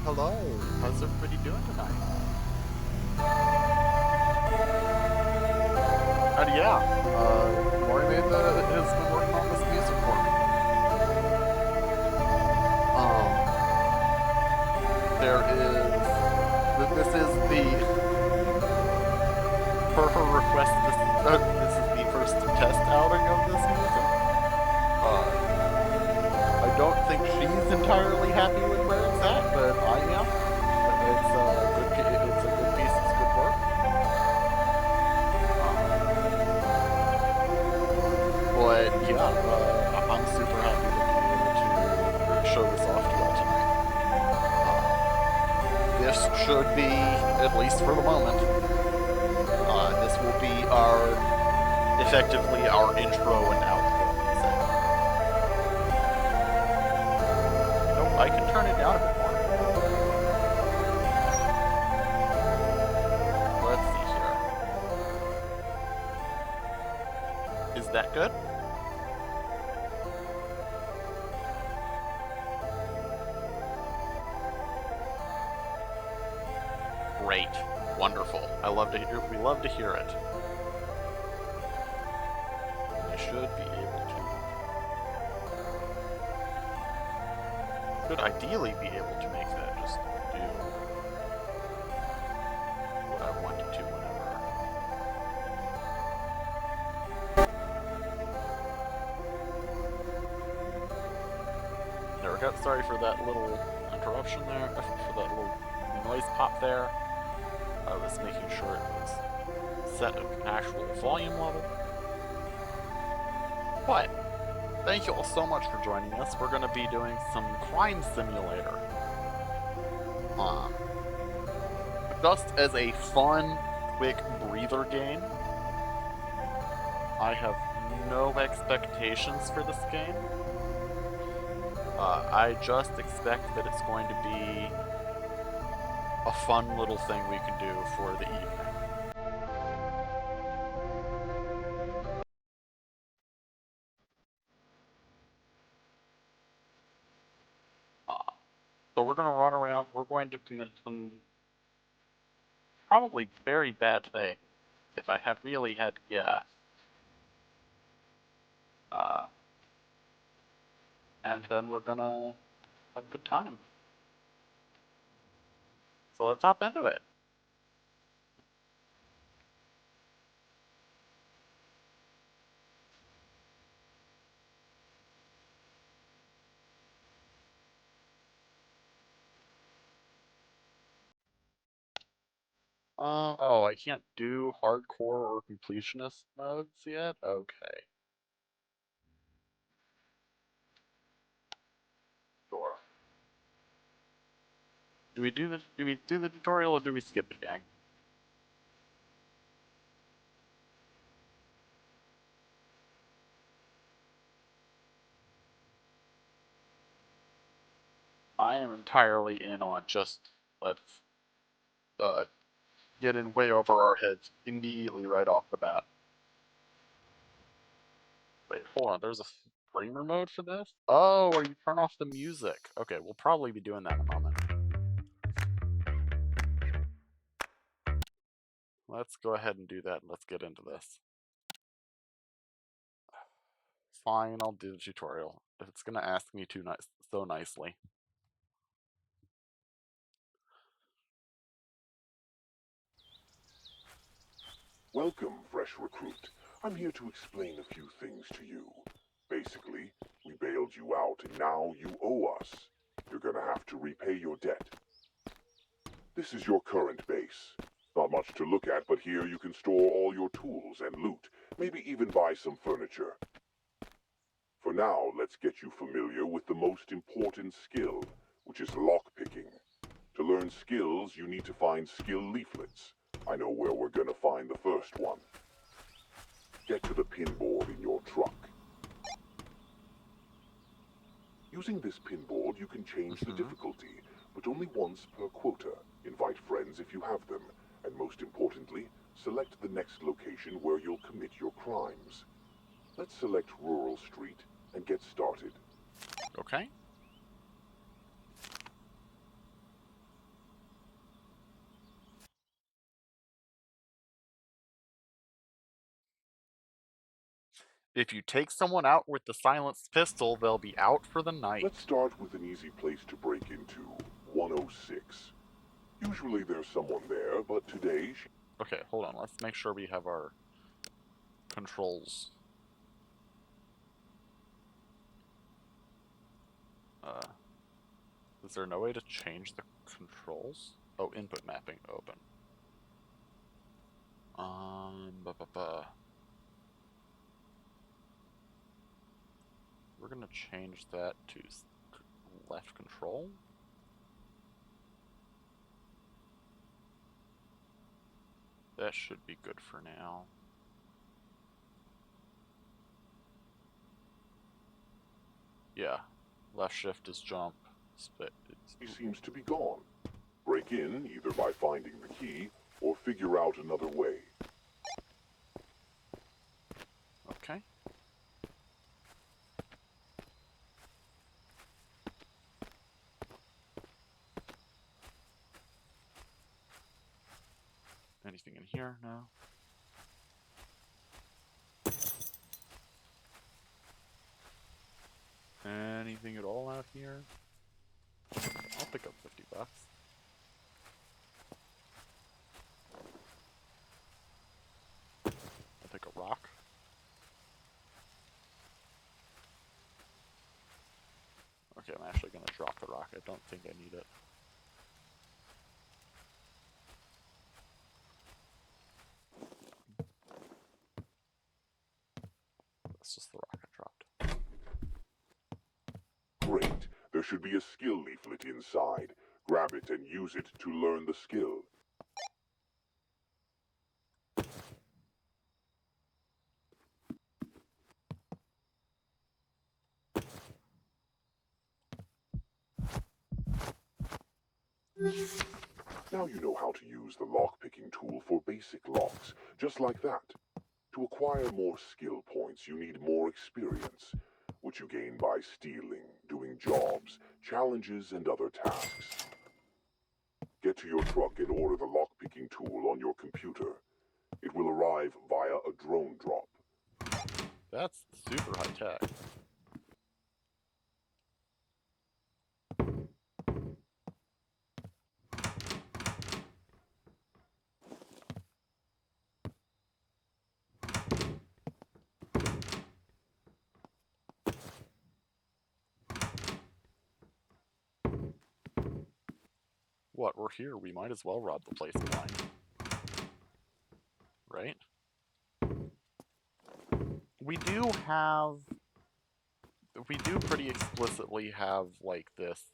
hello. How's everybody doing tonight? And yeah, Maury made has been working on this music for me. There is, this is the, per her request, this is the first test outing of this music. I don't think she's entirely happy with where it's at, but I am. It's a good piece, it's good work. But yeah, I'm super happy to be able to show this off to y'all tonight. This should be, at least for the moment, this will be effectively our intro and outro music. Nope, I can turn it down a bit more. Let's see here. Is that good? Great. Wonderful. We love to hear it. I should be able to. Should ideally be able to make that just do what I want it to whenever. There we go. Sorry for that little interruption there, for that little noise pop there. I was making sure it was set at an actual volume level. But thank you all so much for joining us. We're going to be doing some Crime Simulator. Just as a fun, quick breather game. I have no expectations for this game. I just expect that it's going to be a fun little thing we can do for the evening. So we're going to run around, we're going to do some probably very bad things, if I have really had to guess. And then we're going to have a good time. So let's hop into it. Oh, I can't do hardcore or completionist modes yet? Okay. Sure. Do we do the tutorial or do we skip it, gang? I am entirely in on just let's get in way over our heads immediately right off the bat. Wait, hold on, there's a streamer mode for this? Oh, or you turn off the music. Okay, we'll probably be doing that in a moment. Let's go ahead and do that and let's get into this. Fine, I'll do the tutorial. If it's gonna ask me so nicely. Welcome, fresh recruit. I'm here to explain a few things to you. Basically, we bailed you out and now you owe us. You're gonna have to repay your debt. This is your current base. Not much to look at, but here you can store all your tools and loot, maybe even buy some furniture. For now, let's get you familiar with the most important skill, which is lockpicking. To learn skills, you need to find skill leaflets. I know where we're gonna find the first one. Get to the pinboard in your truck. Using this pinboard, you can change the difficulty, but only once per quota. Invite friends if you have them, and most importantly, select the next location where you'll commit your crimes. Let's select Rural Street and get started. Okay. If you take someone out with the silenced pistol, they'll be out for the night. Let's start with an easy place to break into, 106. Usually there's someone there, but today she... Okay, hold on. Let's make sure we have our controls. Is there no way to change the controls? Oh, input mapping open. We're gonna change that to left control. That should be good for now. Yeah, left shift is jump. He seems to be gone. Break in either by finding the key or figure out another way. Okay. Anything in here? No. Anything at all out here? I'll pick up $50. I'll take a rock. Okay, I'm actually gonna drop the rock. I don't think I need it. That's just the rock I dropped. Great. There should be a skill leaflet inside. Grab it and use it to learn the skill. Now you know how to use the lock-picking tool for basic locks, just like that. To acquire more skill points, you need more experience, which you gain by stealing, doing jobs, challenges, and other tasks. Get to your truck and order the lock-picking tool on your computer. It will arrive via a drone drop. That's super high tech. What, we're here, we might as well rob the place blind. Right? We do pretty explicitly have, like, this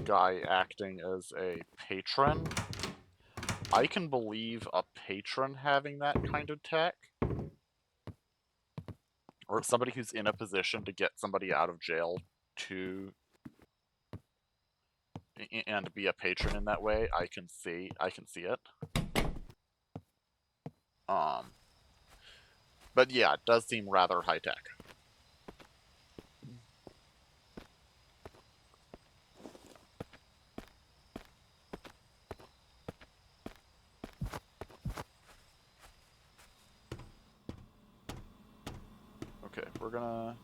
guy acting as a patron. I can believe a patron having that kind of tech. Or somebody who's in a position to get somebody out of jail to and be a patron in that way. I can see it. But yeah, it does seem rather high tech. Okay, we're gonna...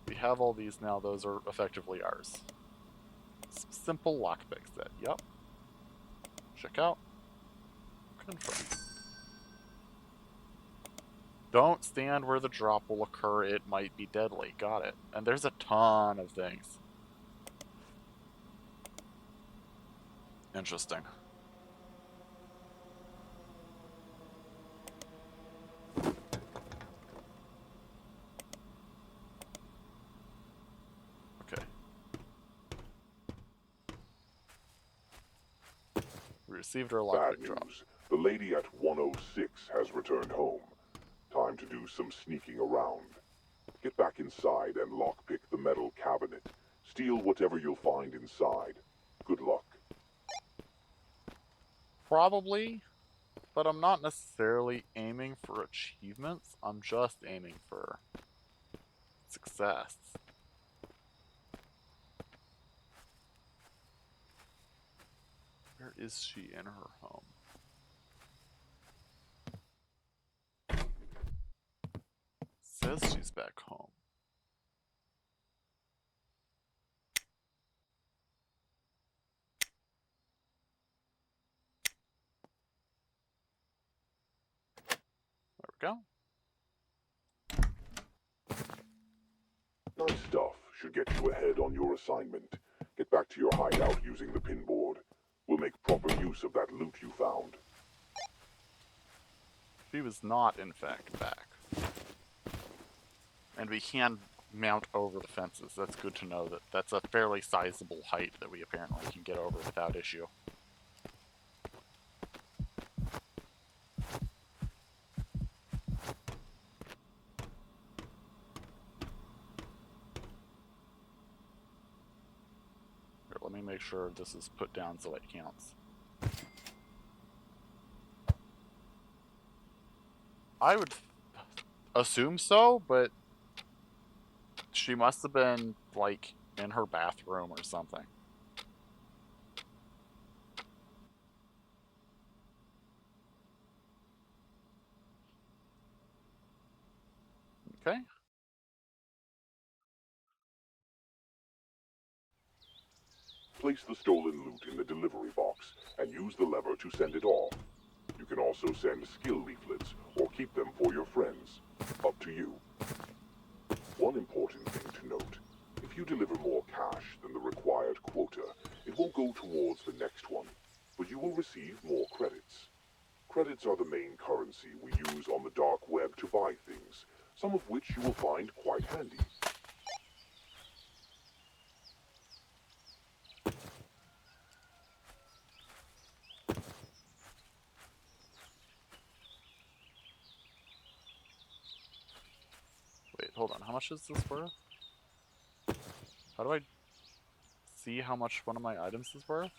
We have all these now, those are effectively ours. Simple lockpick set, yep. Check out. Confirm. Don't stand where the drop will occur, it might be deadly. Got it. And there's a ton of things. Interesting. Okay. We received our lockpick drop. The lady at 106 has returned home. Time to do some sneaking around. Get back inside and lockpick the metal cabinet. Steal whatever you'll find inside. Good luck. Probably, but I'm not necessarily aiming for achievements. I'm just aiming for success. Where is she in her home? Says she's back home. There we go. Nice stuff. Should get you ahead on your assignment. Get back to your hideout using the pinboard. We'll make proper use of that loot you found. She was not, in fact, back. And we can mount over the fences. That's good to know that that's a fairly sizable height that we apparently can get over without issue. Here, let me make sure this is put down so it counts. I would assume so, but she must have been, like, in her bathroom or something. Okay. Place the stolen loot in the delivery box and use the lever to send it off. You can also send skill leaflets or keep them for your friends. Up to you. One important thing to note. If you deliver more cash than the required quota, it won't go towards the next one, but you will receive more credits. Credits are the main currency we use on the dark web to buy things, some of which you will find quite handy. Wait, hold on. How much is this worth? How do I see how much one of my items is worth?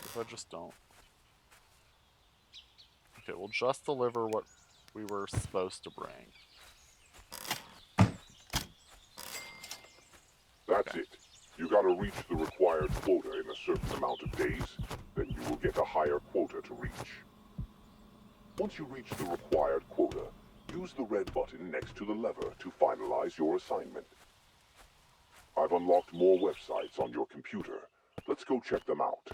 If I just don't. Okay, we'll just deliver what we were supposed to bring. That's it. You gotta reach the required quota in a certain amount of days, then you will get a higher quota to reach. Once you reach the required quota, use the red button next to the lever to finalize your assignment. I've unlocked more websites on your computer. Let's go check them out.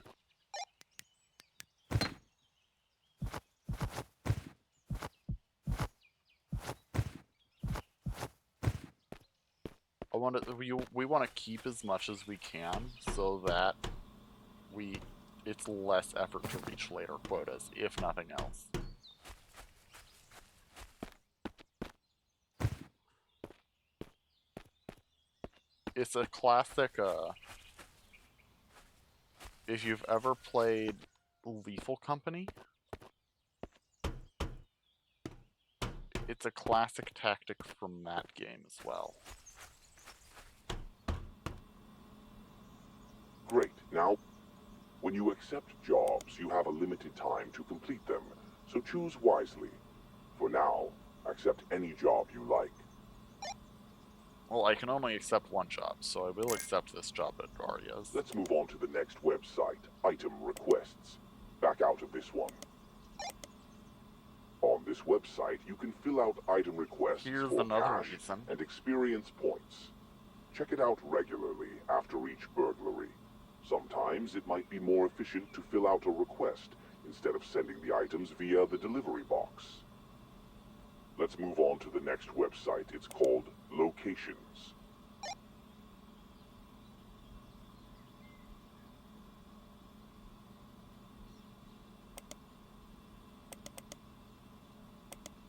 We want to keep as much as we can so that it's less effort to reach later quotas, if nothing else. It's a classic, if you've ever played Lethal Company, it's a classic tactic from that game as well. Great. Now, when you accept jobs, you have a limited time to complete them, so choose wisely. For now, accept any job you like. Well, I can only accept one job, so I will accept this job at Arya's. Let's move on to the next website, Item Requests. Back out of this one. On this website, you can fill out item requests Here's for another cash reason. and experience points. Check it out regularly after each burglary. Sometimes it might be more efficient to fill out a request instead of sending the items via the delivery box. Let's move on to the next website. It's called Locations.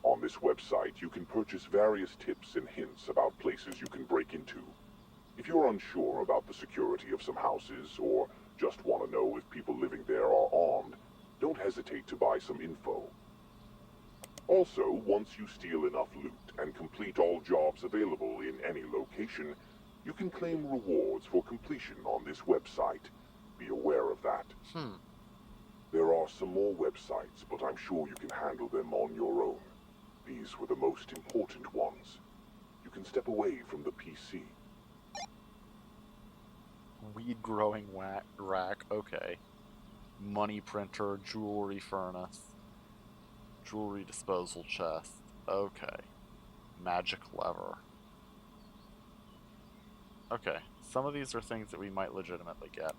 On this website, you can purchase various tips and hints about places you can break into. If you're unsure about the security of some houses, or just want to know if people living there are armed, don't hesitate to buy some info. Also, once you steal enough loot and complete all jobs available in any location, you can claim rewards for completion on this website. Be aware of that. There are some more websites, but I'm sure you can handle them on your own. These were the most important ones. You can step away from the PC. Weed growing rack, okay. Money printer, jewelry furnace, jewelry disposal chest, okay. Magic lever. Okay, some of these are things that we might legitimately get.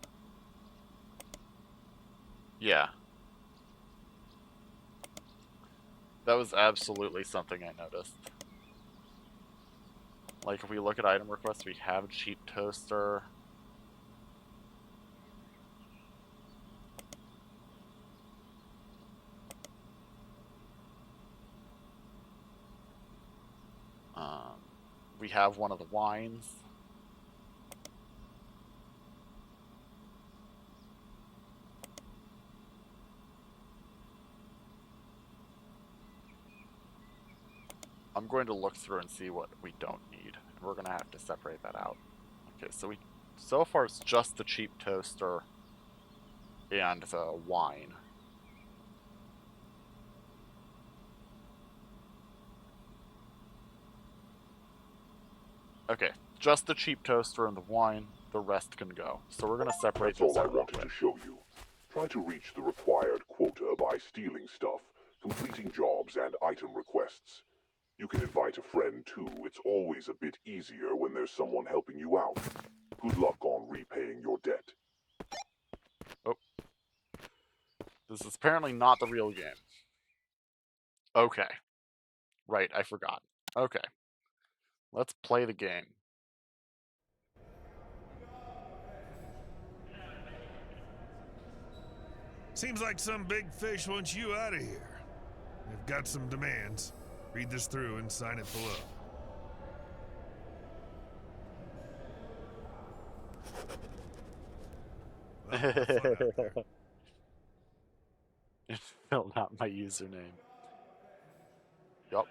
Yeah. That was absolutely something I noticed. Like, if we look at item requests, we have cheap toaster. We have one of the wines. I'm going to look through and see what we don't need. And we're going to have to separate that out. Okay, so far it's just the cheap toaster and the wine. Okay, just the cheap toaster and the wine. The rest can go. So we're going to separate That's this all I out real wanted quick. to show you. Try to reach the required quota by stealing stuff, completing jobs and item requests. You can invite a friend too. It's always a bit easier when there's someone helping you out. Good luck on repaying your debt. Oh. This is apparently not the real game. Okay. Right, I forgot. Okay. Let's play the game. Seems like some big fish wants you out of here. They've got some demands. Read this through and sign it below. Well, have fun out there. It filled out my username. Yup.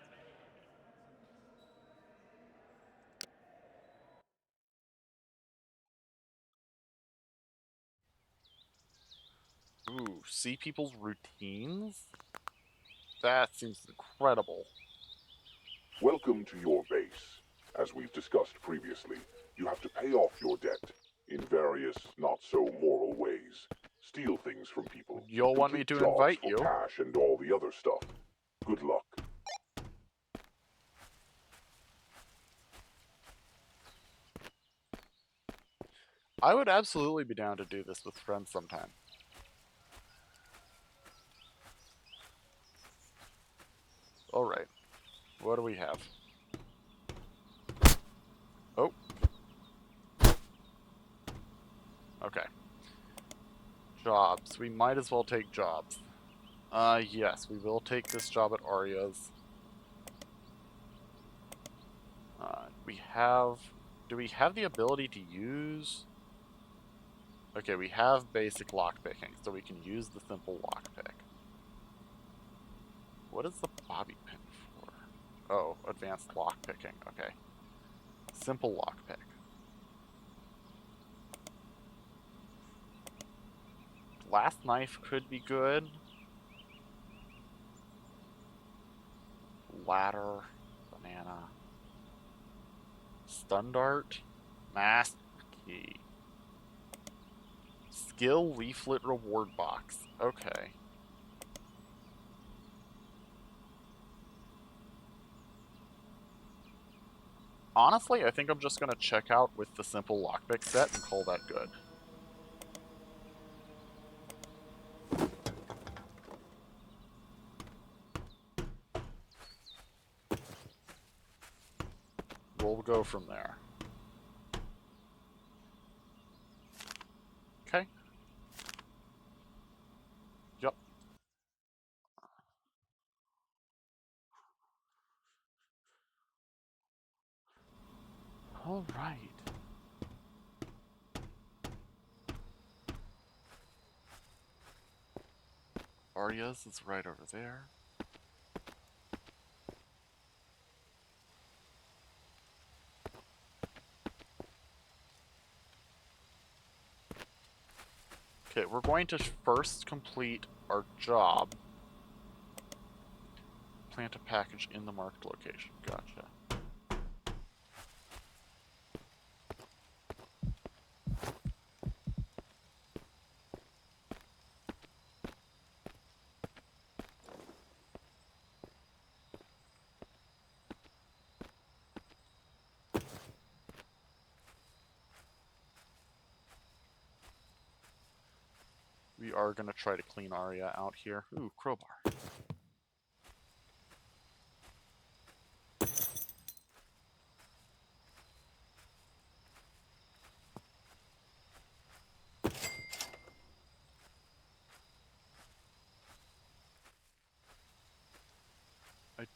Ooh, see people's routines? That seems incredible. Welcome to your base. As we've discussed previously, you have to pay off your debt in various not-so-moral ways. Steal things from people, You'll want me complete to jobs invite for you. cash and all the other stuff. Good luck. I would absolutely be down to do this with friends sometime. Alright. What do we have? Oh. Okay. Jobs. We might as well take jobs. Yes, we will take this job at Arya's. We have... Do we have the ability to use... Okay, we have basic lockpicking, so we can use the simple lockpick. What is the bobby pin for? Oh, advanced lockpicking. Okay. Simple lockpick. Glass knife could be good. Ladder. Banana. Stun dart. Mask key. Skill leaflet reward box. Okay. Honestly, I think I'm just gonna check out with the simple lockpick set and call that good. We'll go from there. Okay. Yep. All right. Arya's is right over there. Okay, we're going to first complete our job. Plant a package in the marked location. Gotcha. We are going to try to clean Arya out here. Ooh, crowbar. It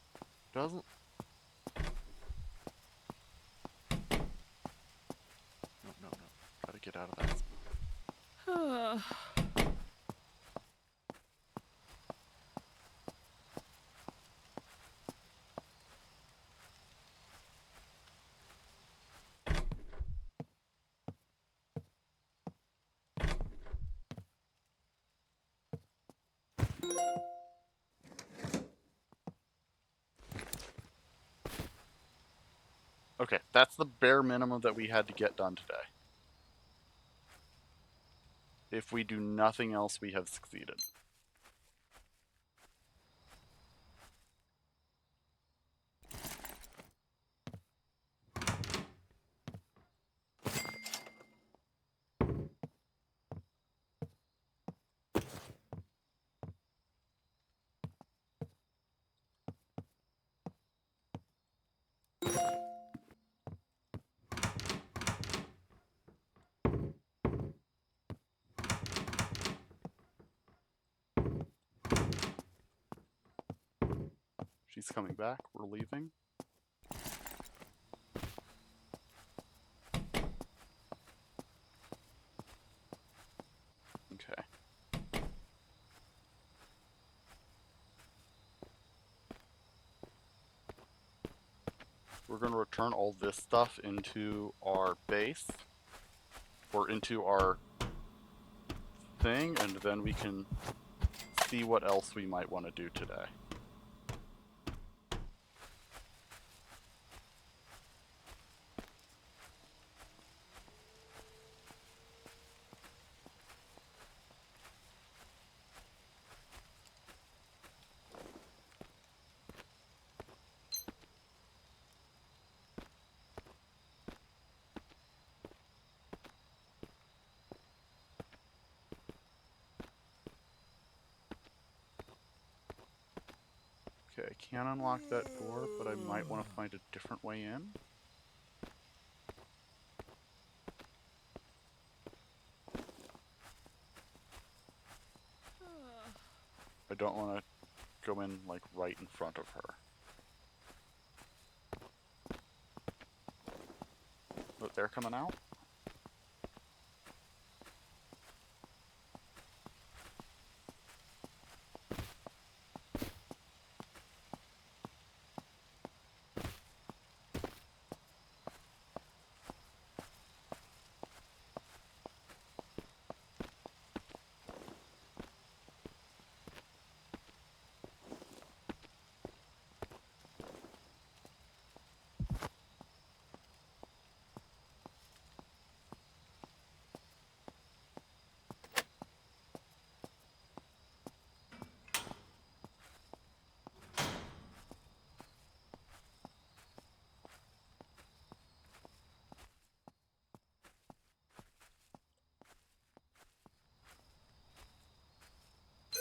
doesn't... No, no, no. Gotta get out of that. Okay, that's the bare minimum that we had to get done today. If we do nothing else, we have succeeded. She's coming back. We're leaving. Okay. We're going to return all this stuff into our base, or into our thing, and then we can see what else we might want to do today. Okay, I can't unlock that door, but I might want to find a different way in. I don't want to go in, like, right in front of her. Oh, they're coming out?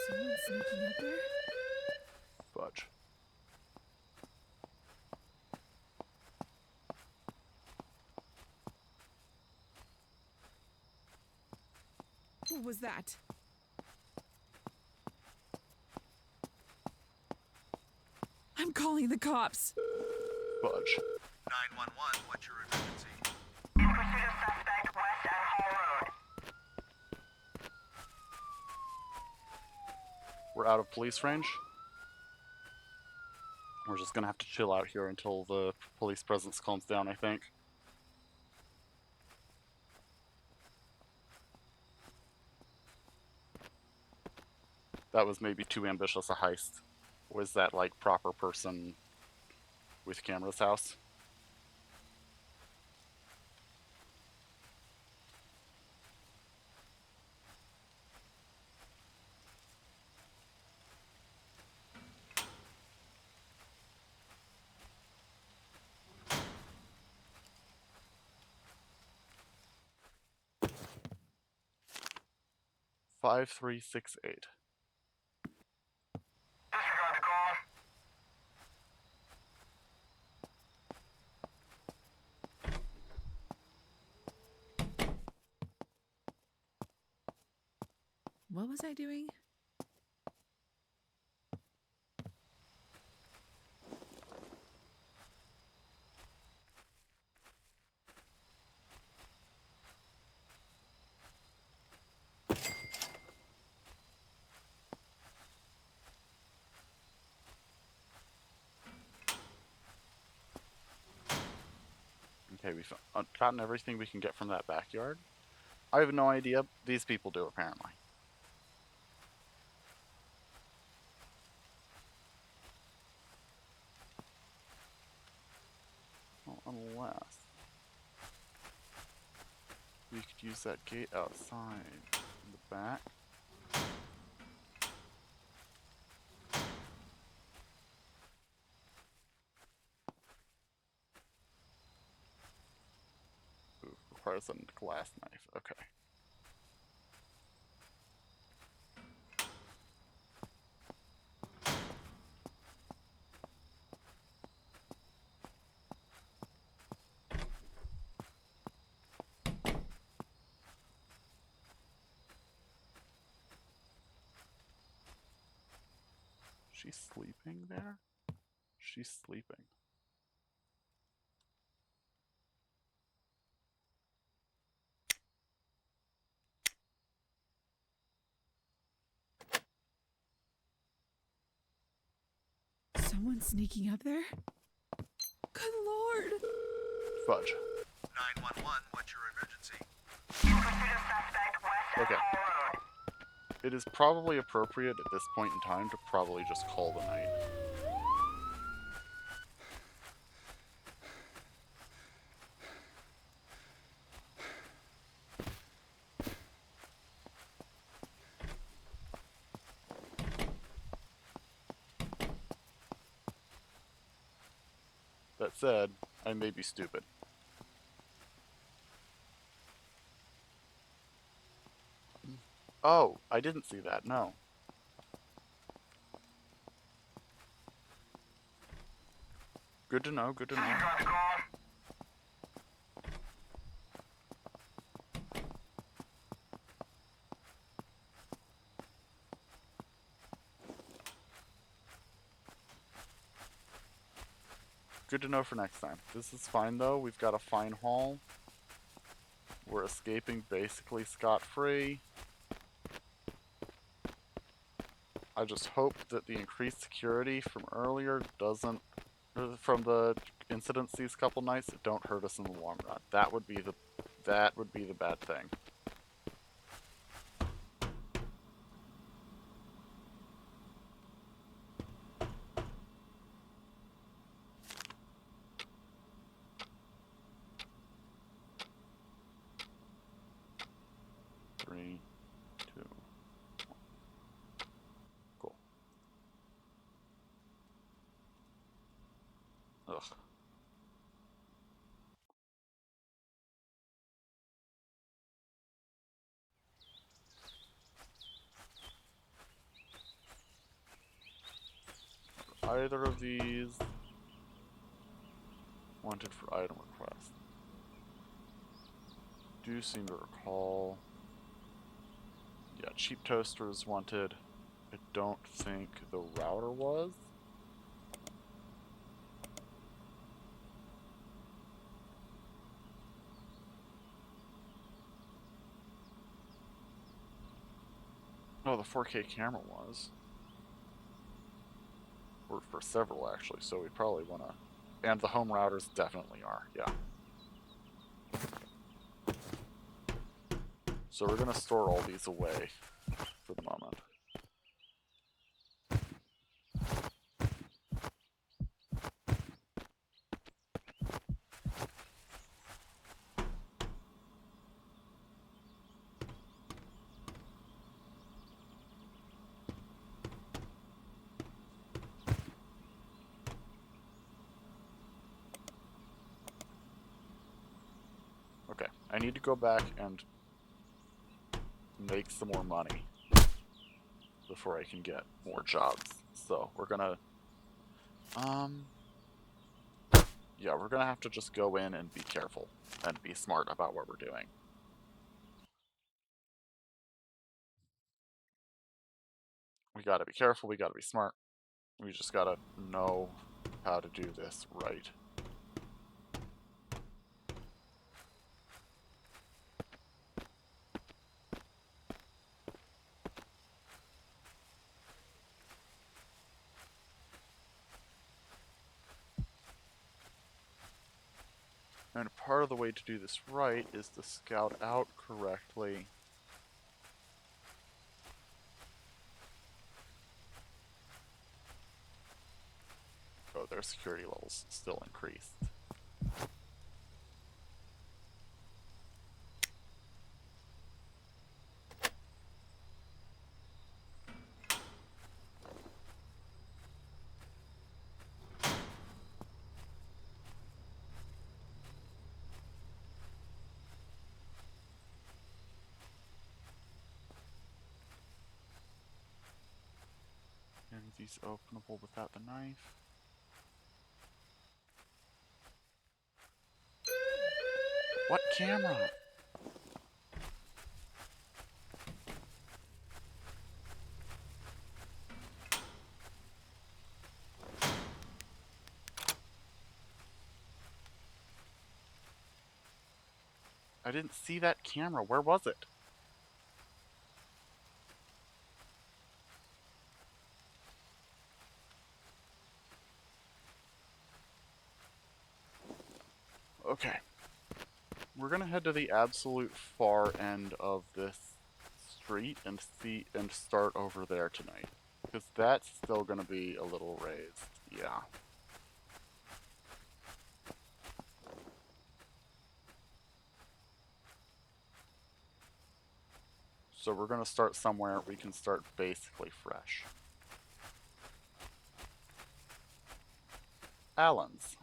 Someone sneaking up there? Fudge. What was that? I'm calling the cops. Fudge. 911, what's your emergency? In pursuit of suspect west at Hall Road. We're out of police range. We're just gonna have to chill out here until the police presence calms down, I think. That was maybe too ambitious a heist. Was that like proper person with camera's house? Five, 3, 6, 8. Disregard the call. What was I doing? Okay, we've gotten everything we can get from that backyard. I have no idea. These people do, apparently. Well, unless we could use that gate outside in the back. Ooh, requires a glass knife. Okay. She's sleeping there? She's sleeping. Someone sneaking up there? Good lord! Fudge. 911, what's your emergency? In pursuit of suspect west Okay. at Hall Road. It is probably appropriate at this point in time to probably just call the night. That said, I may be stupid. Oh, I didn't see that, no. Good to know, good to know. Disregard the call. Good to know for next time. This is fine though, we've got a fine haul. We're escaping basically scot-free. I just hope that the increased security from earlier doesn't, from the incidents these couple nights, don't hurt us in the long run. That would be the bad thing. Three, two, cool. Ugh. Either of these wanted for item request. Do seem to recall. Yeah, cheap toasters wanted. I don't think the router was. Oh, the 4K camera was. Or for several actually, so we probably want to. And the home routers definitely are, yeah. So we're gonna store all these away for the moment. Okay, I need to go back and make some more money before I can get more jobs. So we're gonna, yeah, we're gonna have to just go in and be careful and be smart about what we're doing. We gotta be careful, we gotta be smart. We just gotta know how to do this right. And part of the way to do this right is to scout out correctly. Oh, their security levels still increased. And these openable without the knife. What camera? I didn't see that camera. Where was it? Okay. We're gonna head to the absolute far end of this street and start over there tonight. Because that's still gonna be a little raised. Yeah. So we're gonna start somewhere we can start basically fresh. Allen's.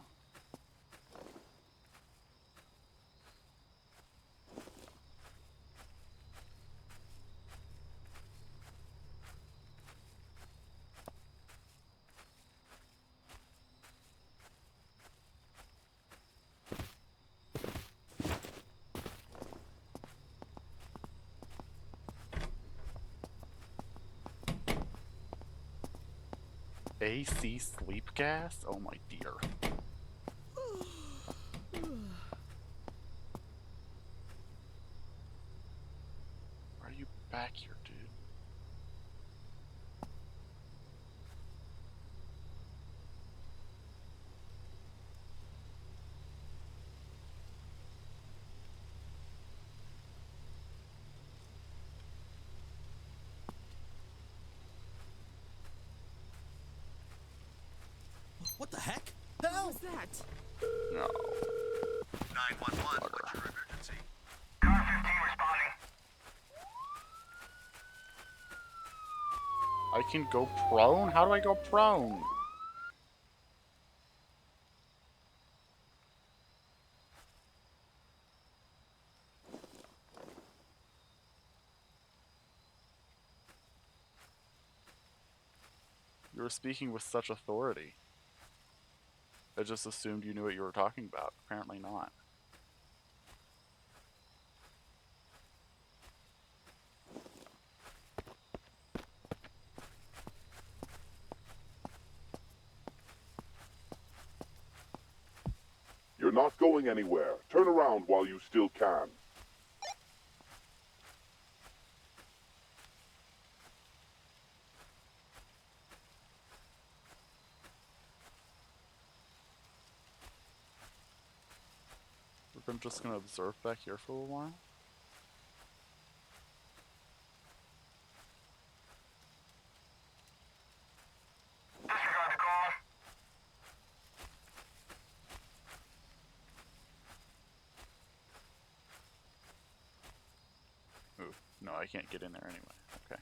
AC sleep gas? Oh my dear. Why are you back here, dude? What the heck? What Help! was that? No. 911, what's your emergency? Car 15 responding. I can go prone? How do I go prone? You were speaking with such authority. I just assumed you knew what you were talking about. Apparently not. You're not going anywhere. Turn around while you still can. We're just gonna observe back here for a while. Disregard the call. Ooh, no, I can't get in there anyway. Okay.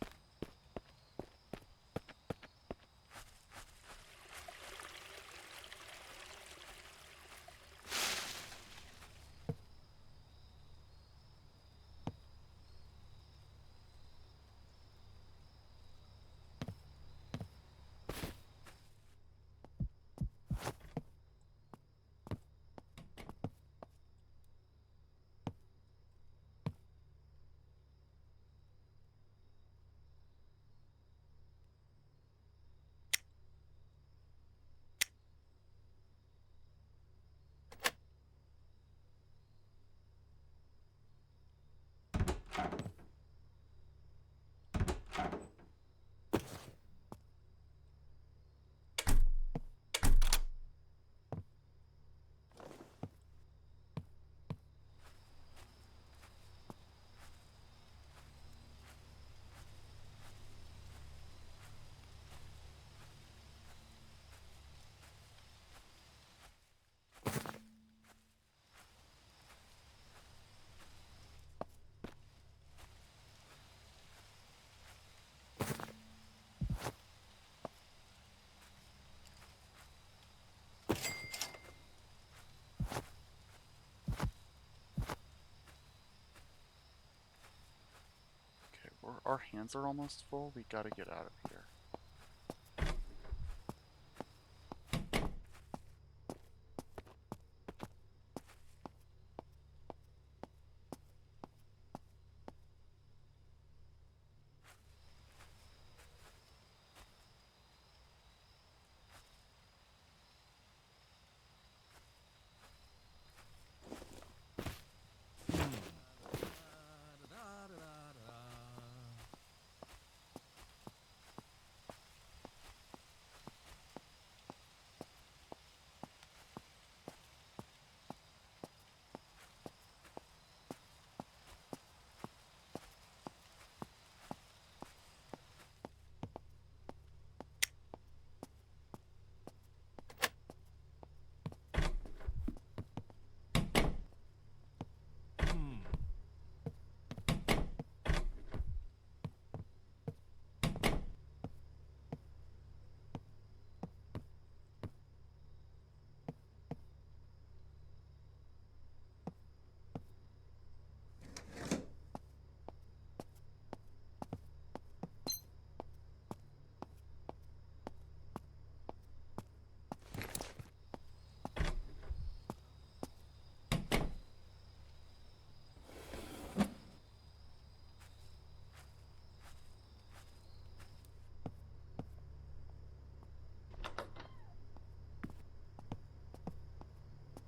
our hands are almost full. We gotta get out of here.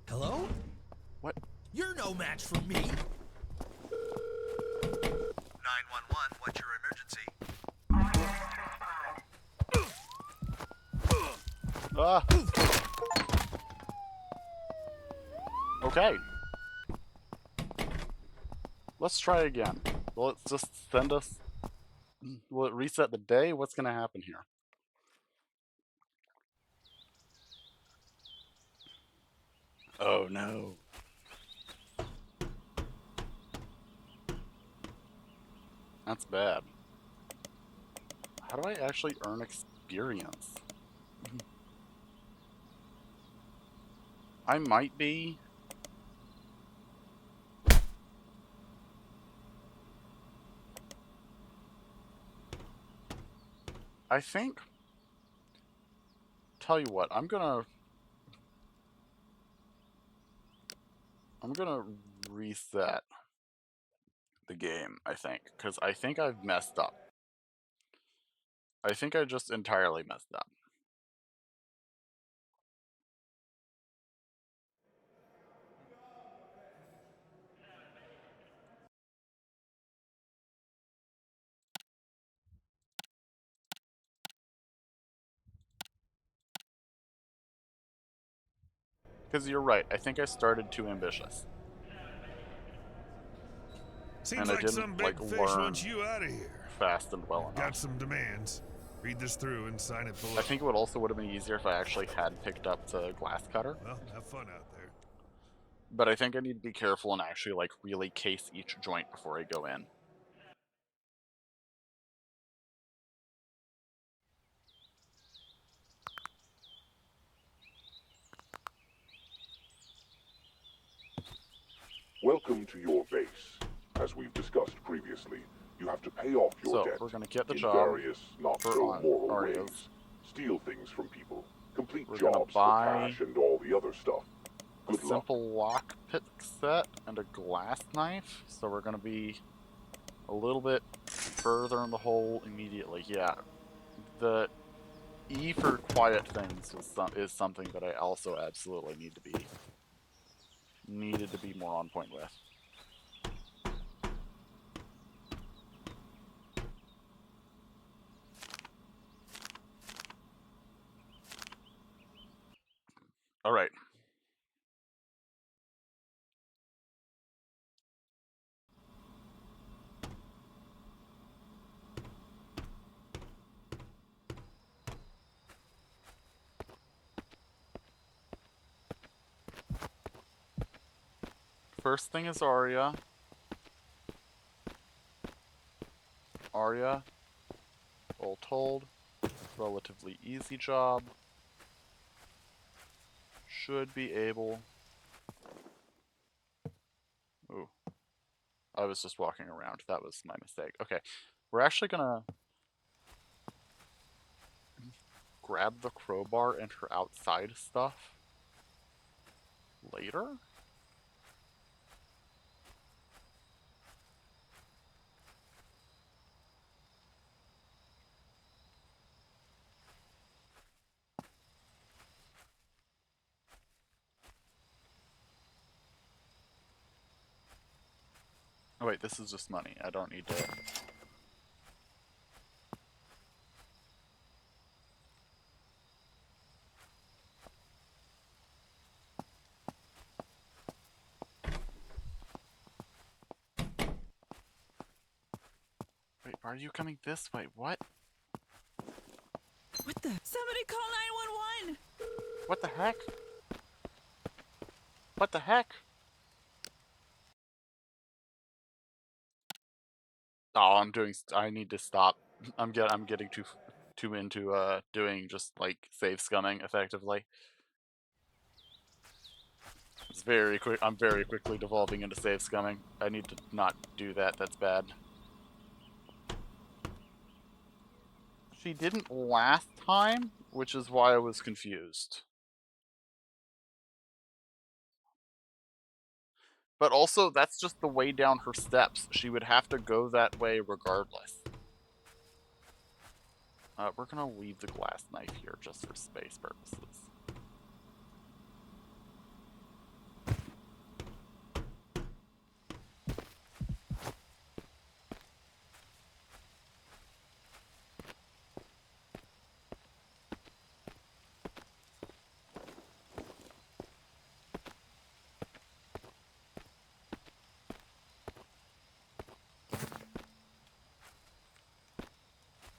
Hello? What? You're no match for me. 911, what's your emergency? Ah! Okay. Let's try again. Will it just send us... Will it reset the day? What's gonna happen here? Oh no. That's bad. How do I actually earn experience? I might be... I think... Tell you what, I'm gonna reset the game, I think. Because I think I've messed up. I think I just entirely messed up. Because you're right, I think I started too ambitious. Seems And I like some didn't, big fish learn wants you out of here. fast and well We've got enough. some demands. Read this through and sign it below. I think it would also would have been easier if I actually had picked up the glass cutter. Well, have fun out there. But I think I need to be careful and actually, really case each joint before I go in. Welcome to your base. As we've discussed previously, you have to pay off your So, debt we're gonna get the in job various not for so moral Arias. ways. Steal things from people, complete We're gonna jobs for buy cash and all the other stuff. a Good luck. simple lockpick set and a glass knife. So we're gonna be a little bit further in the hole immediately. Yeah, the E for quiet things is something that I also absolutely needed to be more on point with. All right. First thing is Arya. Arya, all told, relatively easy job. Should be able... Ooh. I was just walking around. That was my mistake. Okay. We're actually gonna grab the crowbar and her outside stuff later? Oh wait, this is just money. I don't need to... Wait, why are you coming this way? What? What the? Somebody call 911! What the heck? What the heck? Oh, I need to stop. I'm getting too into doing just like save scumming effectively. It's very quick. I'm very quickly devolving into save scumming. I need to not do that. That's bad. She didn't last time, which is why I was confused. But also, that's just the way down her steps. She would have to go that way regardless. We're gonna leave the glass knife here just for space purposes.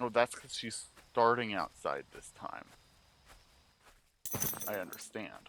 Oh, that's because she's starting outside this time. I understand.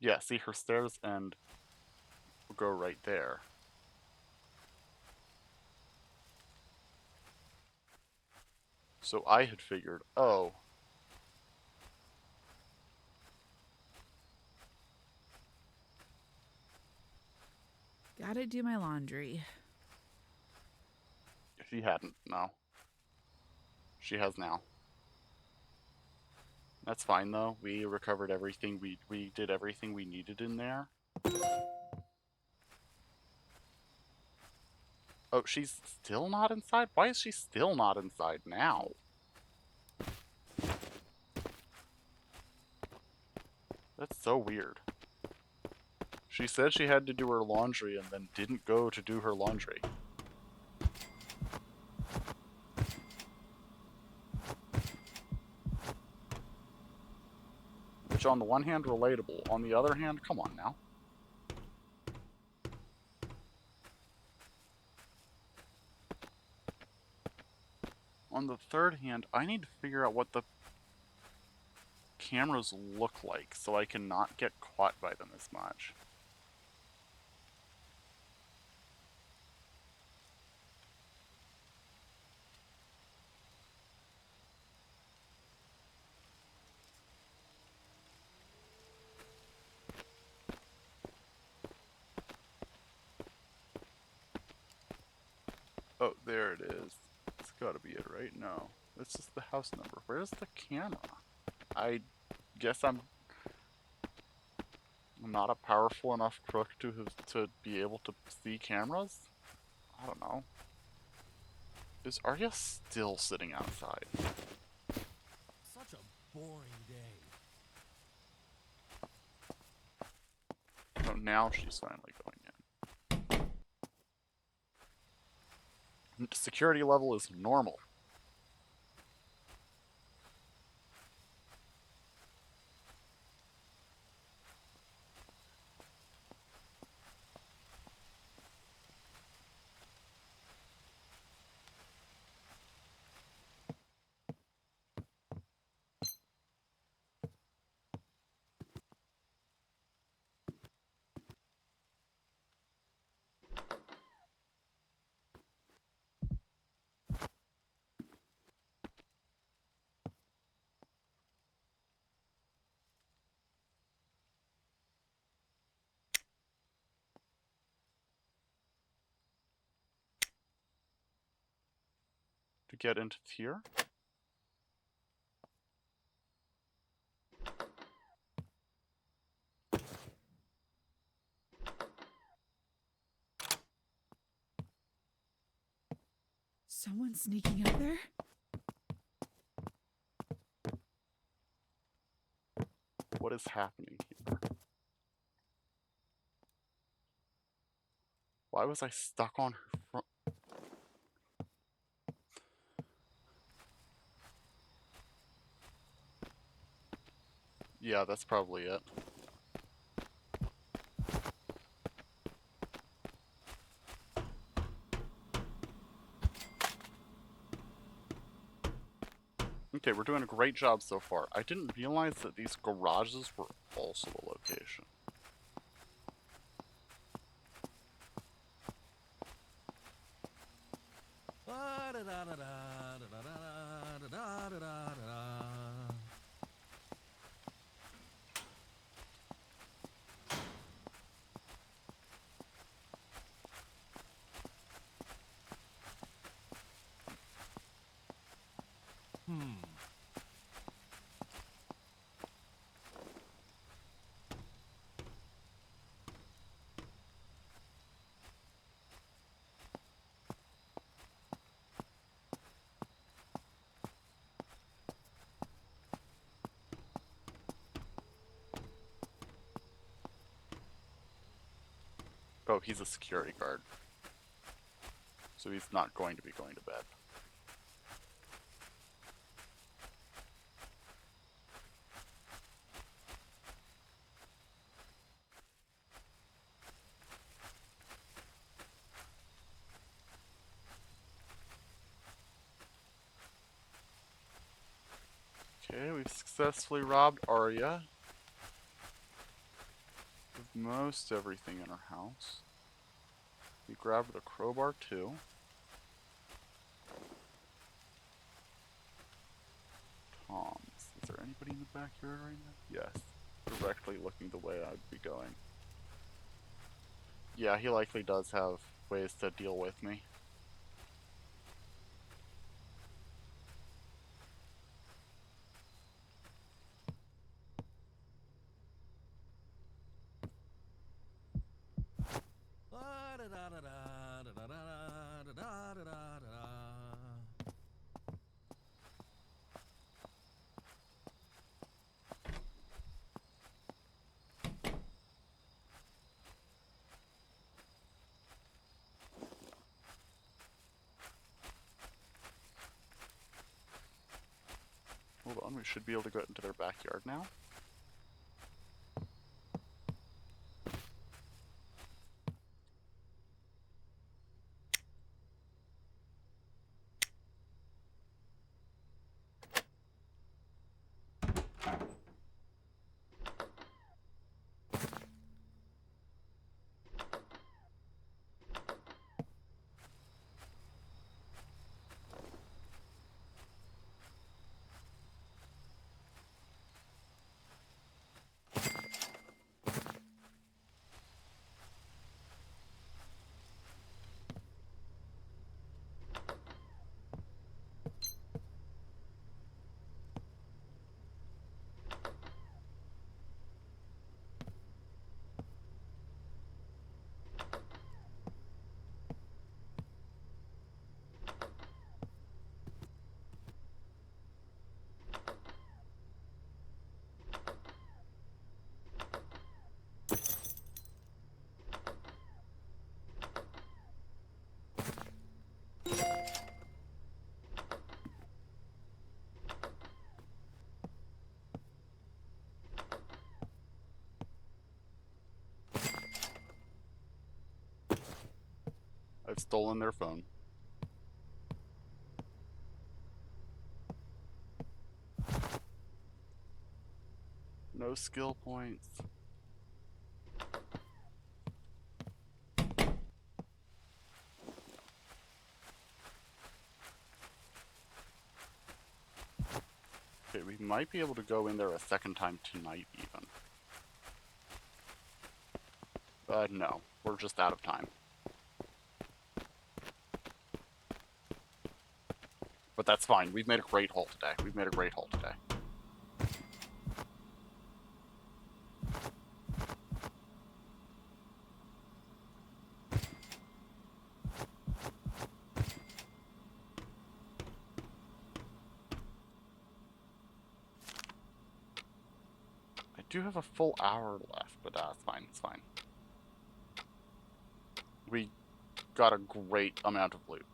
Yeah, see, her stairs end will go right there. So I had figured, oh, Gotta do my laundry. she hadn't. No. She has now. That's fine though. We recovered everything. We did everything we needed in there. Oh, she's still not inside? Why is she still not inside now? That's so weird. She said she had to do her laundry and then didn't go to do her laundry. Which on the one hand, relatable. On the other hand, come on now. On the third hand, I need to figure out what the cameras look like so I can not get caught by them as much. Oh, there it is. It's gotta be it, right? No. It's just the house number. Where's the camera? I guess I'm not a powerful enough crook to be able to see cameras? I don't know. Is Arya still sitting outside? Such a boring day. now she's finally going in. Security level is normal. To get into here. Someone sneaking up there? What is happening here? Why was I stuck on her front? Yeah, that's probably it. Okay, we're doing a great job so far. I didn't realize that these garages were also the location. Oh, he's a security guard. So he's not going to be going to bed. Okay, we've successfully robbed Arya of most everything in her house. We grabbed the crowbar too. Tom's. Is there anybody in the backyard right now? Yes. Directly looking the way I'd be going. Yeah, he likely does have ways to deal with me. Hold on, we should be able to go into their backyard now. I've stolen their phone. No skill points. Okay, we might be able to go in there a second time tonight, even. No. We're just out of time. But that's fine. We've made a great haul today. We've made a great haul today. I do have a full hour left, but that's fine. It's fine. We got a great amount of loot.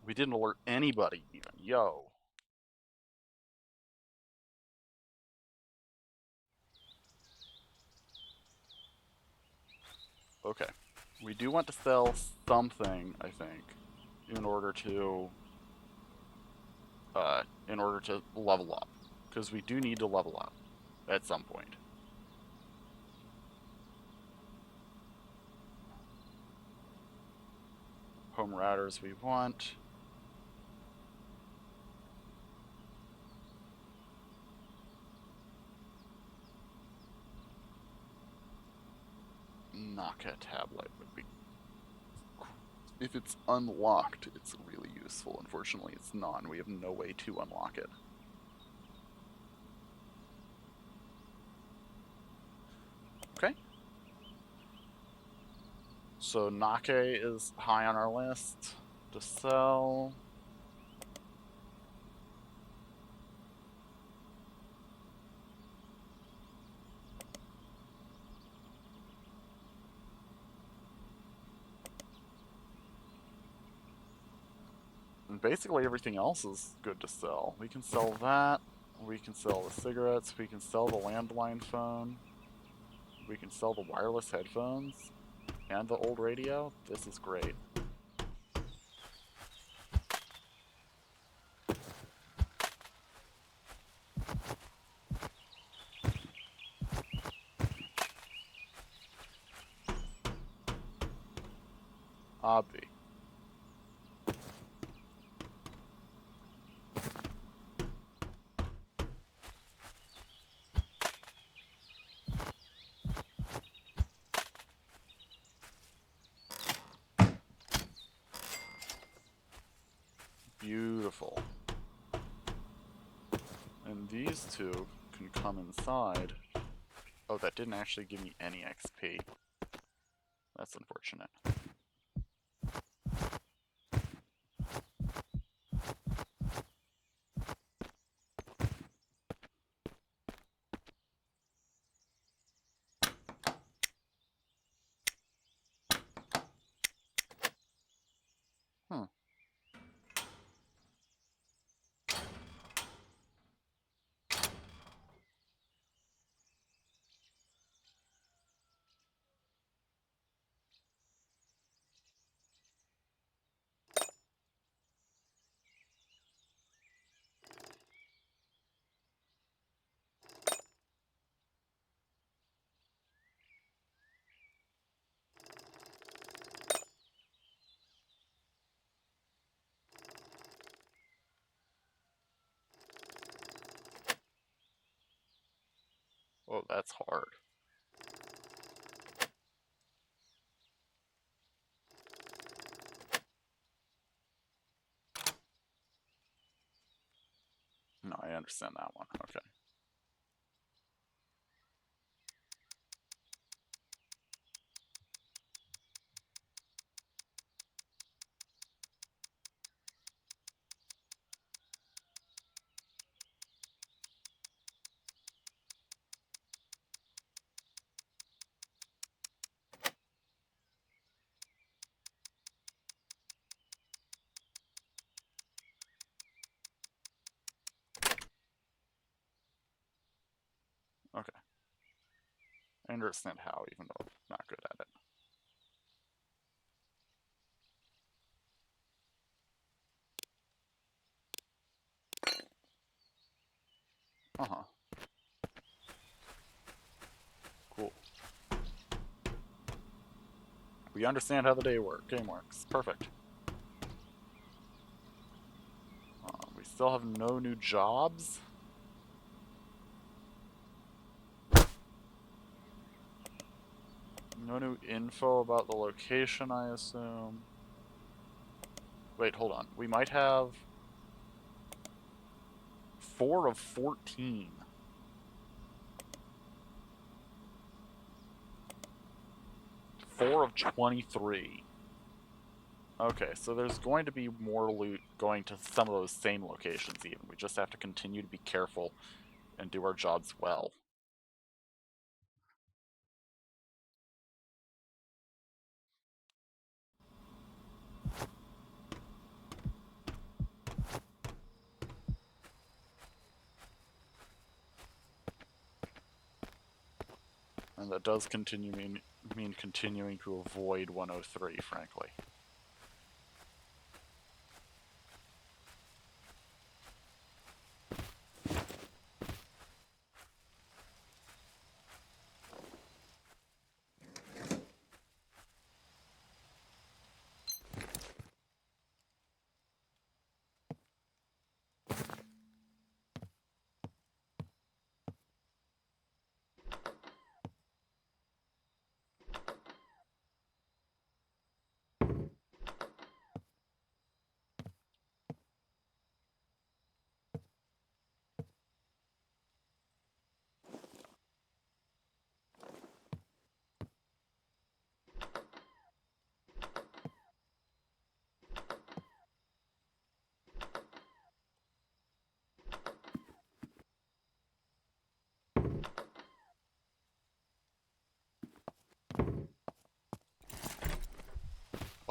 We didn't alert anybody even. Yo. Okay. We do want to sell something, I think, in order to level up. Because we do need to level up at some point. Home routers we want. Naka tablet would be... If it's unlocked, it's really useful. Unfortunately, it's not, and we have no way to unlock it. Okay. So Nake is high on our list to sell. And basically everything else is good to sell. We can sell that. We can sell the cigarettes. We can sell the landline phone. We can sell the wireless headphones. And the old radio. This is great. Obvi. Beautiful. And these two can come inside. Oh, that didn't actually give me any XP. That's unfortunate. Hmm. Oh, that's hard. No, I understand that one. Okay. I understand how, even though I'm not good at it. Uh-huh. Cool. We understand how the game works. Perfect. We still have no new jobs. No new info about the location, I assume. Wait, hold on. We might have 4 of 14. Four of 23. Okay, so there's going to be more loot going to some of those same locations even. We just have to continue to be careful and do our jobs well. And that does mean continuing to avoid 103, frankly.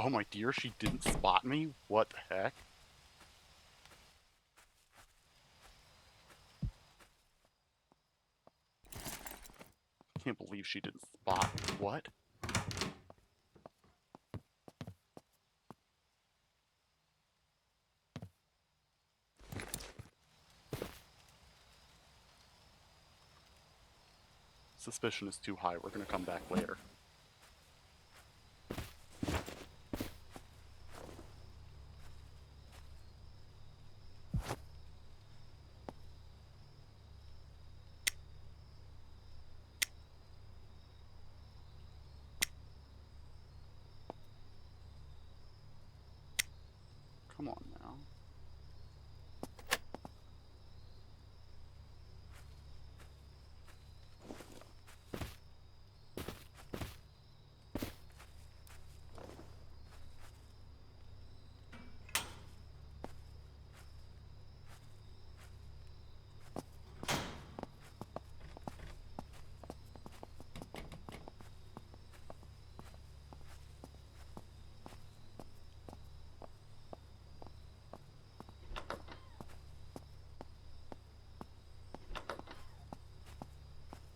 Oh my dear, she didn't spot me? What the heck? Can't believe she didn't spot me. What? Suspicion is too high. We're gonna come back later. Come on now.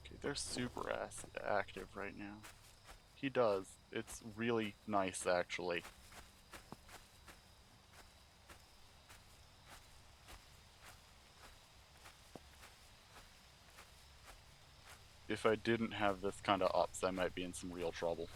Okay, they're super active right now. He does. It's really nice, actually. If I didn't have this kind of ups, I might be in some real trouble.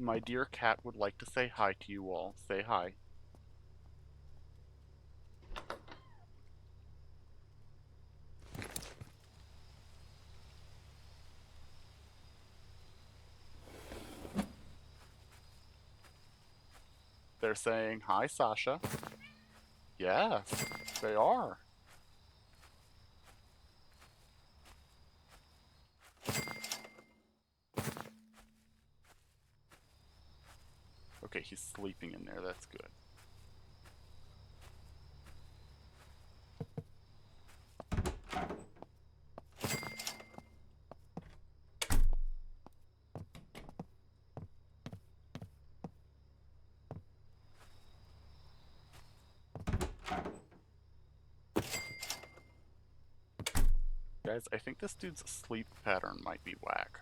My dear cat would like to say hi to you all. Say hi. They're saying, hi, Sasha. Yes, they are. Okay, he's sleeping in there. That's good. Guys, I think this dude's sleep pattern might be whack.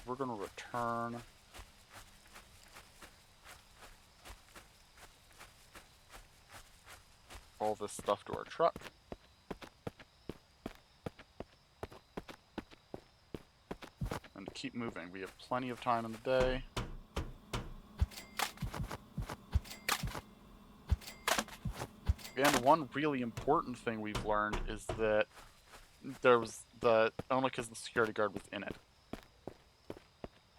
We're gonna return all this stuff to our truck. And keep moving. We have plenty of time in the day. And one really important thing we've learned is that there was only because the security guard was in it.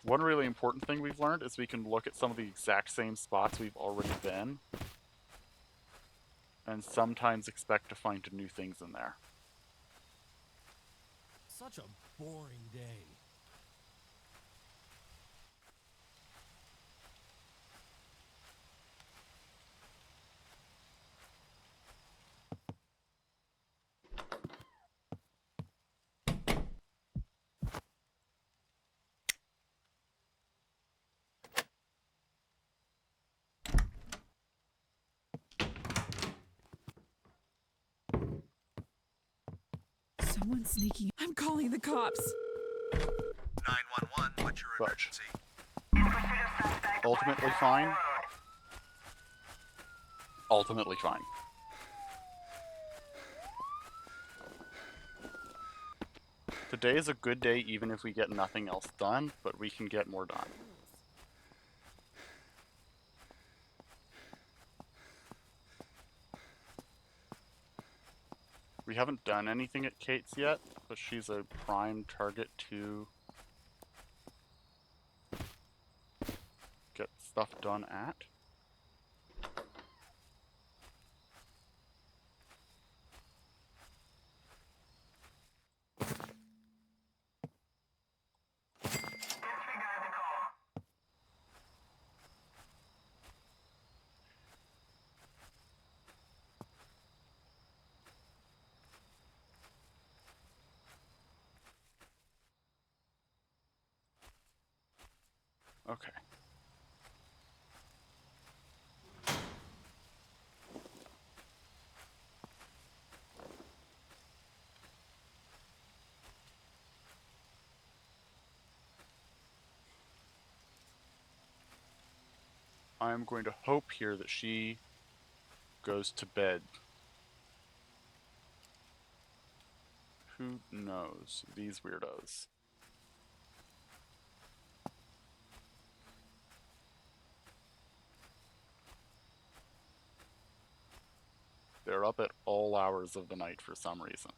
One really important thing we've learned is we can look at some of the exact same spots we've already been and sometimes expect to find new things in there. Such a boring day. Someone's sneaking. I'm calling the cops. 911, what's your Fudge. emergency? Ultimately fine. Ultimately fine. Today is a good day even if we get nothing else done, but we can get more done. We haven't done anything at Kate's yet, but she's a prime target to get stuff done at. Disregard the call. Okay. I'm going to hope here that she goes to bed. Who knows? These weirdos. They're up at all hours of the night for some reason.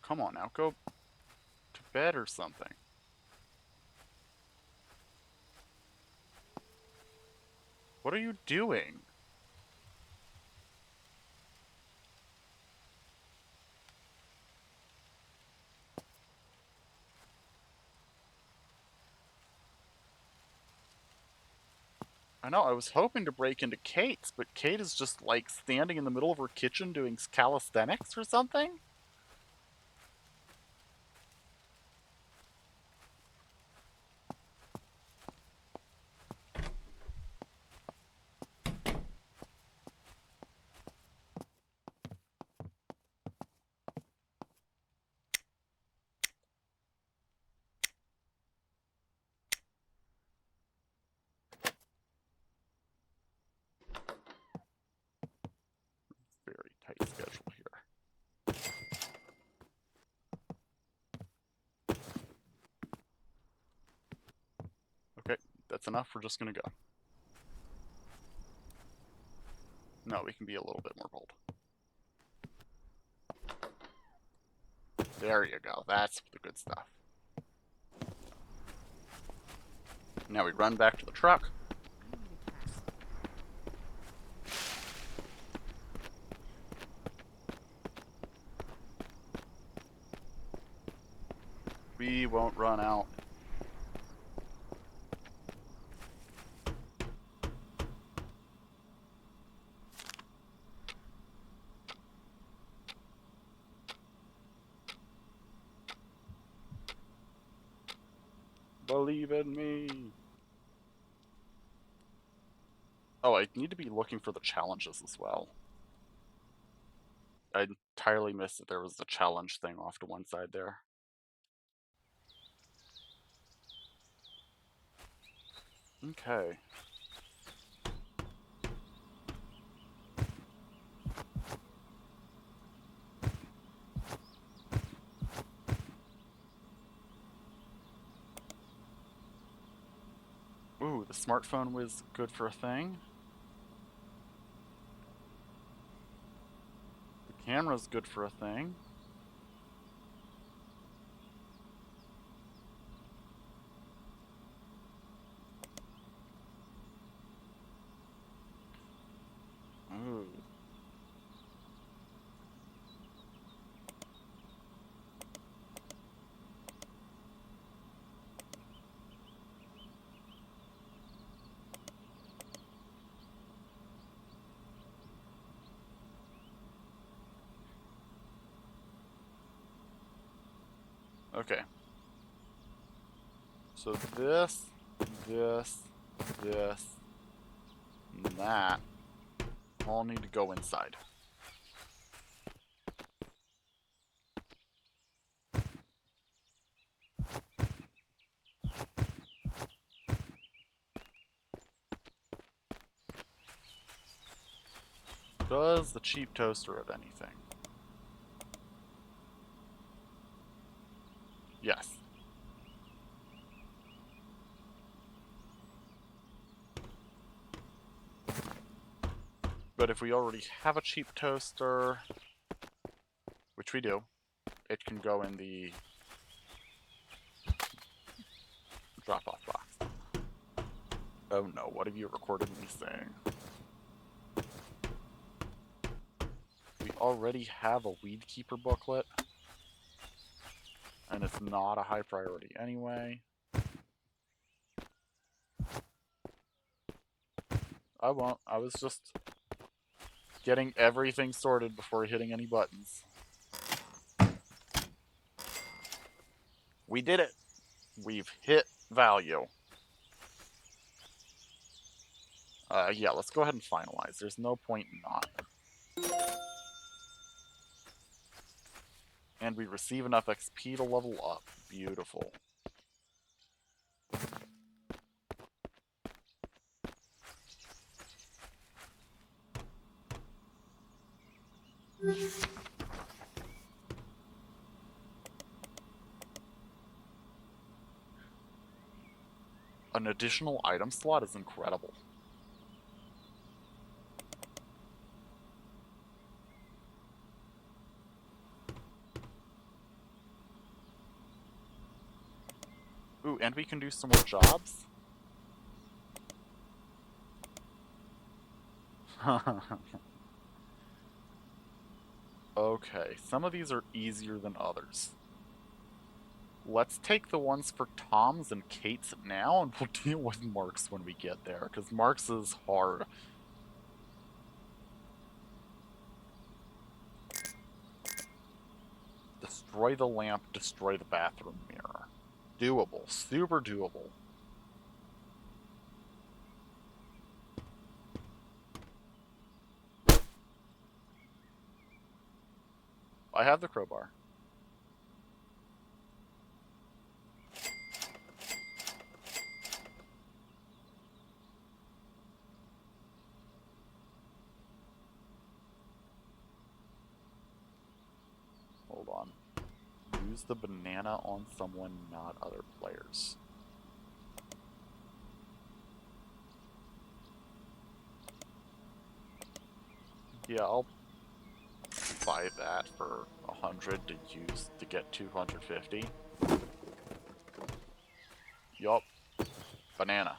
Come on now, go to bed or something. What are you doing? I know, I was hoping to break into Kate's, but Kate is just, like, standing in the middle of her kitchen doing calisthenics or something? Very tight schedule here. Okay, that's enough. We're just gonna go. No, we can be a little bit more bold. There you go. That's the good stuff. Now we run back to the truck. We won't run out. Believe in me. Oh, I need to be looking for the challenges as well. I entirely missed that there was the challenge thing off to one side there. Okay. Ooh, the smartphone was good for a thing. The camera's good for a thing. Ooh. Okay. So this, this, and that all need to go inside. Does the cheap toaster have anything? Yes. But if we already have a cheap toaster, which we do, it can go in the drop-off box. Oh no, what have you recorded me saying? We already have a Weed Keeper booklet, and it's not a high priority anyway. I won't. I was just getting everything sorted before hitting any buttons. We did it! We've hit value. Yeah, let's go ahead and finalize. There's no point in not. And we receive enough XP to level up. Beautiful. An additional item slot is incredible. Ooh, and we can do some more jobs? Okay, some of these are easier than others. Let's take the ones for Toms and Kate's now, and we'll deal with Mark's when we get there, because Mark's is hard. Destroy the lamp, destroy the bathroom mirror. Doable. Super doable. I have the crowbar. Hold on. Use the banana on someone, not other players. Yeah, I'll buy that for 100 to use to get 250. Yup. Banana.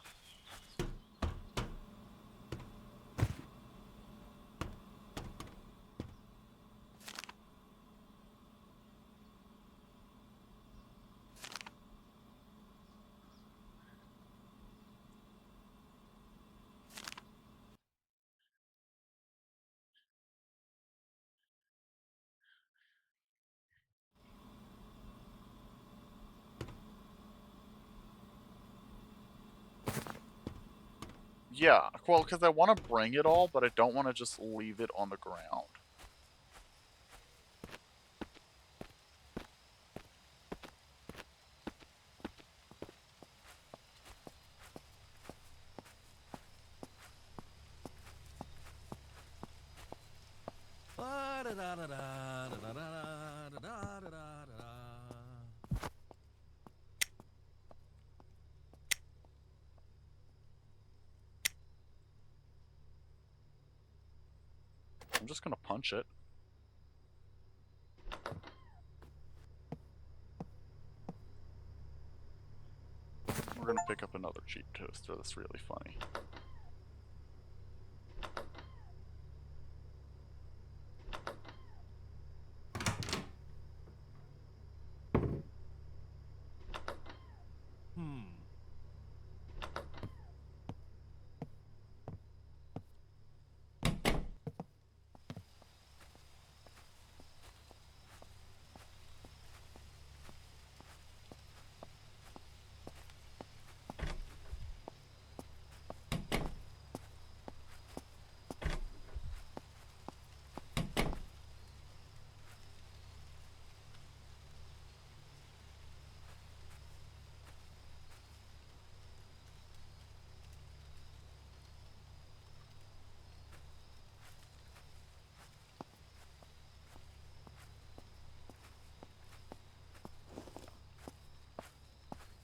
Yeah, well, because I want to bring it all, but I don't want to just leave it on the ground. I'm just gonna punch it. We're gonna pick up another cheap toaster. That's really funny.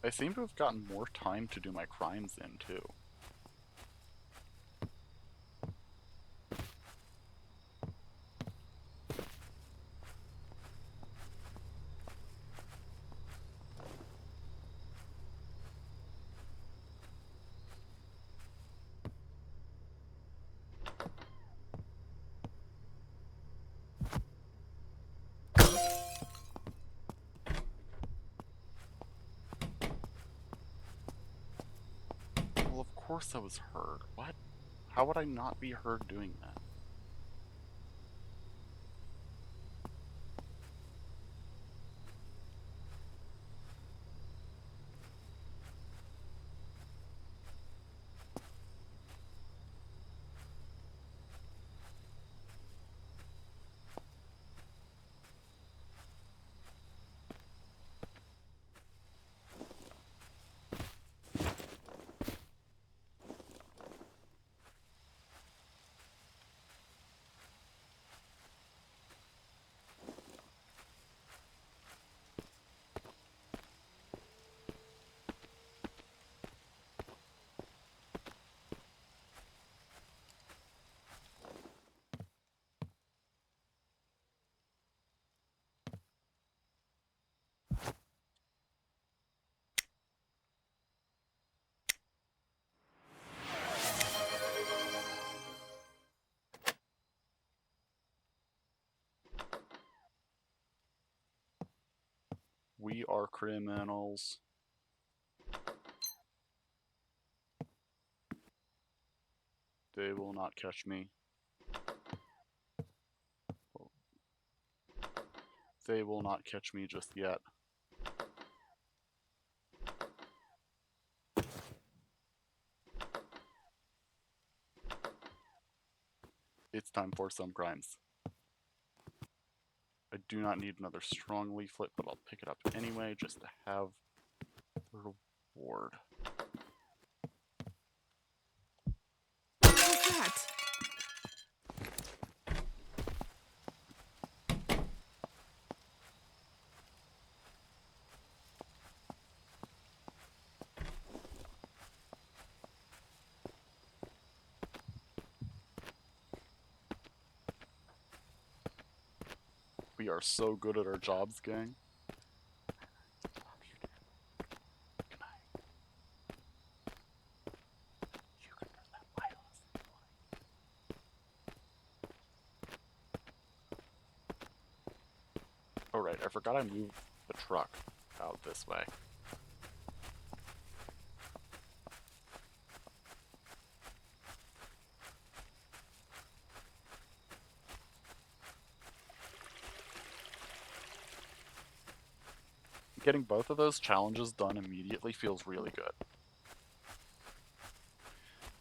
I seem to have gotten more time to do my crimes in, too. Well, of course I was heard. What? How would I not be heard doing that? We are criminals. They will not catch me. They will not catch me just yet. It's time for some crimes. I do not need another strong leaflet, but I'll pick it up anyway just to have the reward. What's that? We are so good at our jobs, gang. Oh right, I forgot I moved the truck out this way. Getting both of those challenges done immediately feels really good.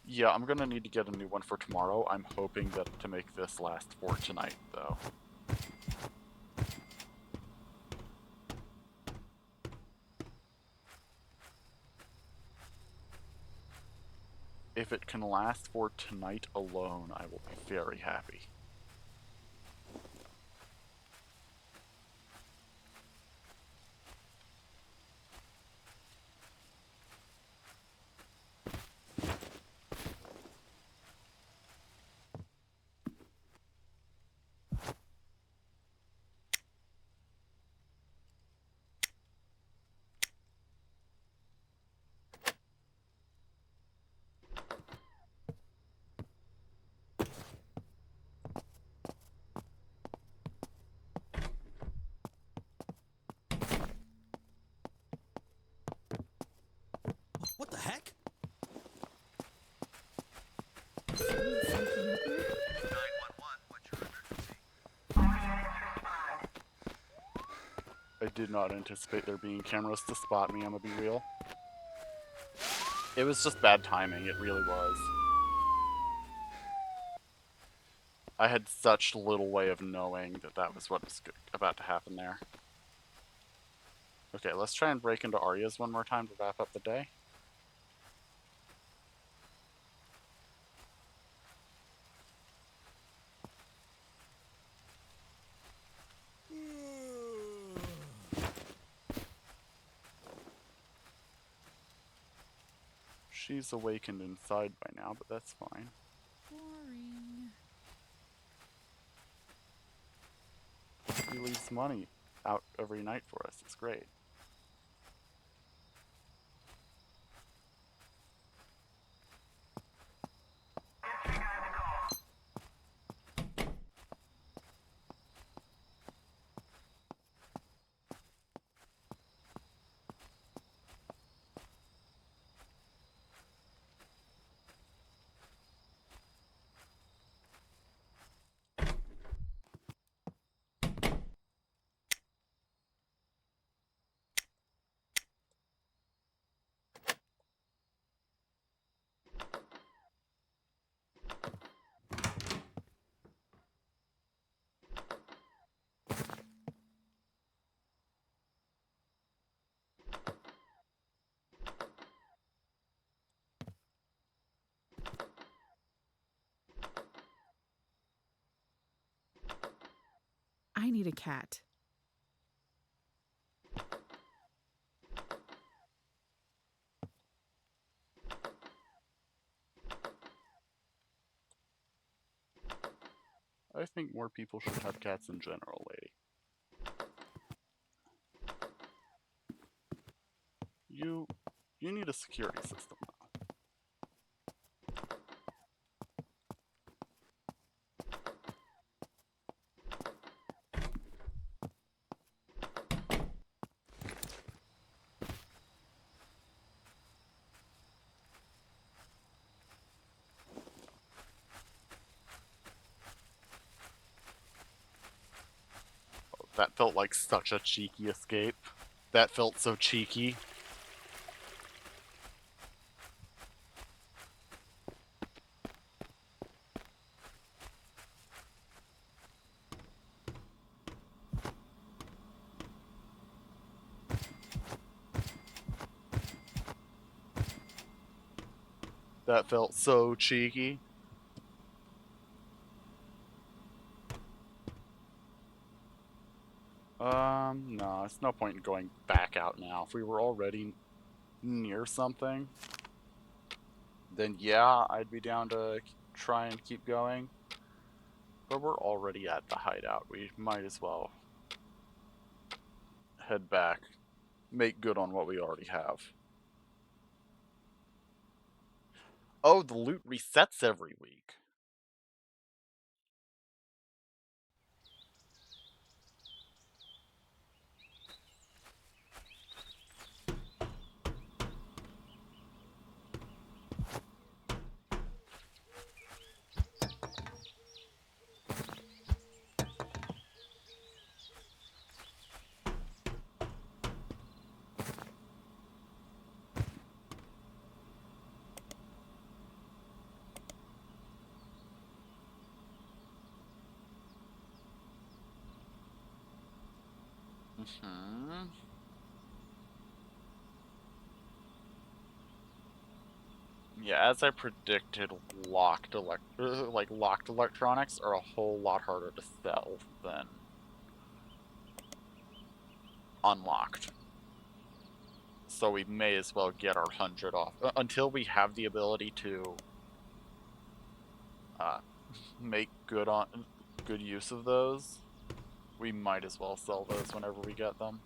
Yeah, I'm gonna need to get a new one for tomorrow. I'm hoping that to make this last for tonight, though. If it can last for tonight alone, I will be very happy. What the heck? 911, what's your emergency? I did not anticipate there being cameras to spot me, I'm gonna be real. It was just bad timing, it really was. I had such little way of knowing that that was what was about to happen there. Okay, let's try and break into Arya's one more time to wrap up the day. She's awakened inside by now, but that's fine. Boring. He leaves money out every night for us. It's great. I need a cat. I think more people should have cats in general, lady. You need a security system now. That felt like such a cheeky escape. That felt so cheeky. That felt so cheeky. No, it's no point in going back out now. If we were already near something, then yeah, I'd be down to try and keep going. But we're already at the hideout. We might as well head back, make good on what we already have. Oh, the loot resets every week. Mm-hmm. Yeah, as I predicted, locked electronics are a whole lot harder to sell than unlocked. So we may as well get our 100 off until we have the ability to make good use of those. We might as well sell those whenever we get them.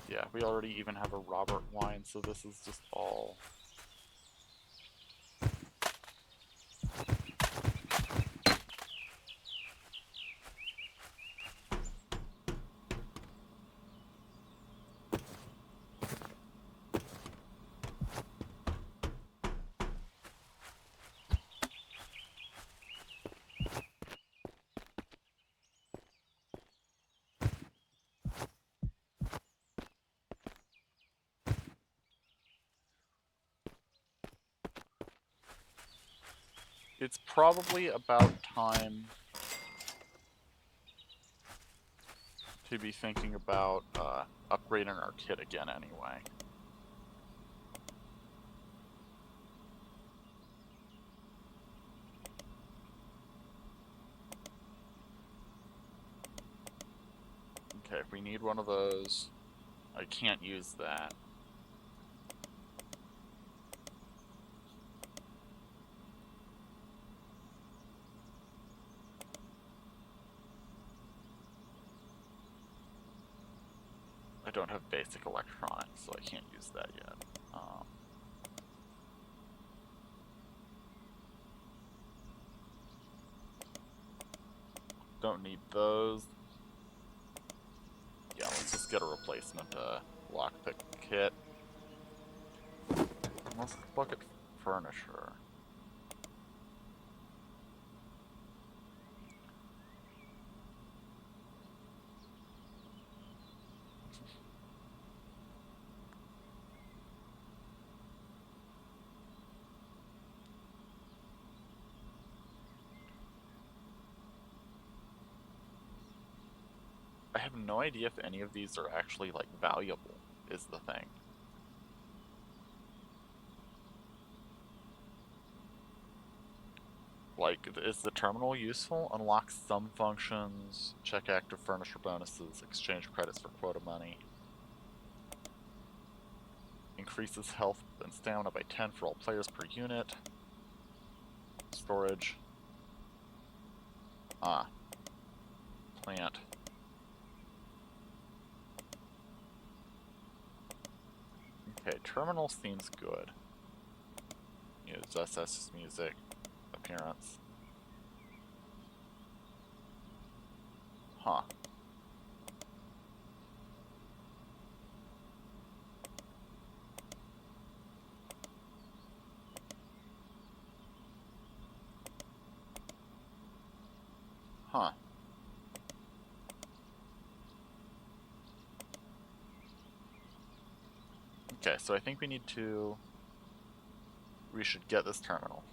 Yeah, we already even have a Robert wine, so this is just all. It's probably about time to be thinking about upgrading our kit again anyway. Okay, if we need one of those, I can't use that. I don't have basic electronics, so I can't use that yet. Don't need those. Yeah, let's just get a replacement lockpick kit. Let's look at furniture. I have no idea if any of these are actually, like, valuable, is the thing. Like, is the terminal useful? Unlock some functions, check active furniture bonuses, exchange credits for quota money. Increases health and stamina by 10 for all players per unit. Storage. Plant. Okay, terminal seems good. Use SS music. Appearance. Huh. Huh. Okay, so I think we should get this terminal.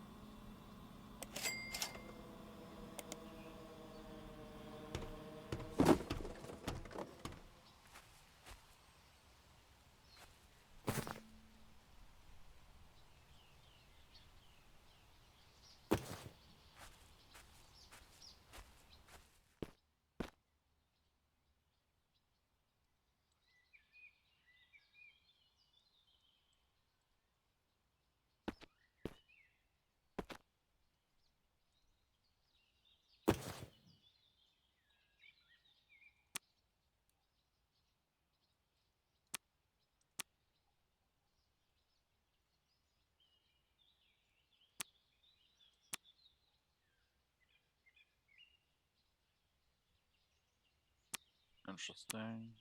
Interesting.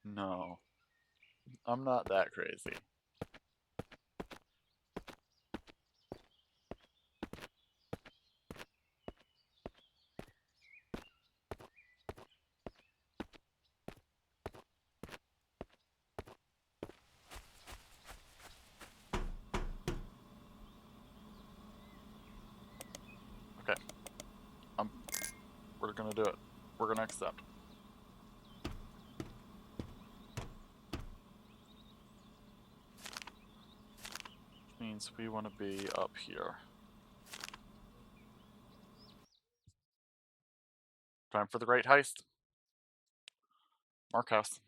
No, I'm not that crazy. Okay, we're gonna do it. We're gonna accept. Which means we want to be up here. Time for the great heist. Mark House.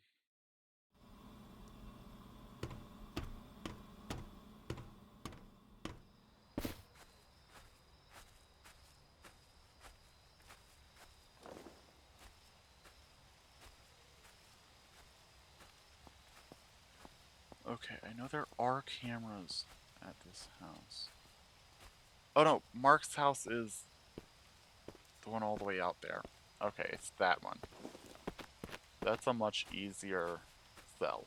Okay, I know there are cameras at this house. Oh no, Mark's house is the one all the way out there. Okay, it's that one. That's a much easier sell.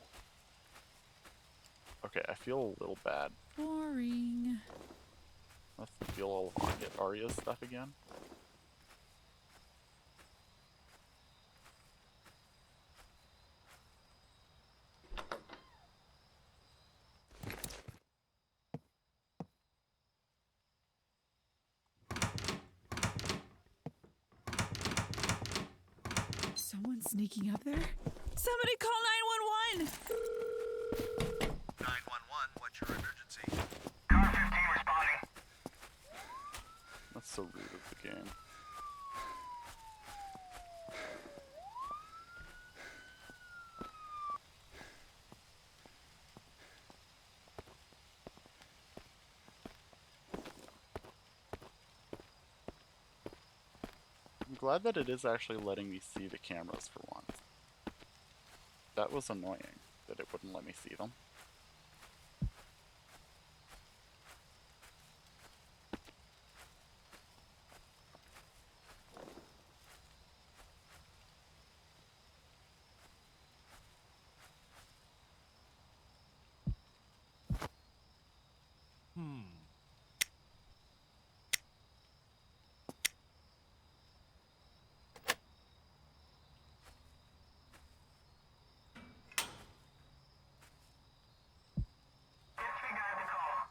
Okay, I feel a little bad. Boring. Let's feel all of Arya's stuff again. Someone sneaking up there? Somebody call 911! 911, what's your emergency? Car 15 responding. That's so rude of the game. I'm glad that it is actually letting me see the cameras for once. That was annoying, that it wouldn't let me see them. Disregard the call.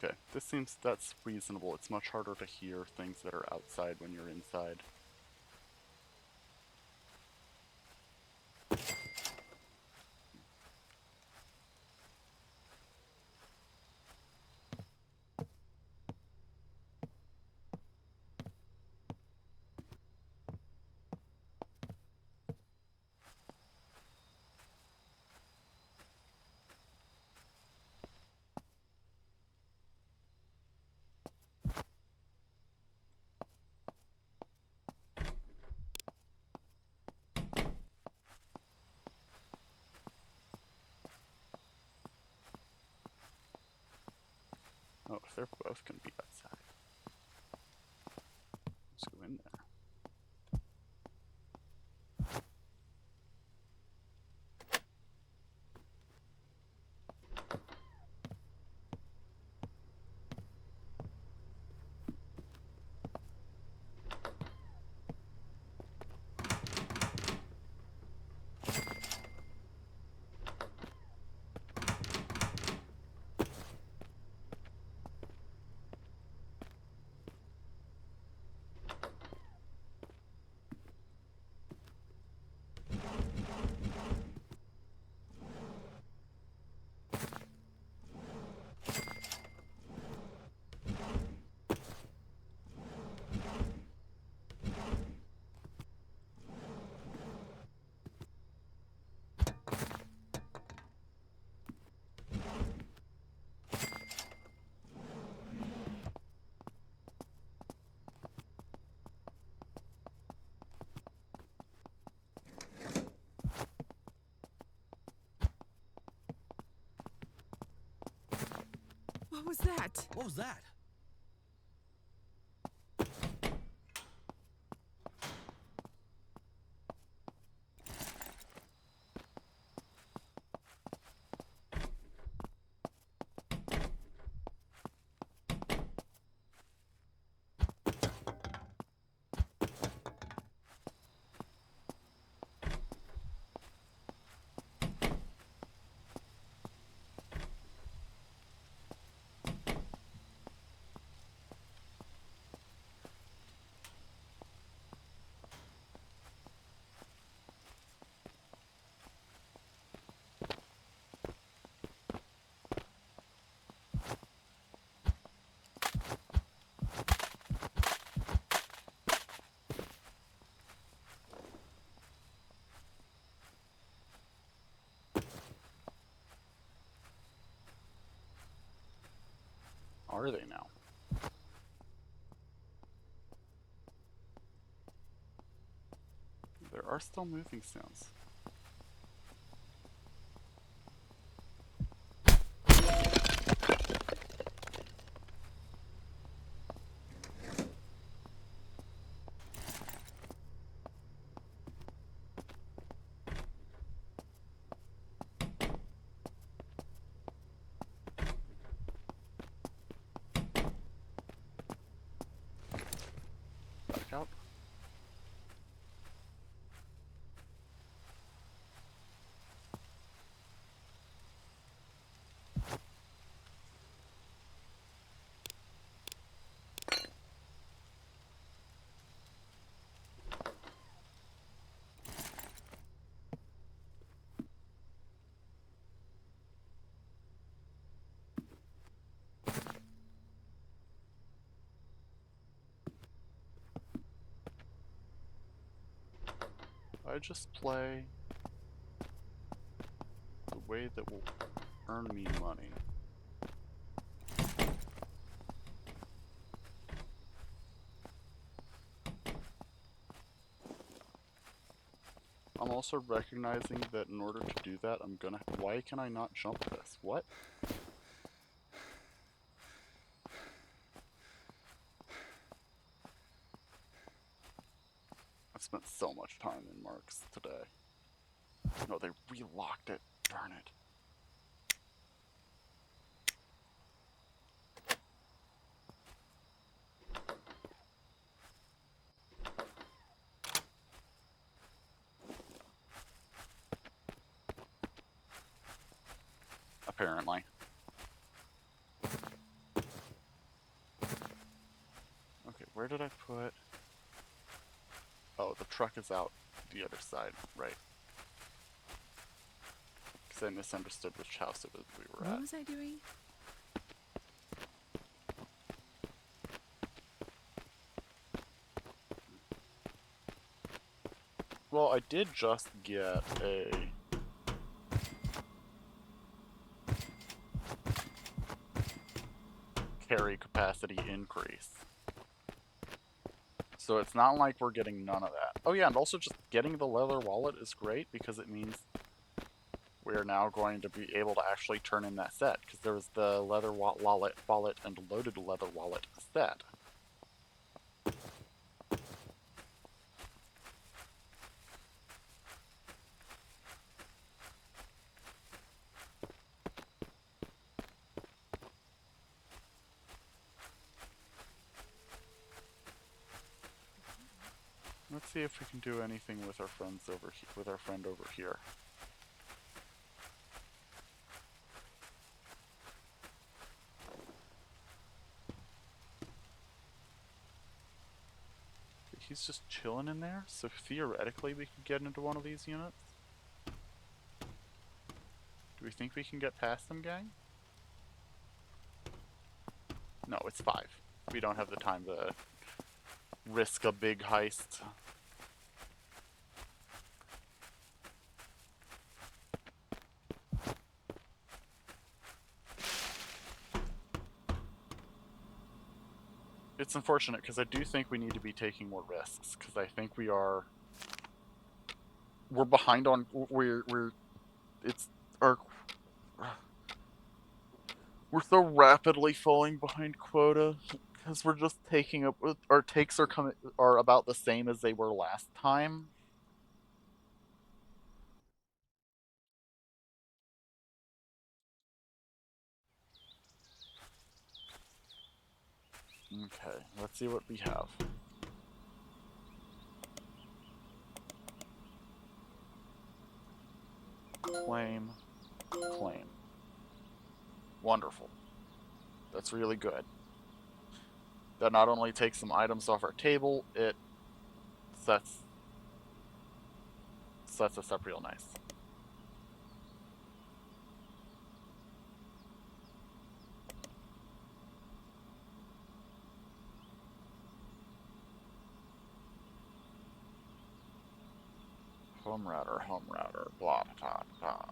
Okay, that's reasonable. It's much harder to hear things that are outside when you're inside. Oh, if they're both gonna be outside. Let's go in there. What was that? What was that? Are they now? There are still moving sounds. Back out. I just play the way that will earn me money. I'm also recognizing that in order to do that, I'm gonna. Why can I not jump this? What? I've spent so much time in Marks today. No, they relocked it. Darn it. Apparently. Okay, where did I put... Oh, the truck is out the other side, right. Because I misunderstood which house it was we were What at. was I doing? Well, I did just get a... carry capacity increase. So it's not like we're getting none of that. Oh yeah, and also just getting the leather wallet is great because it means we are now going to be able to actually turn in that set, because there was the leather wallet, and loaded leather wallet set. Let's see if we can do anything with our friends with our friend over here. He's just chilling in there, so theoretically we could get into one of these units. Do we think we can get past them, gang? No, it's 5. We don't have the time to risk a big heist. It's unfortunate because I do think we need to be taking more risks, because I think we're behind on it's our we're so rapidly falling behind quota because we're just taking up our takes are about the same as they were last time. Okay, let's see what we have. Claim. Claim. Wonderful. That's really good. That not only takes some items off our table, it sets us up real nice. Home router, blah, blah, blah.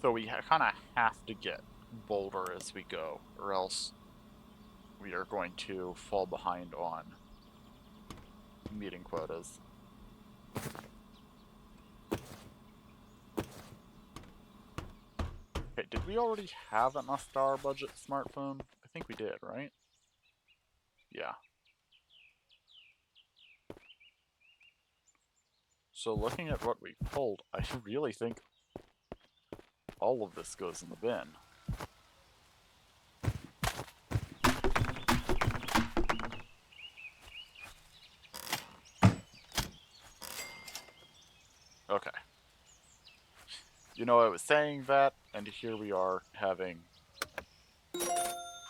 So we kind of have to get bolder as we go, or else we are going to fall behind on meeting quotas. Okay, did we already have an Astar budget smartphone? I think we did, right? Yeah. So looking at what we pulled, I really think all of this goes in the bin. Okay. You know, I was saying that, and here we are having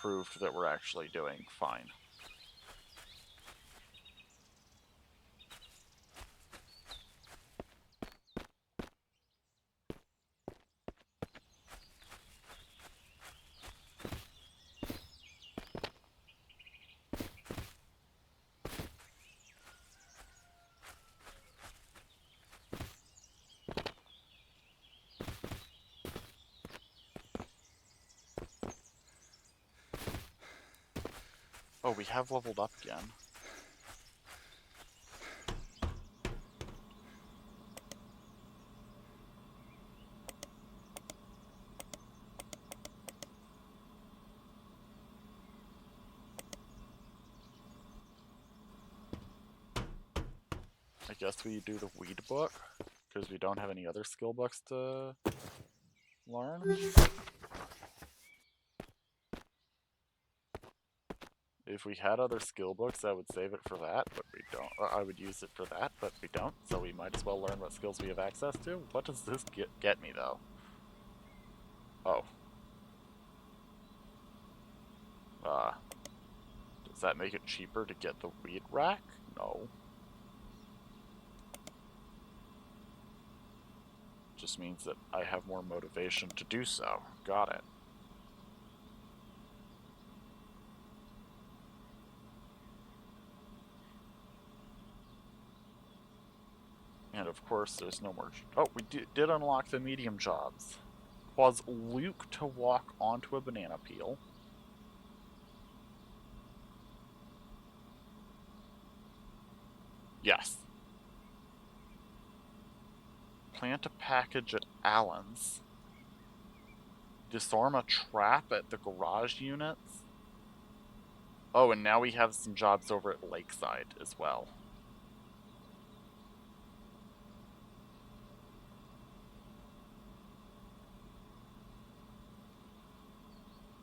proved that we're actually doing fine. Oh, we have leveled up again. I guess we do the weed book, because we don't have any other skill books to learn. If we had other skill books, I would save it for that, but we don't. I would use it for that, but we don't, so we might as well learn what skills we have access to. What does this get me, though? Oh. Does that make it cheaper to get the weed rack? No. Just means that I have more motivation to do so. Got it. And of course, there's no more. Oh, we did unlock the medium jobs. cause Luke to walk onto a banana peel. Yes. Plant a package at Allen's. Disarm a trap at the garage units. Oh, and now we have some jobs over at Lakeside as well.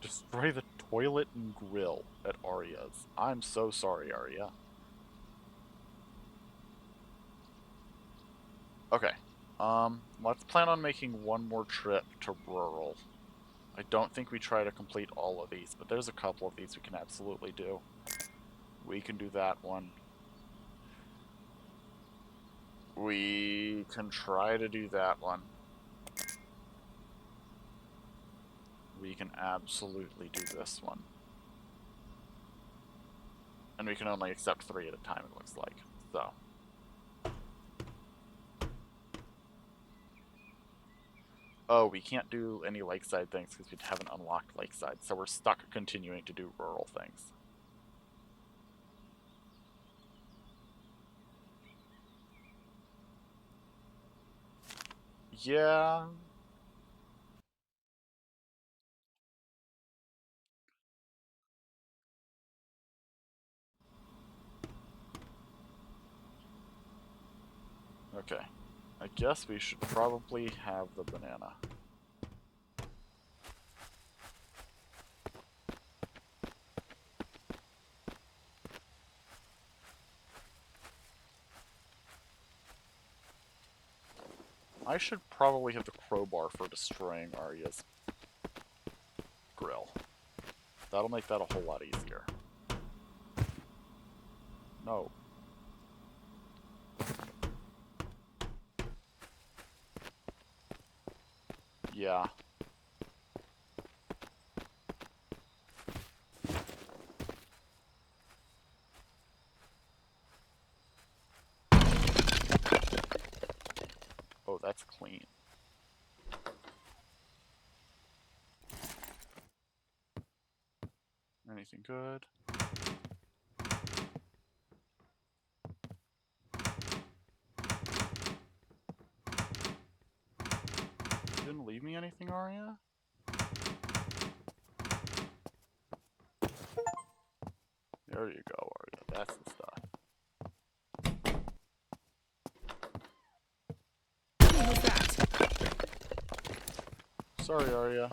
Destroy the toilet and grill at Arya's. I'm so sorry, Arya. Okay. Let's plan on making one more trip to rural. I don't think we try to complete all of these, but there's a couple of these we can absolutely do. We can do that one. We can try to do that one. We can absolutely do this one. And we can only accept 3 at a time, it looks like. So. Oh, we can't do any lakeside things because we haven't unlocked lakeside, so we're stuck continuing to do rural things. Yeah. Okay. I guess we should probably have the banana. I should probably have the crowbar for destroying Arya's grill. That'll make that a whole lot easier. No. Yeah. Oh, that's clean. Anything good? You didn't leave me anything, Arya? There you go, Arya. That's the stuff. What was that? Sorry, Arya.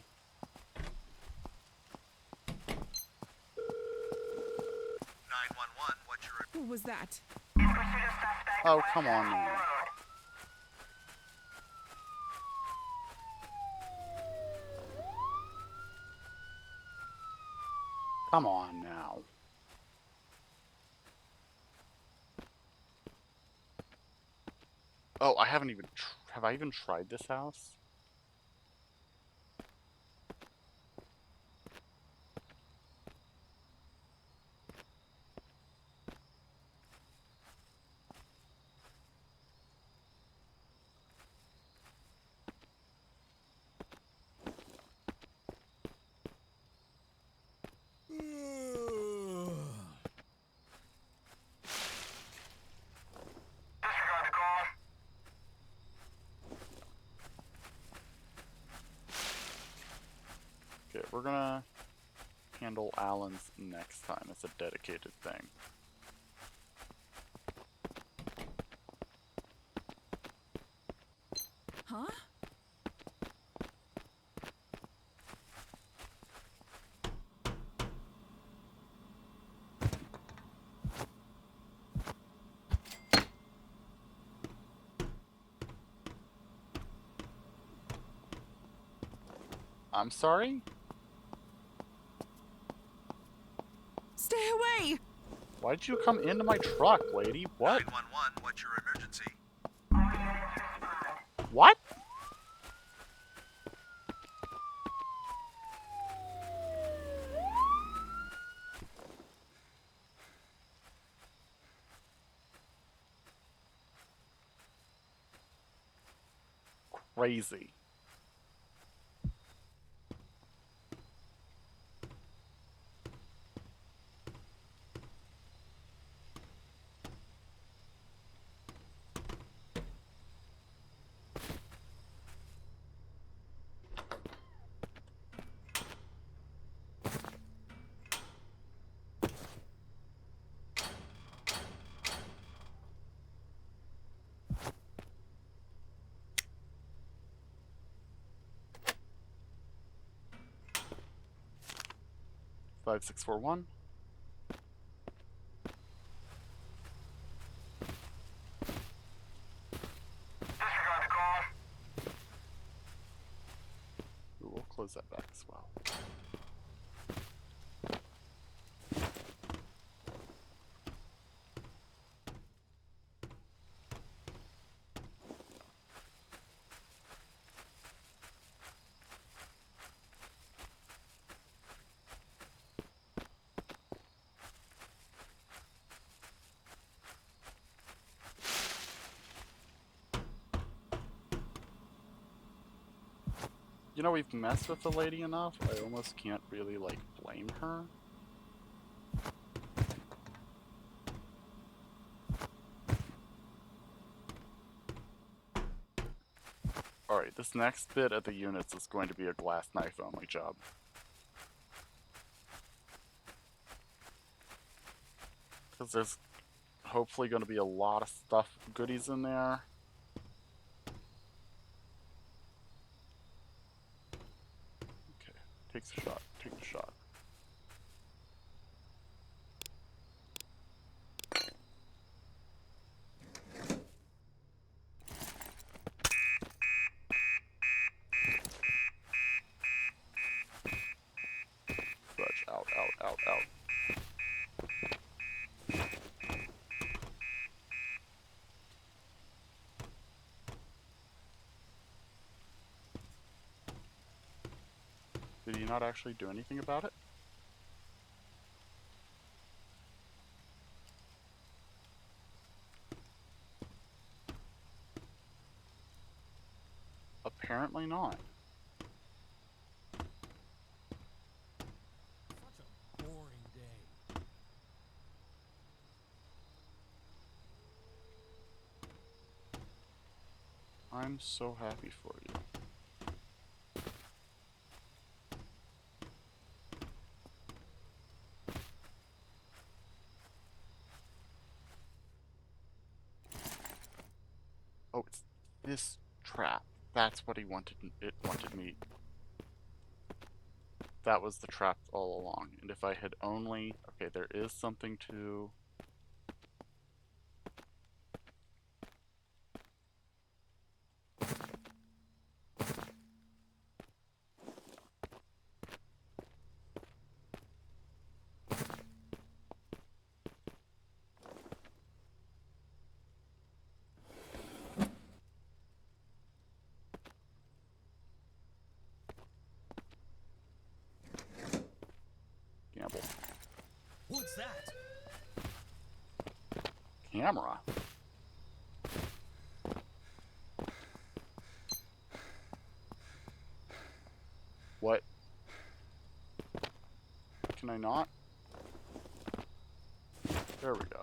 What's your... What was that? In pursuit of suspect Oh, west come at on Hall now. Road. Come on now. Oh, I haven't even... have I even tried this house? Disregard the call. Okay, we're gonna handle Alan's next time. It's a dedicated thing. Huh? I'm sorry? Stay away! Why'd you come into my truck, lady? What? 911, what's your emergency? All units respond. What? Crazy. 5641. Disregard the call. Ooh, we'll close that back as well. You know, we've messed with the lady enough, I almost can't really, like, blame her. Alright, this next bit at the units is going to be a glass knife only job. Because there's hopefully going to be a lot of stuff, goodies in there. Okay, takes a shot, take a shot. Fudge, out, out, out, out. Did he not actually do anything about it? Apparently not. Such a boring day. I'm so happy for you. Oh, it's this trap. That's what he wanted. It wanted me. That was the trap all along. And if I had only... Okay, there is something to... Gamble. What's that? Camera? What? Can I not? There we go.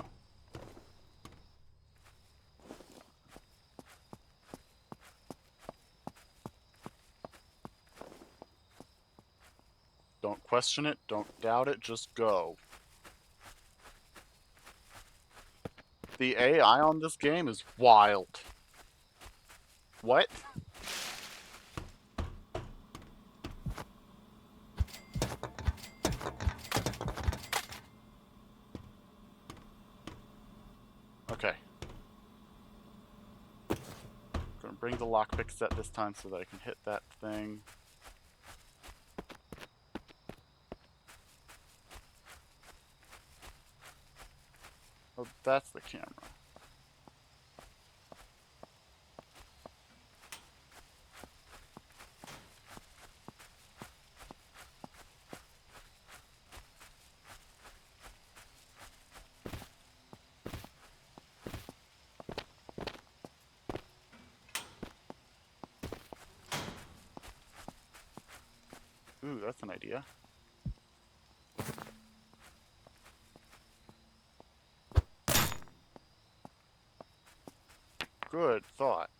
Don't question it, don't doubt it, just go. The AI on this game is wild. What? Okay. Gonna bring the lockpick set this time so that I can hit that thing. Oh, that's the camera. Ooh, that's an idea. Good thought.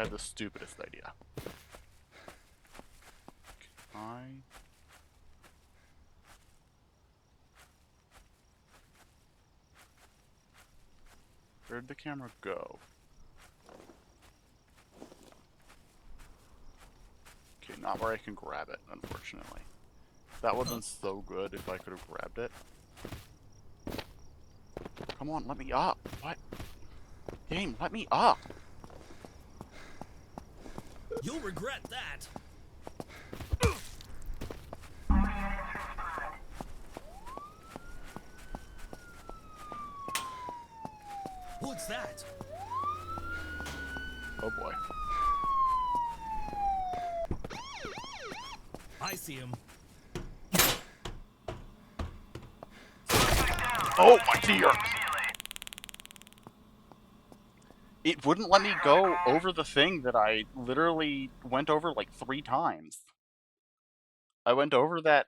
I had the stupidest idea. Where'd the camera go? Okay, not where I can grab it, unfortunately. That would have been so good if I could have grabbed it. Come on, let me up! What? Game, let me up! You'll regret that. What's that? Oh boy. I see him. Oh my dear! It wouldn't let me go over the thing that I literally went over like 3 times. I went over that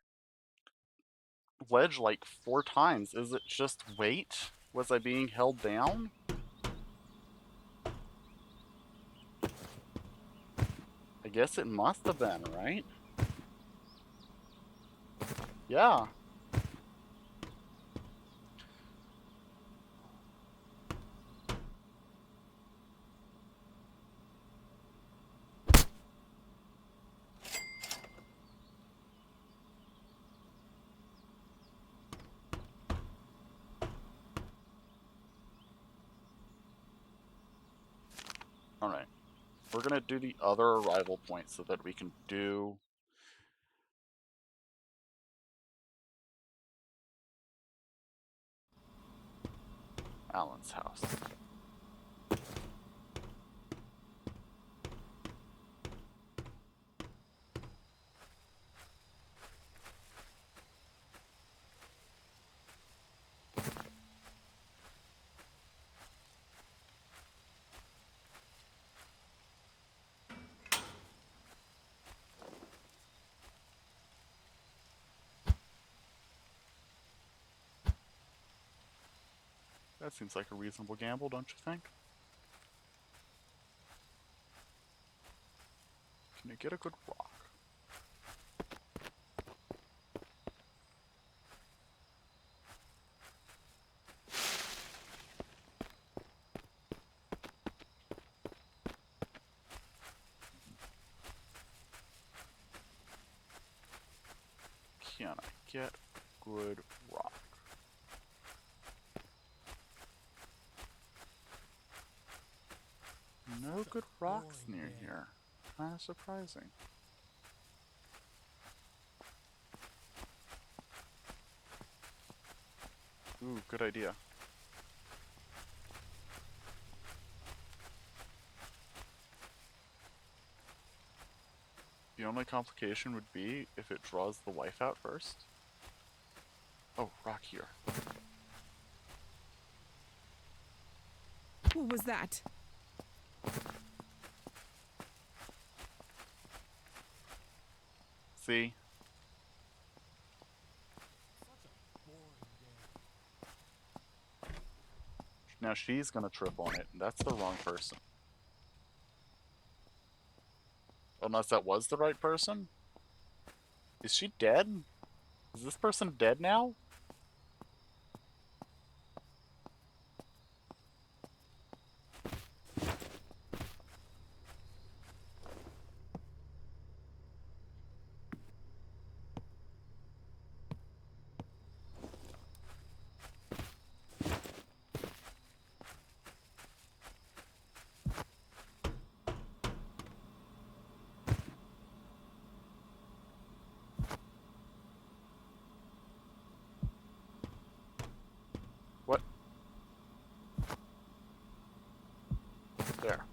ledge like 4 times. Is it just weight? Was I being held down? I guess it must have been, right? Yeah. Alright. We're gonna do the other arrival point so that we can do... Alan's house. That seems like a reasonable gamble, don't you think? Can I get a good rock? Can I get a good rock? No good rocks near here. Kinda surprising. Ooh, good idea. The only complication would be if it draws the wife out first. Oh, rock here. What was that? See? Such a boring day. Now she's gonna trip on it, and that's the wrong person. Unless that was the right person? Is she dead? Is this person dead now? What? There.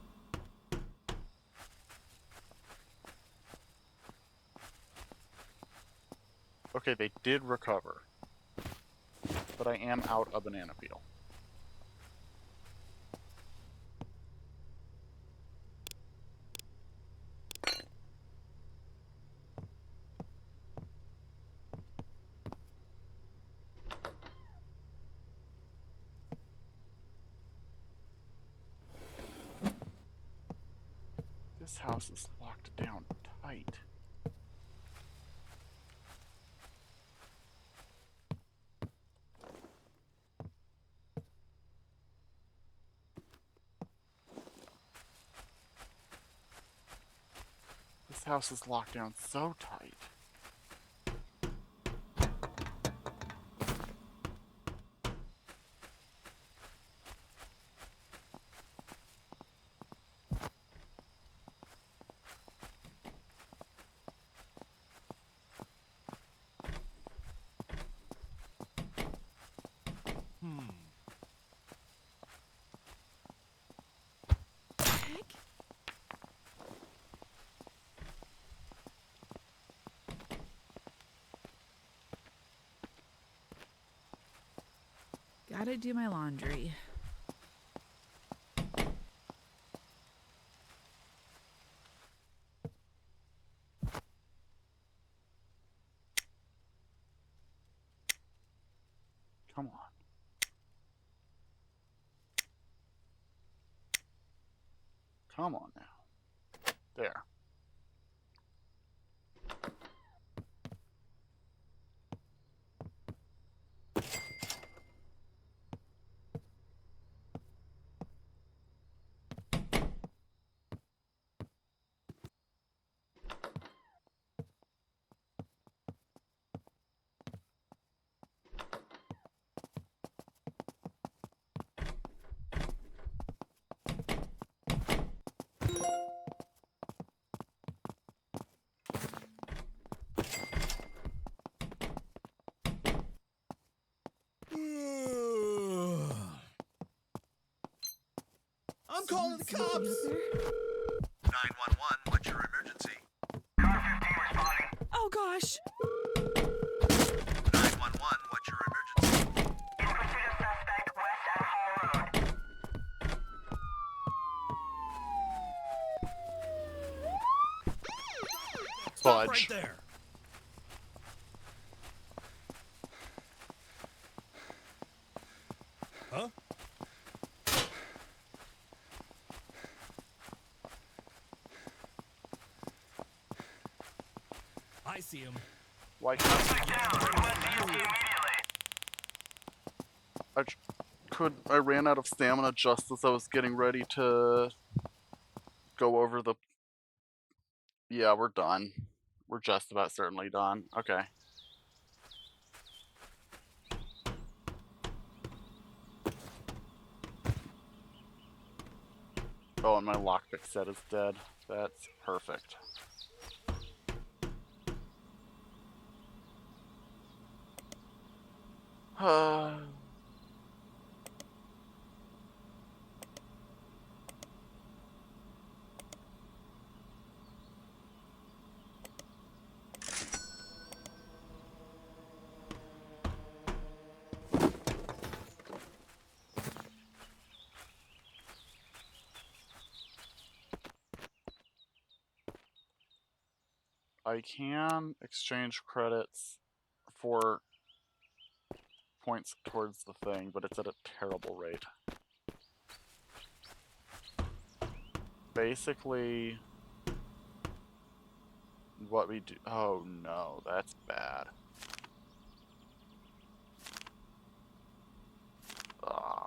Okay, they did recover. But I am out a banana peel. This house is locked down tight. This house is locked down so tight. Heck? Gotta do my laundry. Come on. Come on now. There. I'm calling the Sneaking cops! up there? 911, what's your emergency? Car 15 responding. Oh gosh! 911, what's your emergency? In pursuit of suspect west at Hall Road. Stop right Fudge. there! Huh? I see him. Why can't Down. Request EMT immediately. I ran out of stamina just as I was getting ready to go over the... Yeah, we're done. We're just about certainly done. Okay. Oh, and my lockpick set is dead. That's perfect. I can exchange credits for points towards the thing, but it's at a terrible rate. Basically, what we do... Oh no, that's bad. Ah.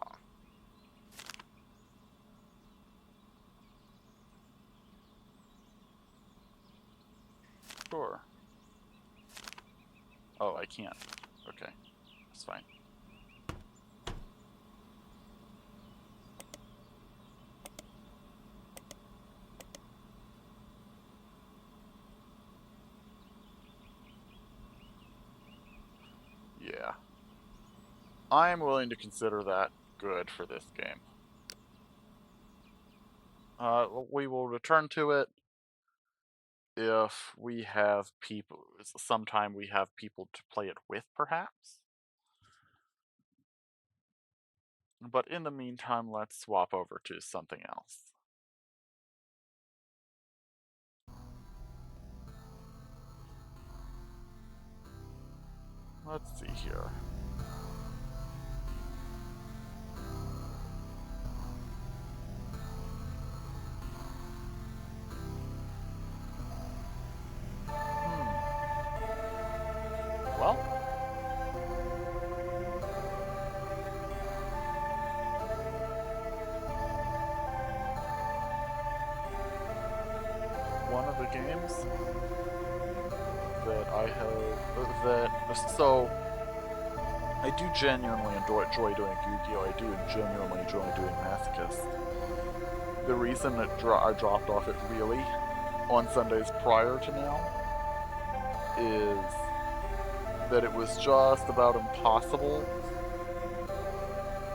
Sure. Oh, I can't. Okay, that's fine. Yeah. I'm willing to consider that good for this game. We will return to it if we have people, sometime we have people to play it with, perhaps. But in the meantime, let's swap over to something else. Let's see here. well. One of the games that I have so I do genuinely enjoy doing Yu-Gi-Oh! I do genuinely enjoy doing Masochist. The reason that I dropped off it really on Sundays prior to now is that it was just about impossible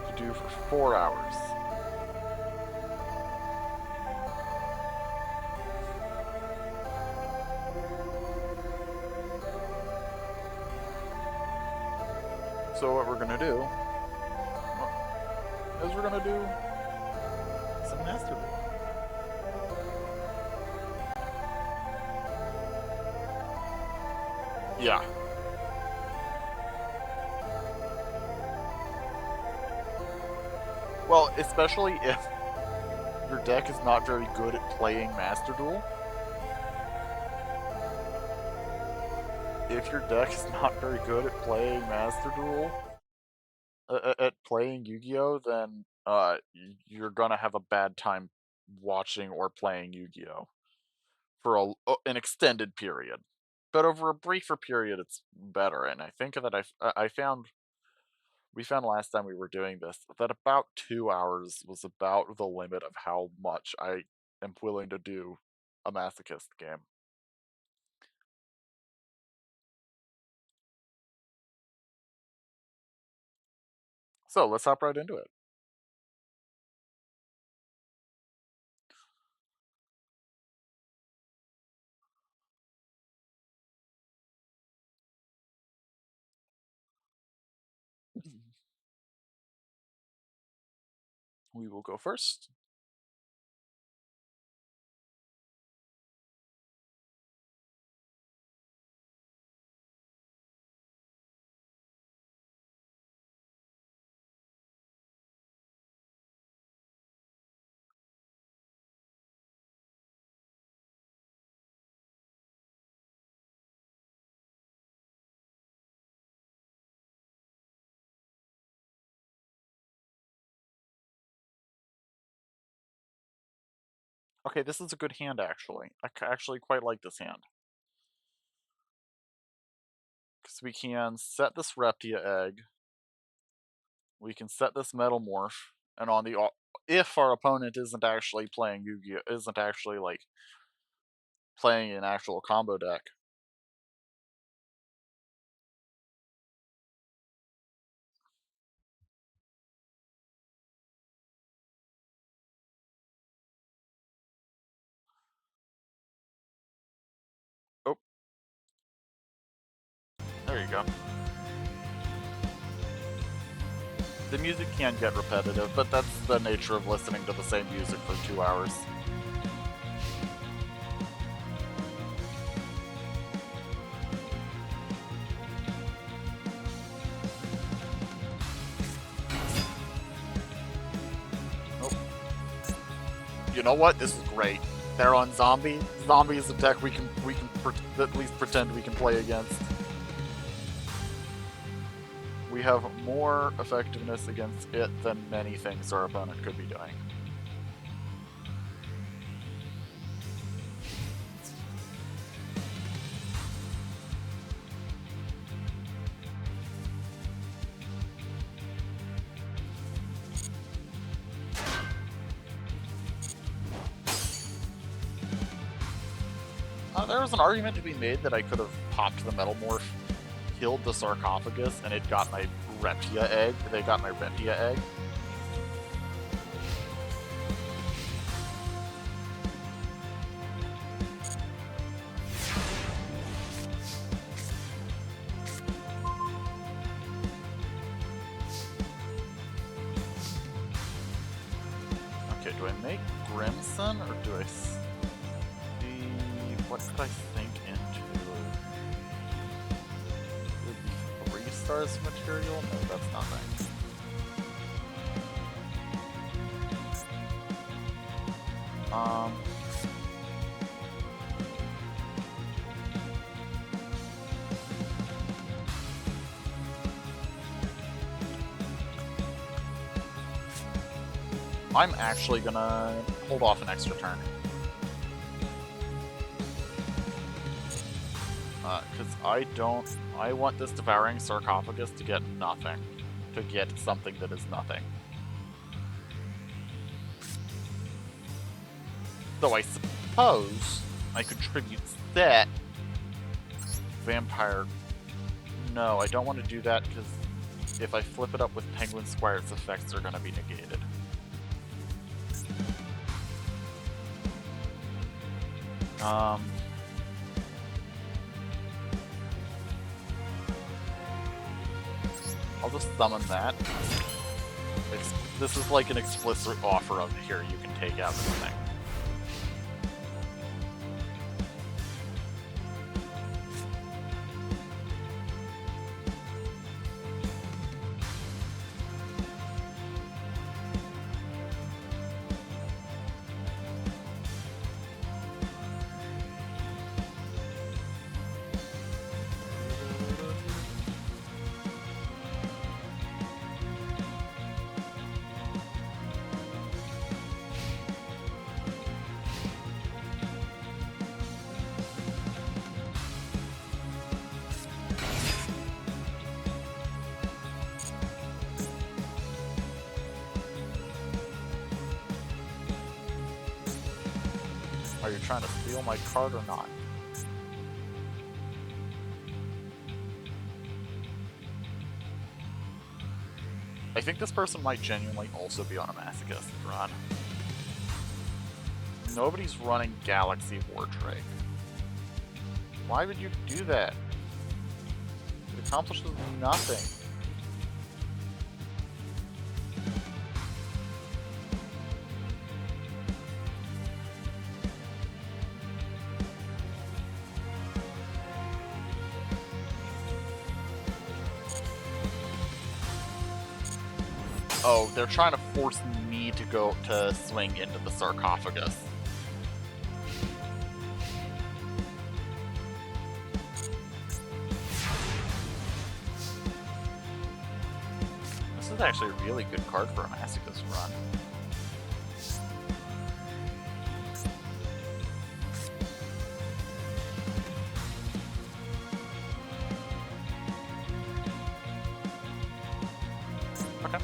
to do for 4 hours. So what we're gonna do is we're gonna do some Master Duel. Yeah. Well, especially if your deck is not very good at playing Master Duel. If your deck is not very good at playing Master Duel, at playing Yu-Gi-Oh, then you're gonna have a bad time watching or playing Yu-Gi-Oh for an extended period. But over a briefer period, it's better. And I think that we found last time we were doing this that about 2 hours was about the limit of how much I am willing to do a Masochist game. So let's hop right into it. We will go first. Okay, this is a good hand, actually. I actually quite like this hand. Because we can set this Reptia egg. We can set this Metal Morph. And on the... if our opponent isn't actually playing Yu-Gi-Oh! Isn't actually, like, playing an actual combo deck. Oh. There you go. The music can get repetitive, but that's the nature of listening to the same music for 2 hours. Nope. You know what? This is great. They're on Zombie. Zombie is a deck we can at least pretend we can play against. We have more effectiveness against it than many things our opponent could be doing. There was an argument to be made that I could have popped the Metal Morph, killed the sarcophagus, and it got my Reptia egg. They got my Reptia egg. Okay, do I make Grimson, or do I... what could I think into? Would be 3 stars material? No, that's not nice. I'm actually gonna hold off an extra turn. Because I want this devouring sarcophagus to get nothing. To get something that is nothing. So I suppose I contribute that. Vampire. No, I don't want to do that because if I flip it up with Penguin Squire, its effects are going to be negated. I'll just summon that. This is like an explicit offer of here, you can take out this thing. Are you trying to steal my card or not? I think this person might genuinely also be on a Masochist run. Nobody's running Galaxy Wardrake. Why would you do that? It accomplishes nothing. Oh, they're trying to force me to go to swing into the sarcophagus. This is actually a really good card for a Masochist run. Okay.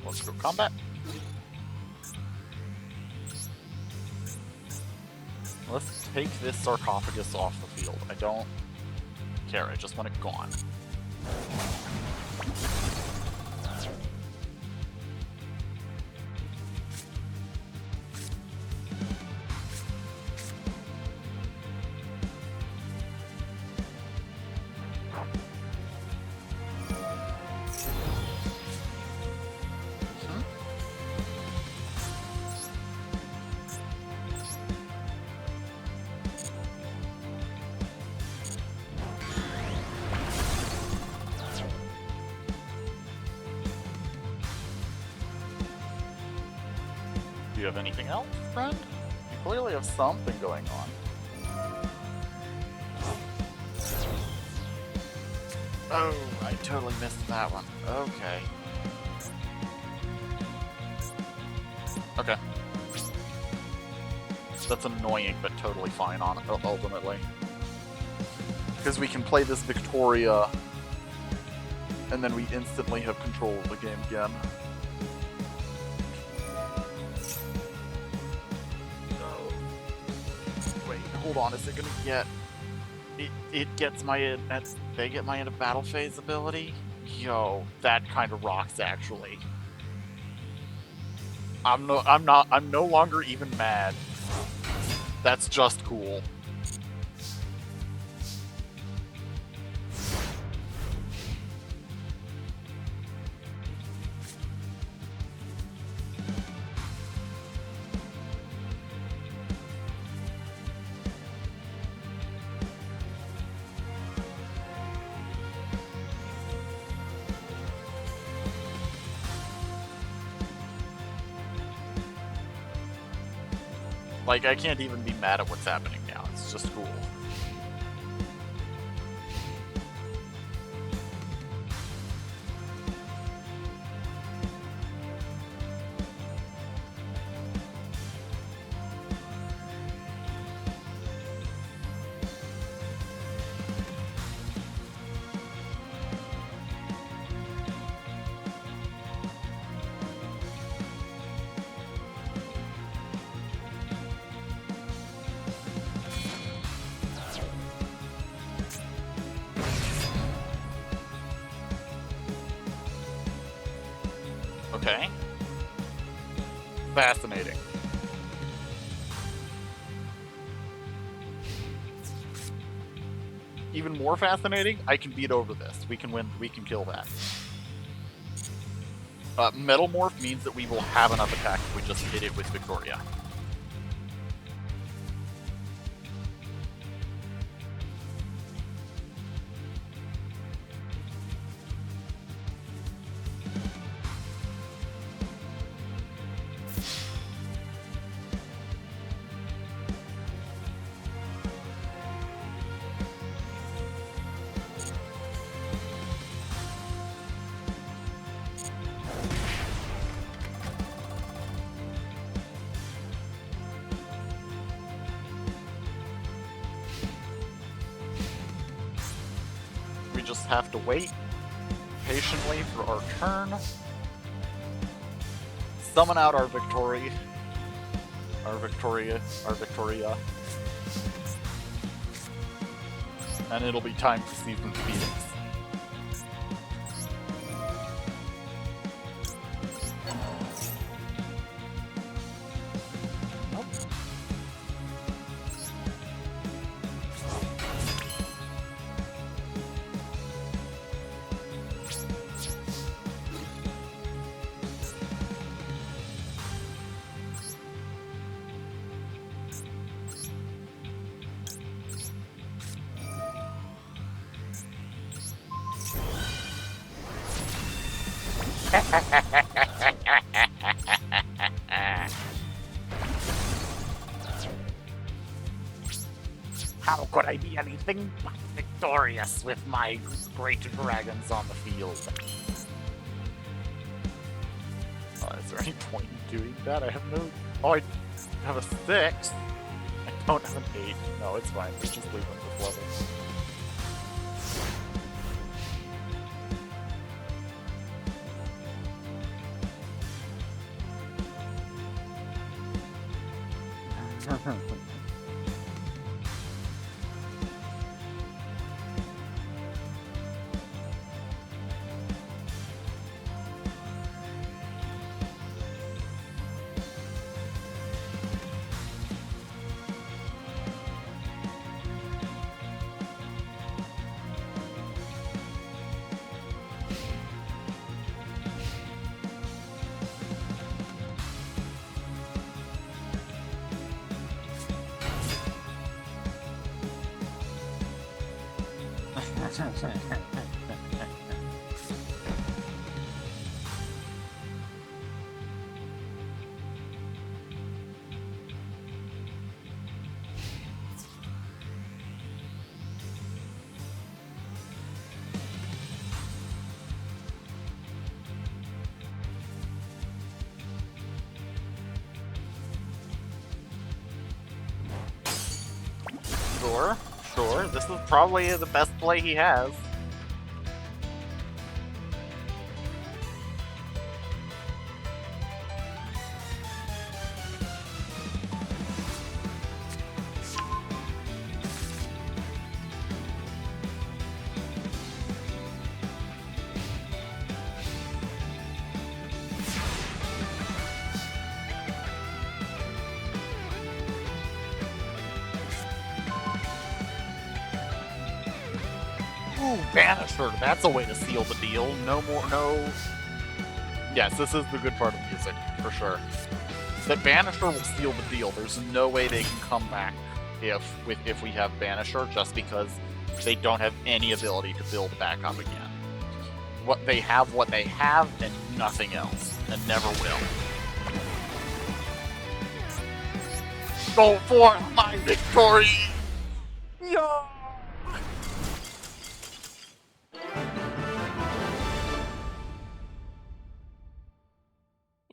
Let's go combat. Let's take this sarcophagus off the field. I don't care, I just want it gone. Do you have anything else, friend? You clearly have something going on. Oh, I totally missed that one. Okay. Okay. That's annoying, but totally fine on ultimately. Because we can play this Victoria, and then we instantly have control of the game again. Hold on, is it gonna get... It gets my... They get my end of battle phase ability? Yo, that kind of rocks, actually. I'm no longer even mad. That's just cool. Like, I can't even be mad at what's happening now. It's just cool. Okay. Fascinating. Even more fascinating, I can beat over this. We can win, we can kill that. Metal Morph means that we will have enough attack if we just hit it with Victoria. We just have to wait patiently for our turn. Summon out our Victoria. And it'll be time to see some Phoenix. How could I be anything but victorious with my great dragons on the field? Is there any point in doing that? I have no... Oh, I have a 6. I don't have an 8. No, it's fine. Let's just leave them this level. Sure. This is probably the best play he has. Ooh, Banisher, that's a way to seal the deal. No. Yes, this is the good part of music, for sure. That Banisher will seal the deal. There's no way they can come back if we have Banisher, just because they don't have any ability to build back up again. What they have, and nothing else, and never will. go for my victory! Yo!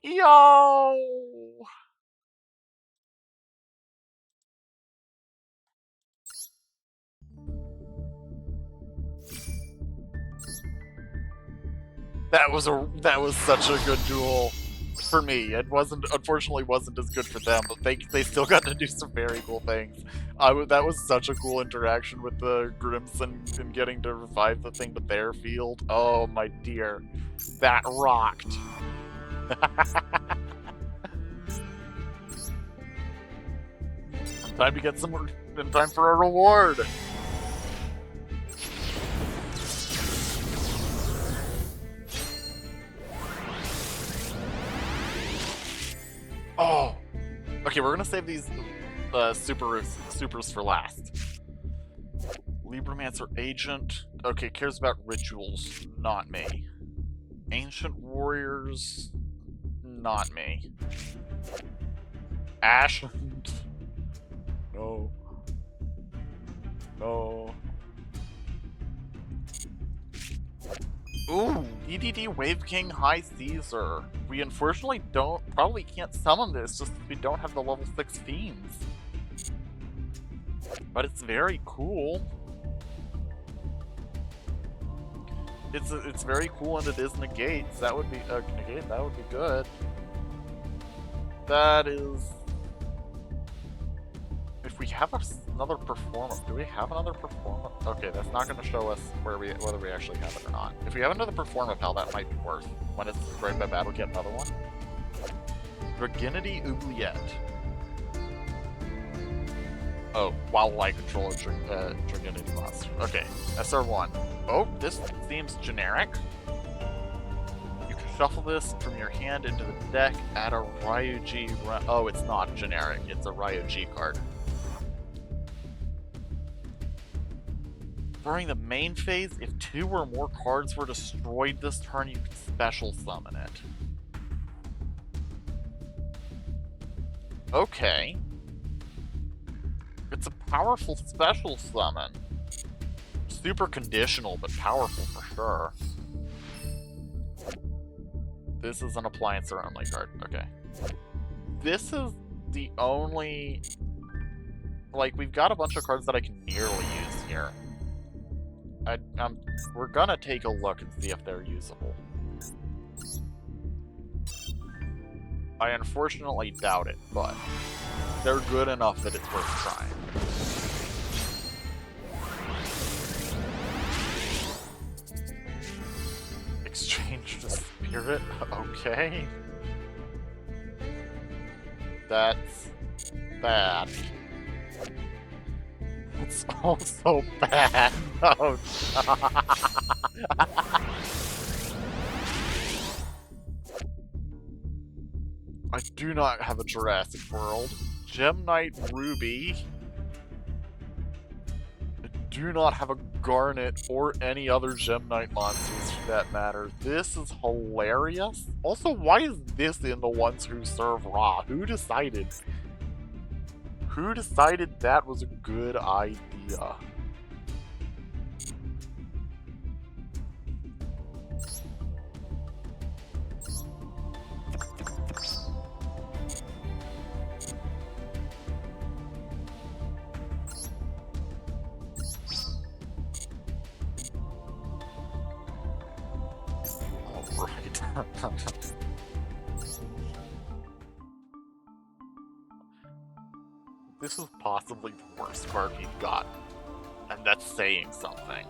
Yo! That was such a good duel for me. It wasn't, unfortunately, wasn't as good for them, but they still got to do some very cool things. That was such a cool interaction with the Grimson and getting to revive the thing with their field. Oh my dear, that rocked. Time to get some, and time for a reward. Oh, okay. We're gonna save these supers for last. Libromancer Agent. Okay, cares about rituals, not me. Ancient Warriors, not me. Ash. No. No. Ooh, EDD Wave King High Caesar. We unfortunately probably can't summon this just because we don't have the level 6 fiends. But it's very cool. It's very cool, and it is negates. That would be negate. That would be good. That is. If we have another performer, do we have another performer? Okay, that's not going to show us whether we actually have it or not. If we have another performer pal, that might be worth. When it's destroyed by battle, get another one. Virginity Oubliette. Oh, while I control a Virginity monster. Okay, SR1. Oh, this seems generic. You can shuffle this from your hand into the deck, add a Ryuji. Oh, it's not generic. It's a Ryuji card. During the main phase, if 2 or more cards were destroyed this turn, you can special summon it. Okay. It's a powerful special summon. Super conditional, but powerful for sure. This is an appliancer only card. Okay. This is the only... Like, we've got a bunch of cards that I can nearly use here. We're gonna take a look and see if they're usable. I unfortunately doubt it, but they're good enough that it's worth trying. Exchange to spirit? Okay. That's bad. It's also bad. Oh, I do not have a Jurassic World. Gem Knight Ruby. I do not have a Garnet or any other Gem Knight monsters for that matter. This is hilarious. Also, why is this in the ones who serve Ra? Who decided? Who decided that was a good idea? All right. This is possibly the worst card we've got, and that's saying something.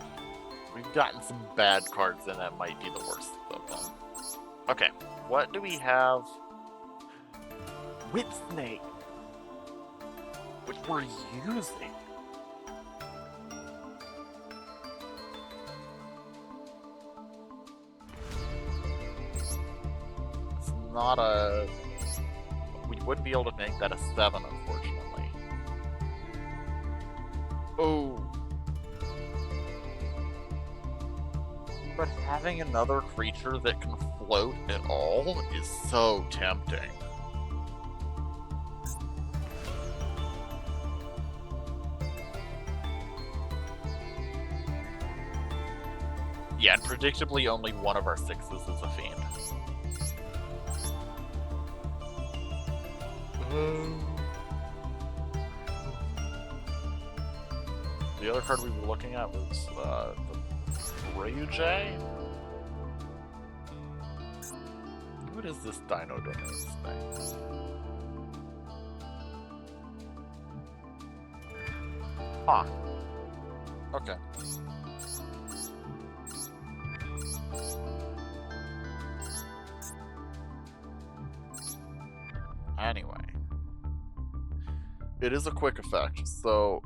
We've gotten some bad cards, and that might be the worst of them. Okay, what do we have? Wit Snake, which we're using. It's not a... We wouldn't be able to make that a 7, unfortunately. Oh. But having another creature that can float at all is so tempting. Yeah, and predictably only one of our 6s is a fiend. The other card we were looking at was the Ryujay. What is this Dino Domains thing? Huh. Okay. Anyway. It is a quick effect, so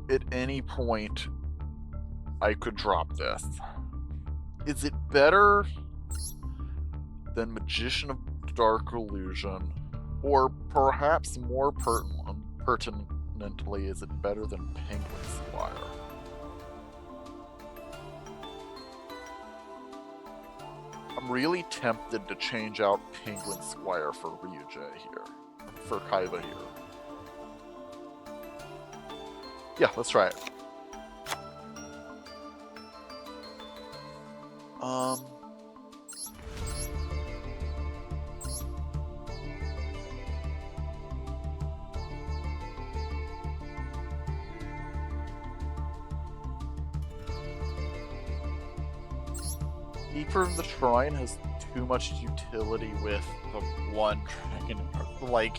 at any point I could drop this. Is it better than Magician of Dark Illusion? Or perhaps more pertinently, is it better than Penguin Squire? I'm really tempted to change out Penguin Squire for Ryujay here. For Kaiba here. Yeah, let's try it. Keeper of the Shrine has too much utility with the one dragon. Like,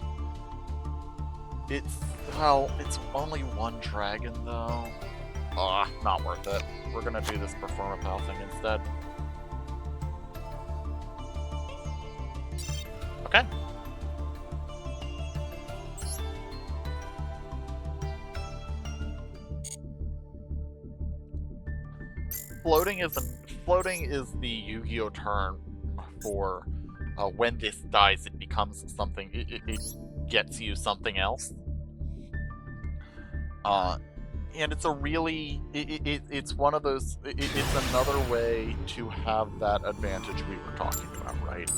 it's only one dragon though. Not worth it. We're gonna do this Performapal thing instead. Okay. Floating is the Yu-Gi-Oh term for when this dies, it becomes something. It gets you something else. And it's a really it's one of those. It's another way to have that advantage we were talking about, right?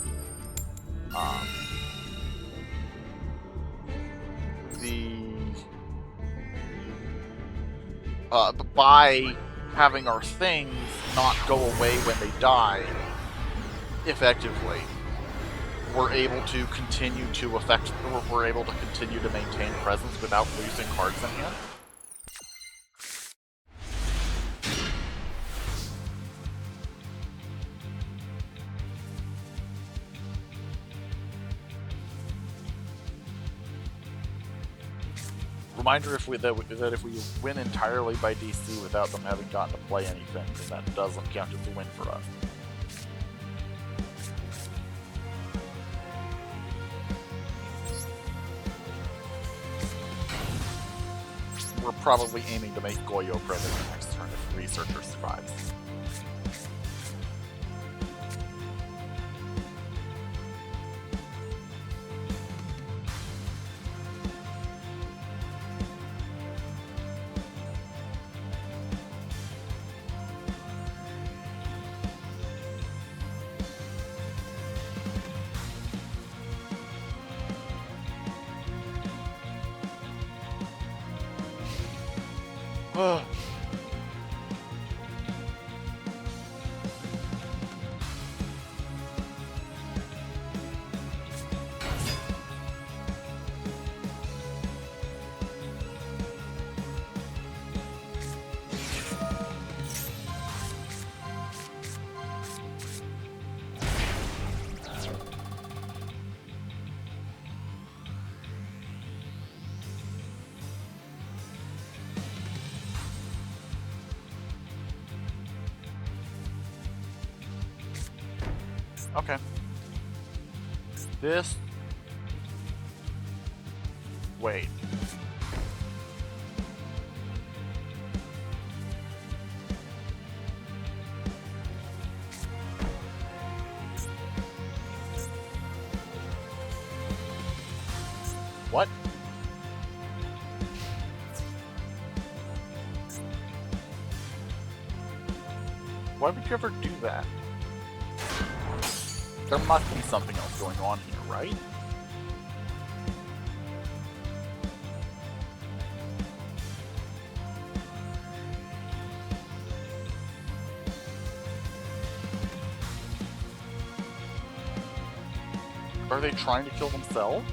By having our things not go away when they die, effectively, we're able to continue to we're able to continue to maintain presence without losing cards in hand. Reminder that if we win entirely by DC without them having gotten to play anything, then that doesn't count as a win for us. We're probably aiming to make Goyo president next turn if Researcher survives. Okay. This... Wait. What? Why would you ever do that? There must be something else going on here, right? Are they trying to kill themselves?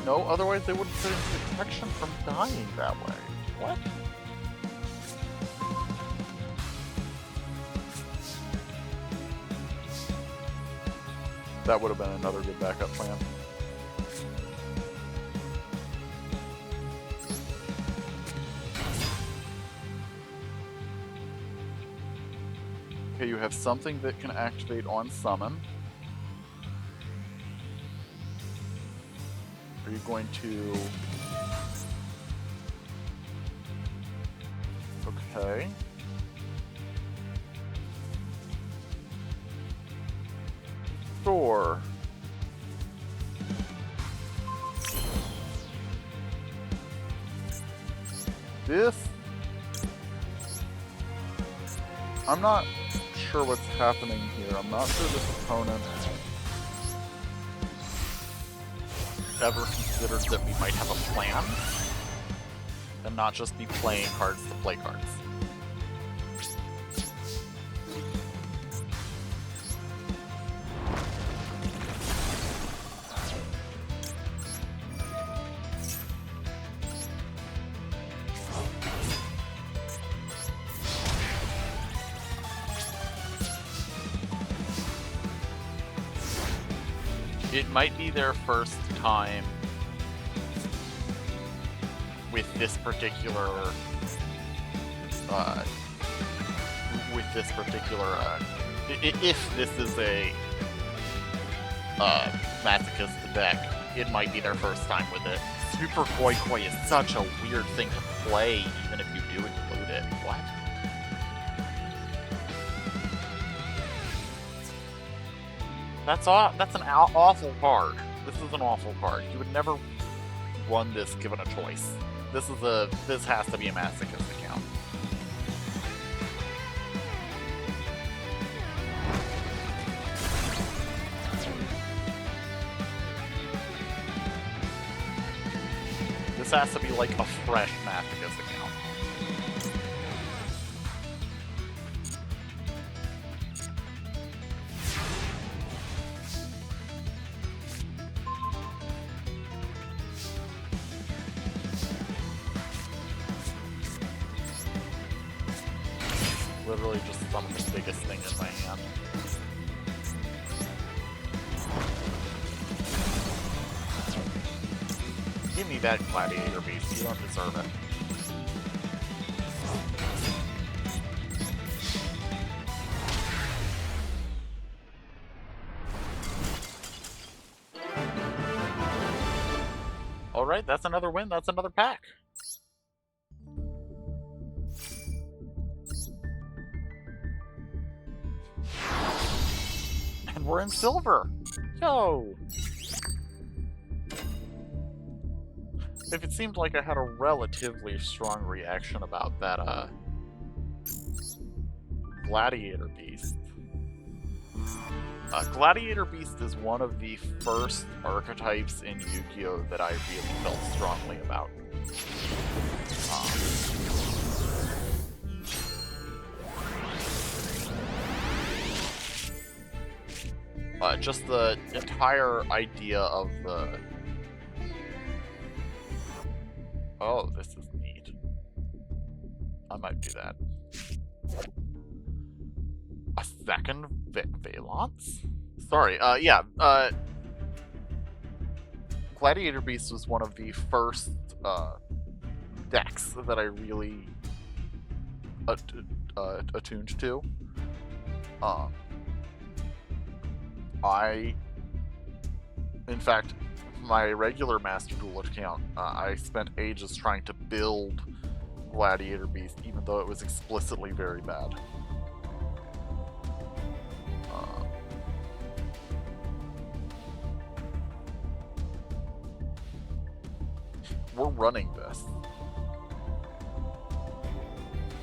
No, otherwise they wouldn't put in protection from dying that way. What? That would have been another good backup plan. Okay, you have something that can activate on summon. Are you going to... Okay. Sure. This... I'm not sure what's happening here. I'm not sure this opponent ever considered that we might have a plan and not just be playing cards to play cards. It might be their first time with this particular, if this is a Masochist deck, it might be their first time with it. Super Koi Koi is such a weird thing to play, even if you do include it. What? That's an awful card. This is an awful card. You would never run this given a choice. This has to be a Masochist account. This has to be like a fresh Masochist account. Literally just some of the biggest thing in my hand. Give me that gladiator beast, you don't deserve it. Alright, that's another win, that's another pack. And we're in silver! Yo! If it seemed like I had a relatively strong reaction about that, Gladiator Beast. Gladiator Beast is one of the first archetypes in Yu-Gi-Oh! That I really felt strongly about. Just the entire idea of the... Oh, this is neat. I might do that. A second Valance? Sorry, Gladiator Beast was one of the first decks that I really attuned to. In fact, my regular Master Duel account, I spent ages trying to build Gladiator Beast, even though it was explicitly very bad. We're running this.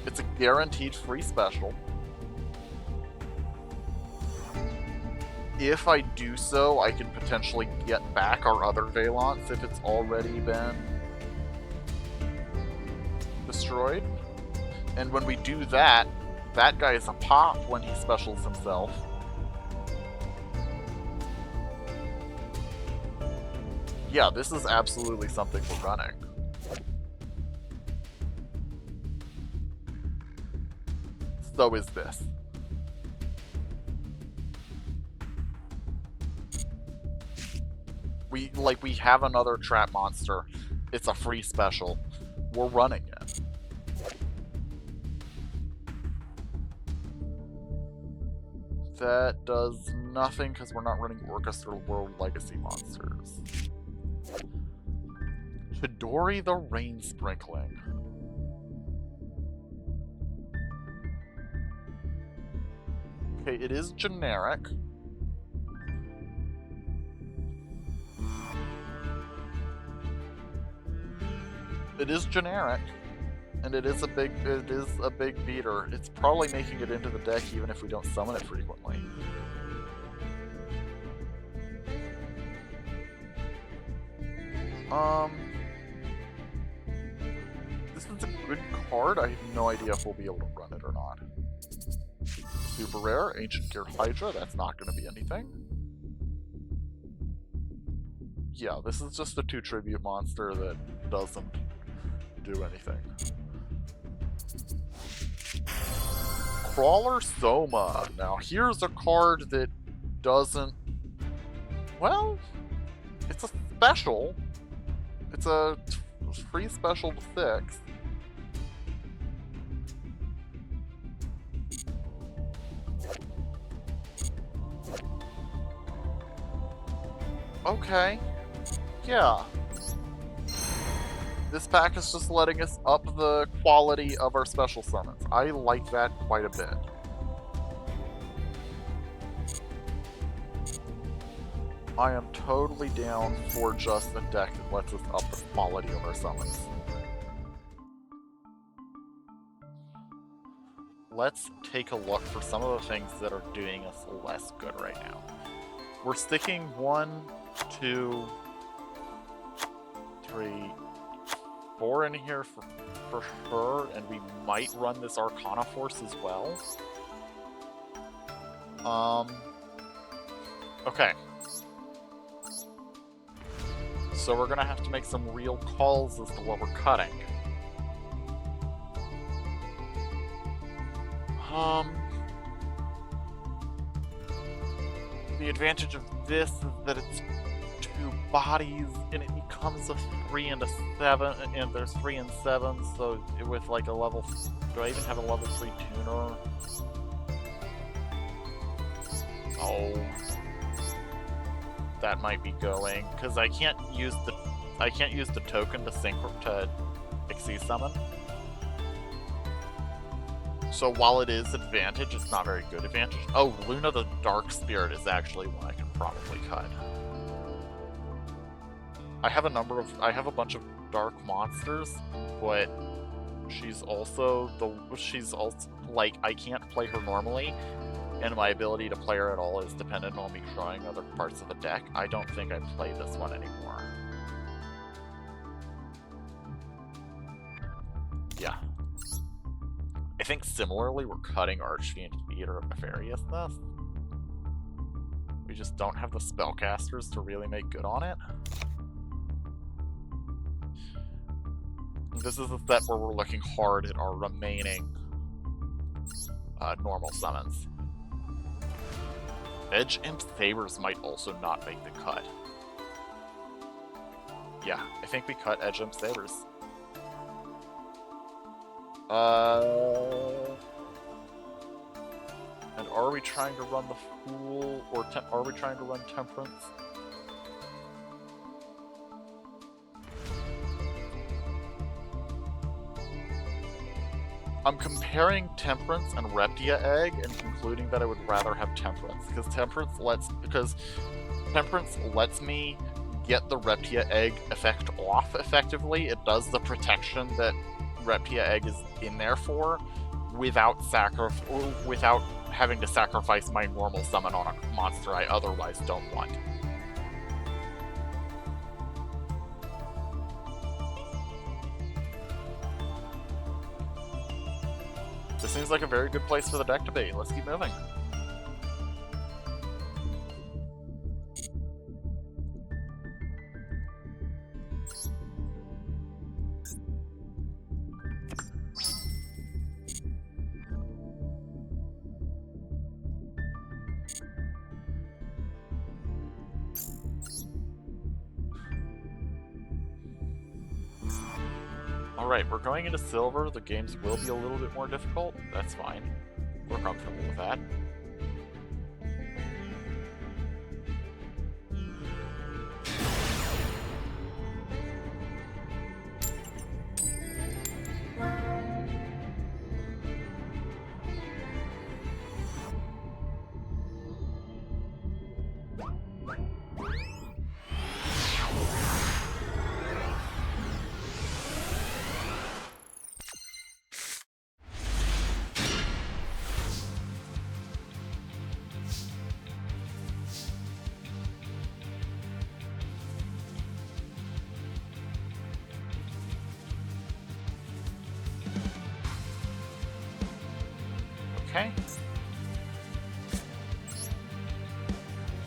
It's a guaranteed free special. If I do so, I can potentially get back our other Valance if it's already been destroyed. And when we do that, that guy is a pop when he specials himself. Yeah, this is absolutely something we're running. So is this. We have another trap monster. It's a free special. We're running it. That does nothing because we're not running Orchestral World Legacy monsters. Chidori the Rain Sprinkling. Okay, it is generic. It is generic. And it is a big beater. It's probably making it into the deck even if we don't summon it frequently. This is a good card. I have no idea if we'll be able to run it or not. Super rare, Ancient Gear Hydra, that's not going to be anything. Yeah, this is just a 2 tribute monster that doesn't do anything. Crawler Soma. Now here's a card that doesn't... Well, it's a special. It's a free special to 6. Okay. Yeah. This pack is just letting us up the quality of our special summons. I like that quite a bit. I am totally down for just a deck that lets us up the quality of our summons. Let's take a look for some of the things that are doing us less good right now. We're sticking 1, 2, 3, 4 in here for sure, and we might run this Arcana Force as well. Okay. So we're gonna have to make some real calls as to what we're cutting. The advantage of this is that it's 2 bodies, and it becomes a 3 and a 7, and there's 3 and 7, so with like a level... Do I even have a level 3 tuner? Oh. That might be going, because I can't use the token to Xyz summon. So while it is advantage, it's not very good advantage. Oh, Luna the Dark Spirit is actually one I can probably cut. I have a bunch of dark monsters, but she's also like, I can't play her normally, and my ability to play her at all is dependent on me drawing other parts of the deck. I don't think I play this one anymore. Yeah. I think similarly we're cutting Archfiend Theater of Nefariousness. We just don't have the spellcasters to really make good on it. This is a set where we're looking hard at our remaining normal summons. Edge Imp Sabers might also not make the cut. Yeah, I think we cut Edge Imp Sabers. And are we trying to run the Fool, or are we trying to run Temperance? I'm comparing Temperance and Reptia Egg and concluding that I would rather have Temperance, because Temperance lets me get the Reptia Egg effect off effectively. It does the protection that Reptia Egg is in there for, without having to sacrifice my normal summon on a monster I otherwise don't want. This seems like a very good place for the deck to be. Let's keep moving. Alright, we're going into silver. The games will be a little bit more difficult. That's fine. We're comfortable with that. Okay.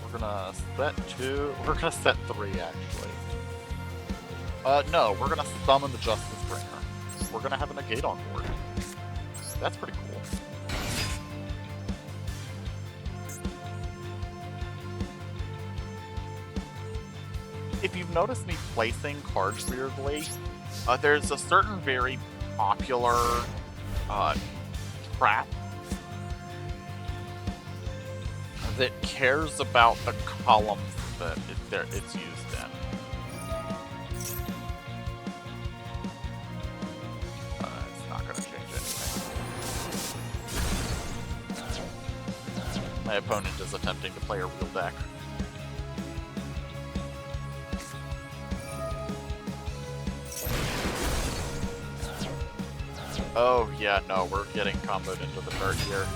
We're gonna set 2. We're gonna set 3, actually. No, we're gonna summon the Justice Bringer. We're gonna have a negate on board. That's pretty cool. If you've noticed me placing cards weirdly, there's a certain very popular trap that cares about the columns that it's used in. It's not going to change anything. My opponent is attempting to play a real deck. Oh, yeah, no, we're getting comboed into the dirt here.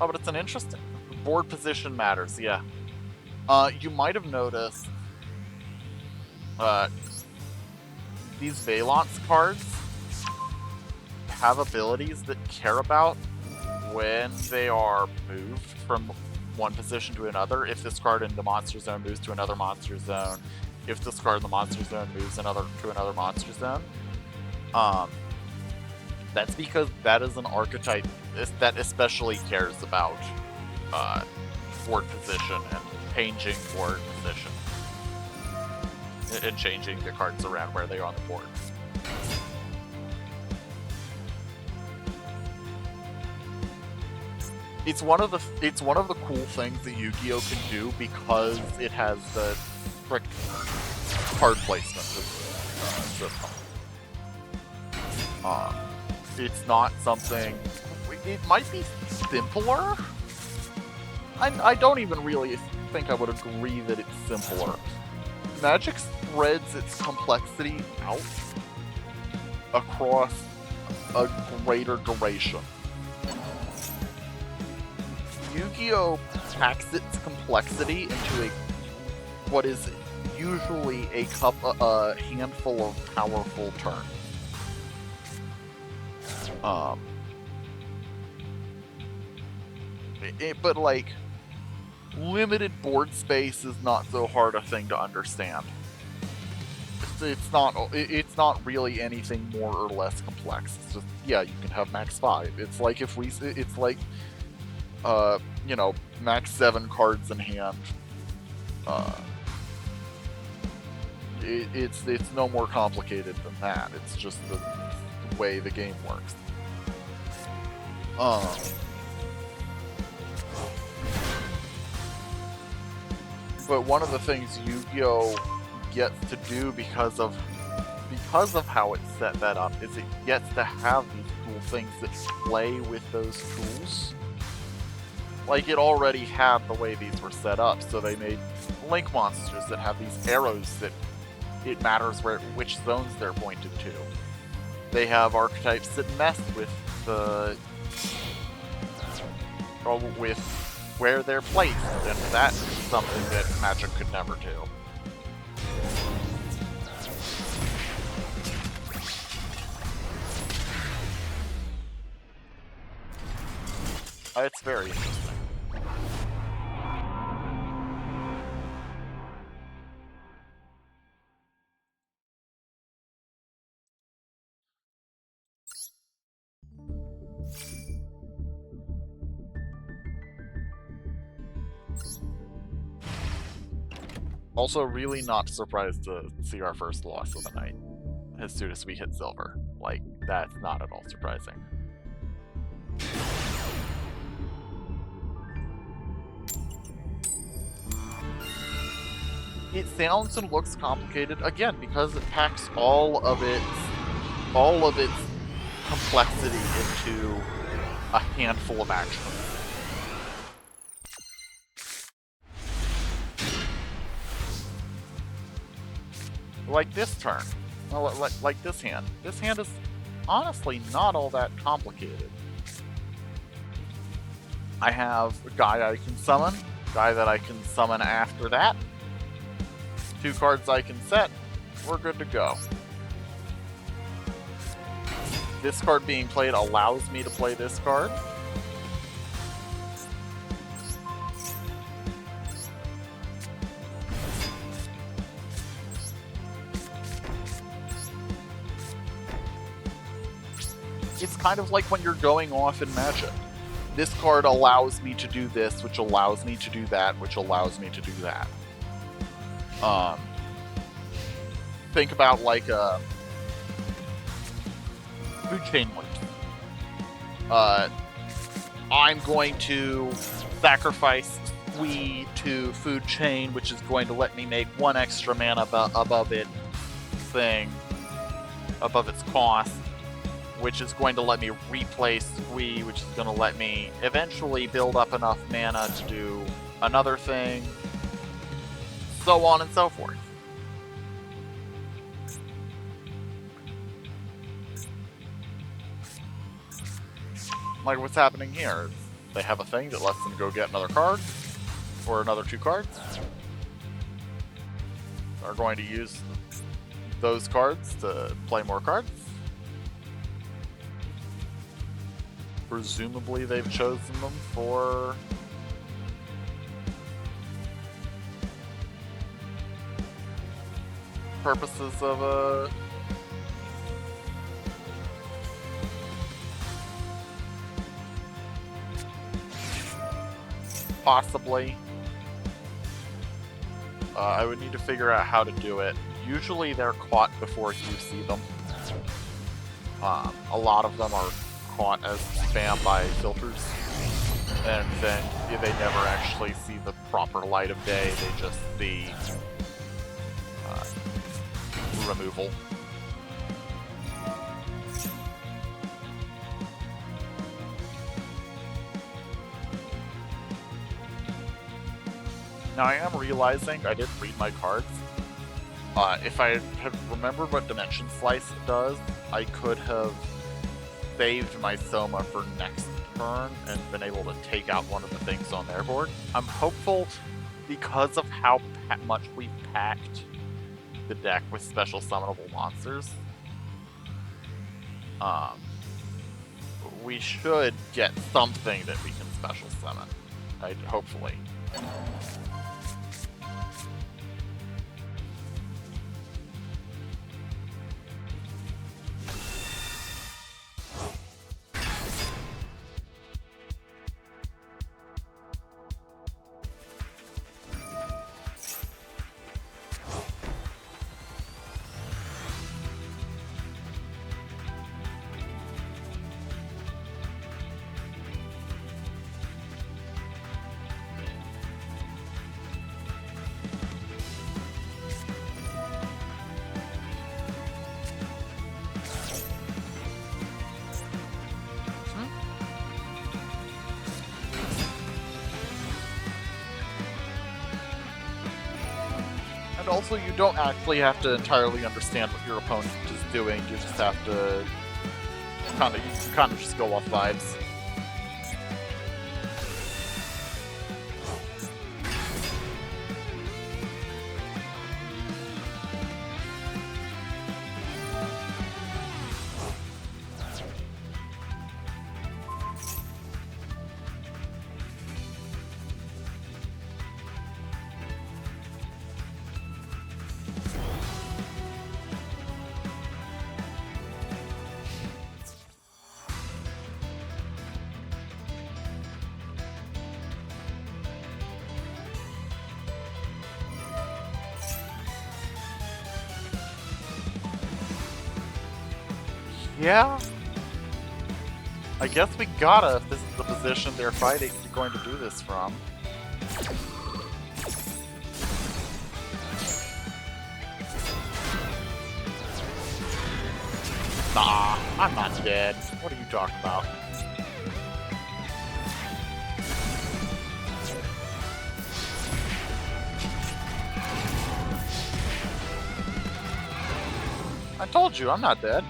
Oh, but it's an interesting... Board position matters, yeah. You might have noticed... these Valance cards have abilities that care about when they are moved from one position to another. If this card in the monster zone moves to another monster zone, if this card in the monster zone moves to another monster zone. That's because that is an archetype that especially cares about board position and changing board position. And changing the cards around where they are on the board. It's one of the cool things that Yu-Gi-Oh can do because it has the strict card placement system. It's not something... It might be simpler? I don't even really think I would agree that it's simpler. Magic spreads its complexity out across a greater duration. Yu-Gi-Oh! Packs its complexity into what is usually a handful of powerful turns. But like, limited board space is not so hard a thing to understand. It's not really anything more or less complex. It's just, yeah, you can have max 5. It's like you know, max 7 cards in hand. It's no more complicated than that. It's just the way the game works. But one of the things Yu-Gi-Oh gets to do because of how it's set that up is it gets to have these cool things that play with those tools. Like, it already had the way these were set up, so they made link monsters that have these arrows that it matters which zones they're pointed to. They have archetypes that mess with with where they're placed, and that's something that Magic could never do. It's very interesting. Also, really not surprised to see our first loss of the night. as soon as we hit silver. Like, that's not at all surprising. It sounds and looks complicated, again, because it packs all of its complexity into a handful of actions. Like this turn. Well, like this hand. This hand is honestly not all that complicated. I have a guy I can summon, guy that I can summon after that, 2 cards I can set, we're good to go. This card being played allows me to play this card. It's kind of like when you're going off in Magic. This card allows me to do this, which allows me to do that, which allows me to do that. Think about like a food chain link. I'm going to sacrifice Squee to food chain, which is going to let me make 1 extra mana above its cost, which is going to let me replace Squee, which is going to let me eventually build up enough mana to do another thing, so on and so forth. Like what's happening here. They have a thing that lets them go get another card, or another 2 cards. They're going to use those cards to play more cards. Presumably they've chosen them for purposes of a possibly. I would need to figure out how to do it. Usually they're caught before you see them. A lot of them are caught as spam by filters, and then they never actually see the proper light of day, they just see removal. Now I am realizing I didn't read my cards. If I had remembered what Dimension Slice does, I could have saved my Soma for next turn and been able to take out one of the things on their board. I'm hopeful, because of how much we've packed the deck with special summonable monsters, we should get something that we can special summon. Hopefully. Also, you don't actually have to entirely understand what your opponent is doing. You just have to kind of just go off vibes. Yeah. I guess we gotta, if this is the position they're fighting, you're going to do this from. Nah, I'm not dead. What are you talking about? I told you, I'm not dead.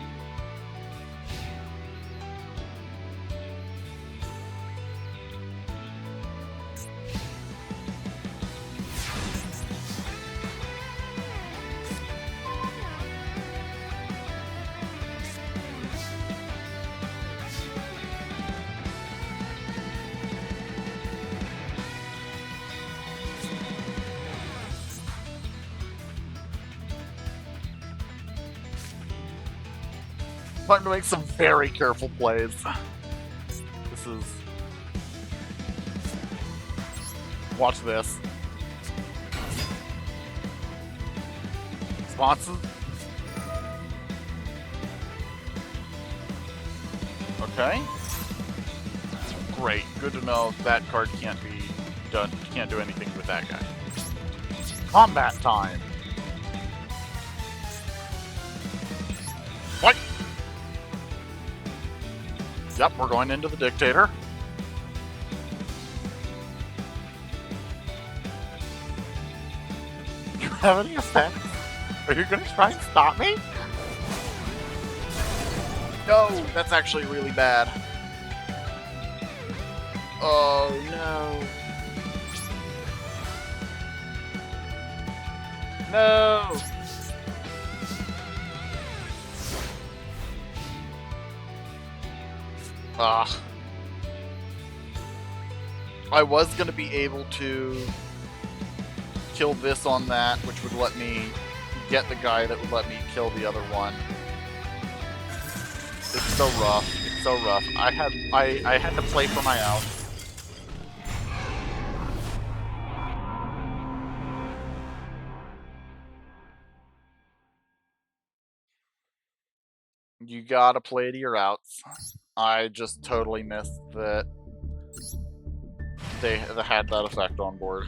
Time to make some very careful plays. This is... Watch this. Responses? Okay. Great. Good to know that card can't be done. Can't do anything with that guy. Combat time. What? Yep, we're going into the dictator. Do you have any effects? Are you gonna try and stop me? No, that's actually really bad. Oh no. No! Ah. I was gonna be able to kill this on that, which would let me get the guy that would let me kill the other one. It's so rough. It's so rough. I had to play for my outs. You gotta play to your outs. I just totally missed that they had that effect on board.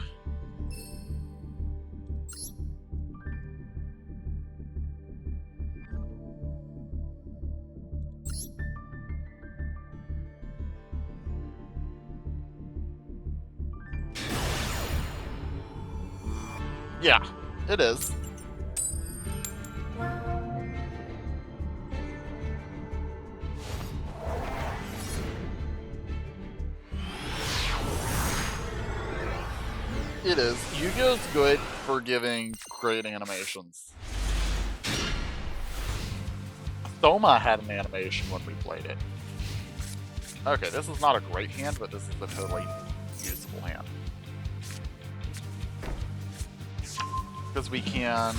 Yeah, it is. It is. Yu-Gi-Oh's good for giving great animations. Soma had an animation when we played it. Okay, this is not a great hand, but this is a totally usable hand. Because we can...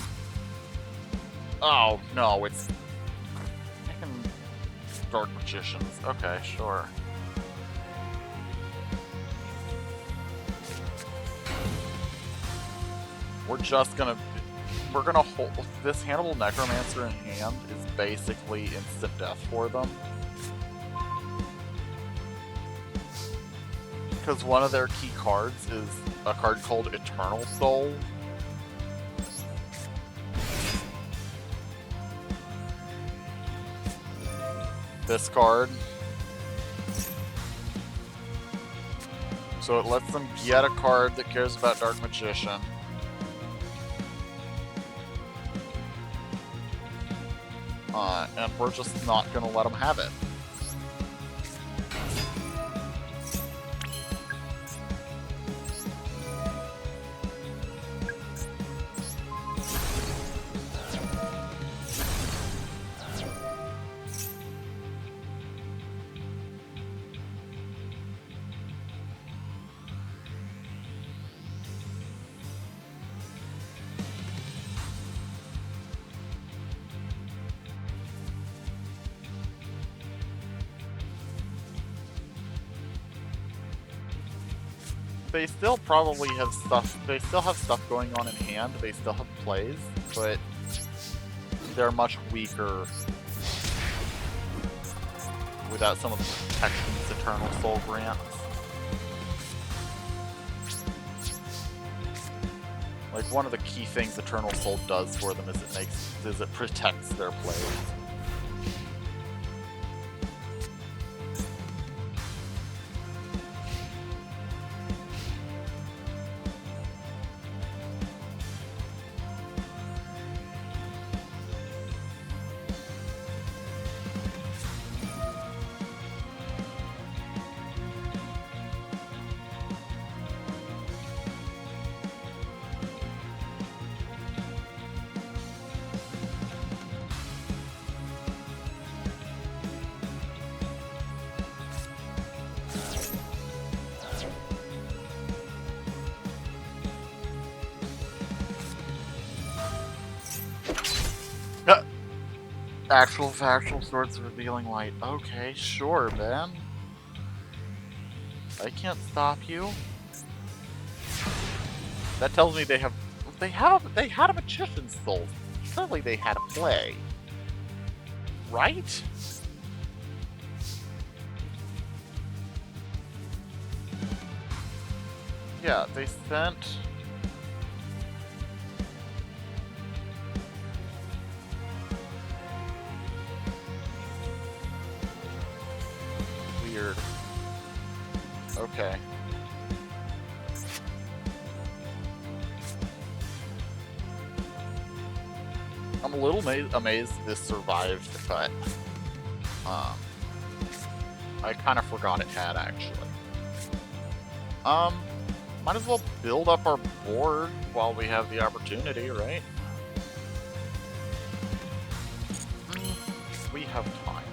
Oh, no, it's... Making Dark Magicians. Okay, sure. We're just gonna... We're gonna hold... This Hannibal Necromancer in hand is basically instant death for them. Because one of their key cards is a card called Eternal Soul. This card. So it lets them get a card that cares about Dark Magician. And we're just not going to let them have it. They still probably have stuff, they still have stuff going on in hand, they still have plays, but they're much weaker without some of the protections Eternal Soul grants. Like, one of the key things Eternal Soul does for them is it protects their players. Actual factual swords of revealing light. Okay, sure, man. I can't stop you. That tells me they had a magician's soul. Certainly they had a play. Right? Yeah, they sent... Weird. Okay. I'm a little amazed this survived the cut. I kind of forgot it had, actually. Might as well build up our board while we have the opportunity, right? We have time.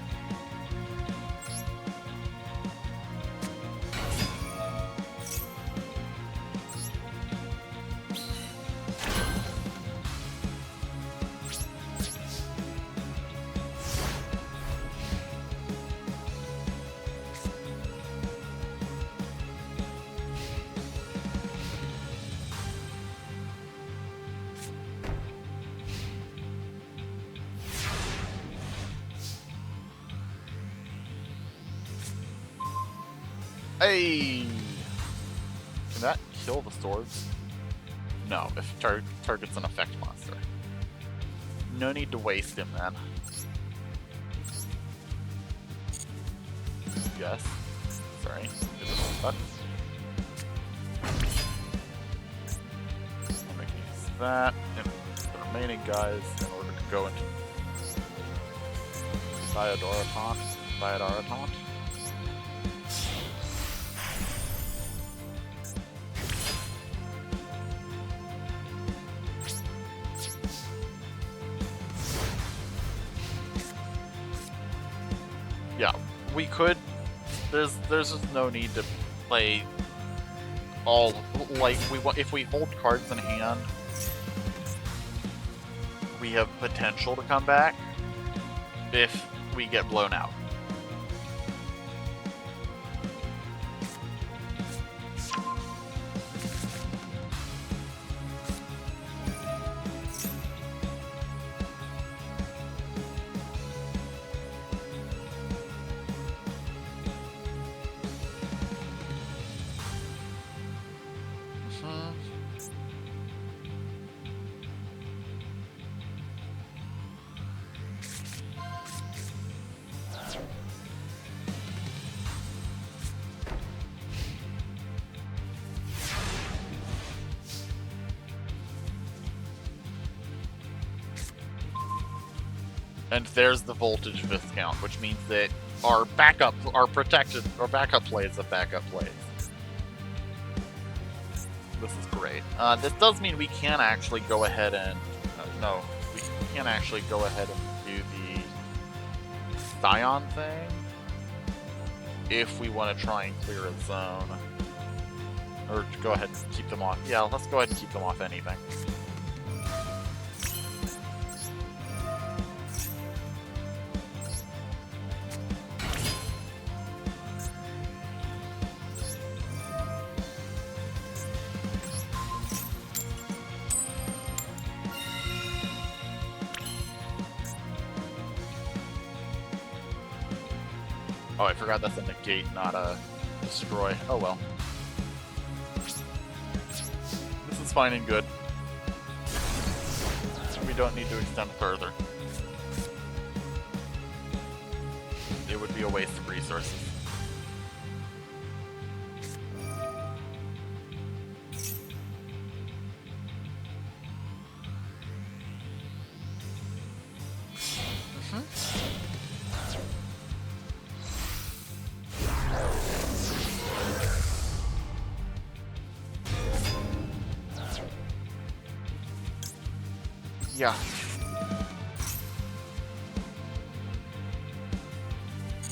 Hey! Can that kill the swords? No, if target's an effect monster. No need to waste him, then. Yes. Sorry. Is it stuck? I'm gonna use that and the remaining guys in order to go into Diodaratant. Yeah, we could. There's just no need to play all like if we hold cards in hand, we have potential to come back if we get blown out. And there's the voltage viscount, which means that our backup plays of backup plays. This is great. This does mean we can actually go ahead and we can actually go ahead and do the Scion thing if we want to try and clear a zone, or to go ahead and keep them off. Yeah, let's go ahead and keep them off anything. Oh, I forgot that's a negate, not a destroy. Oh well. This is fine and good. We don't need to extend further. It would be a waste of resources. Yeah.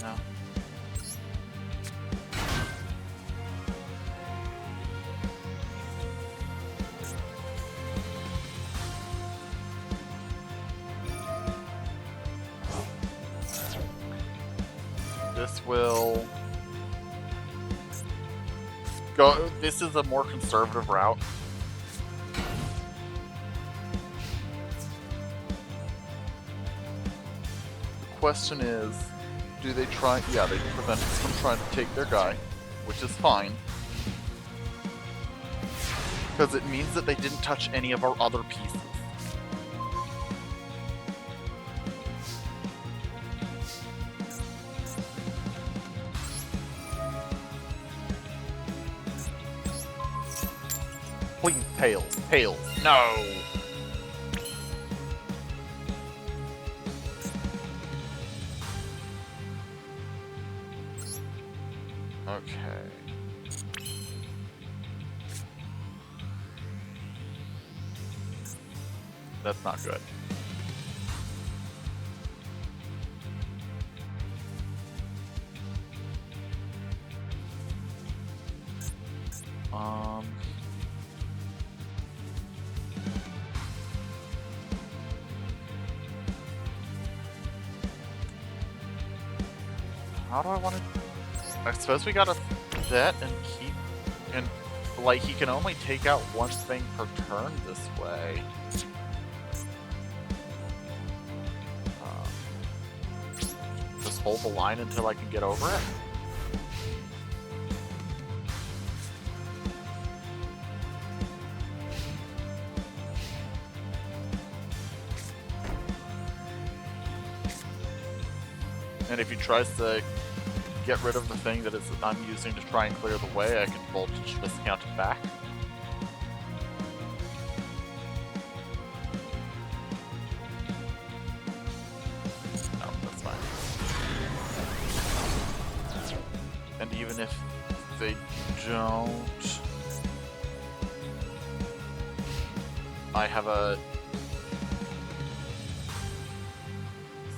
No. This will go. This is a more conservative route. Question is, do they try? Yeah, they prevent us from trying to take their guy, which is fine. Because it means that they didn't touch any of our other pieces. Please, tails, tails, no! Okay. That's not good. How do I want to... I suppose we gotta set and keep... And, like, he can only take out one thing per turn this way. Just hold the line until I can get over it? And if he tries to get rid of the thing that I'm using to try and clear the way, I can voltage discount it back. No, that's fine. And even if they don't... I have a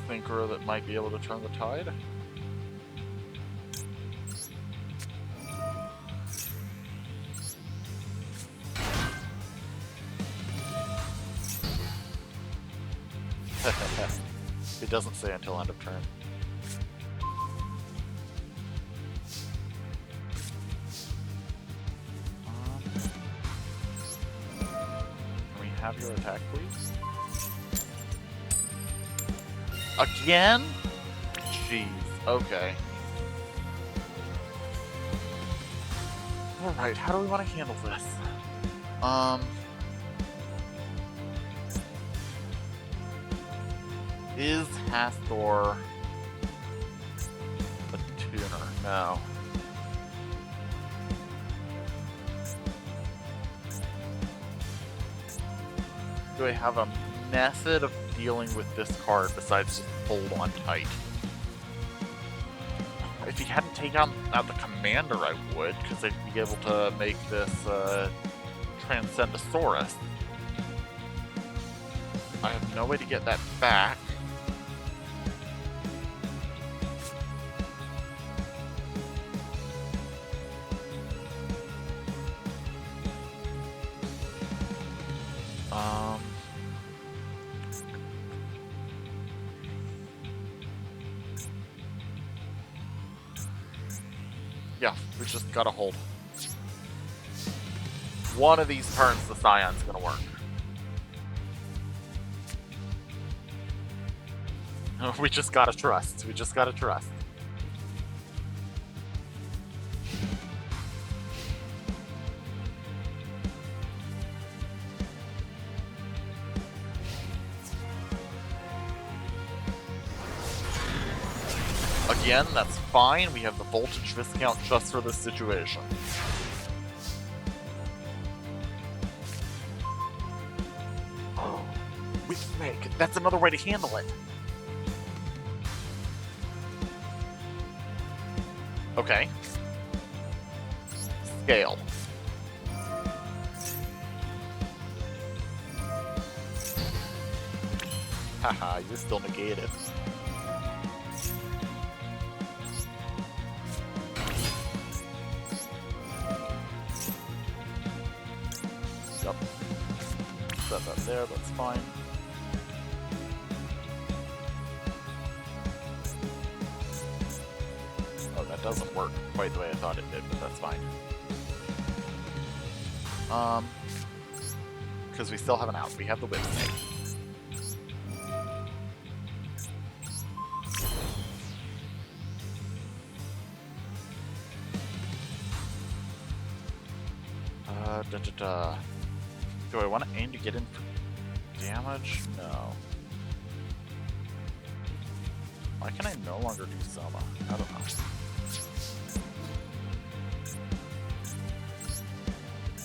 thinker that might be able to turn the tide. It doesn't say until end of turn. Can we have your attack, please? Again? Jeez. Okay. Alright, how do we want to handle this? Is Hasthor a tuner? No. Do I have a method of dealing with this card besides just hold on tight? If he hadn't taken out the commander, I would, because I'd be able to make this Transcendosaurus. I have no way to get that back. Yeah, we just gotta hold. One of these turns, the Scion's gonna work. We just gotta trust. We just gotta trust. Again, that's fine. We have the voltage viscount just for this situation. Whip that's another way to handle it. Okay. Scale. Haha, you're still negated. Yep. Set that there, that's fine. Oh, that doesn't work quite the way I thought it did, but that's fine. Because we still have an out. We have the whip snake. Do I want to aim to get in for damage? No. Why can I no longer do Soma? I don't know.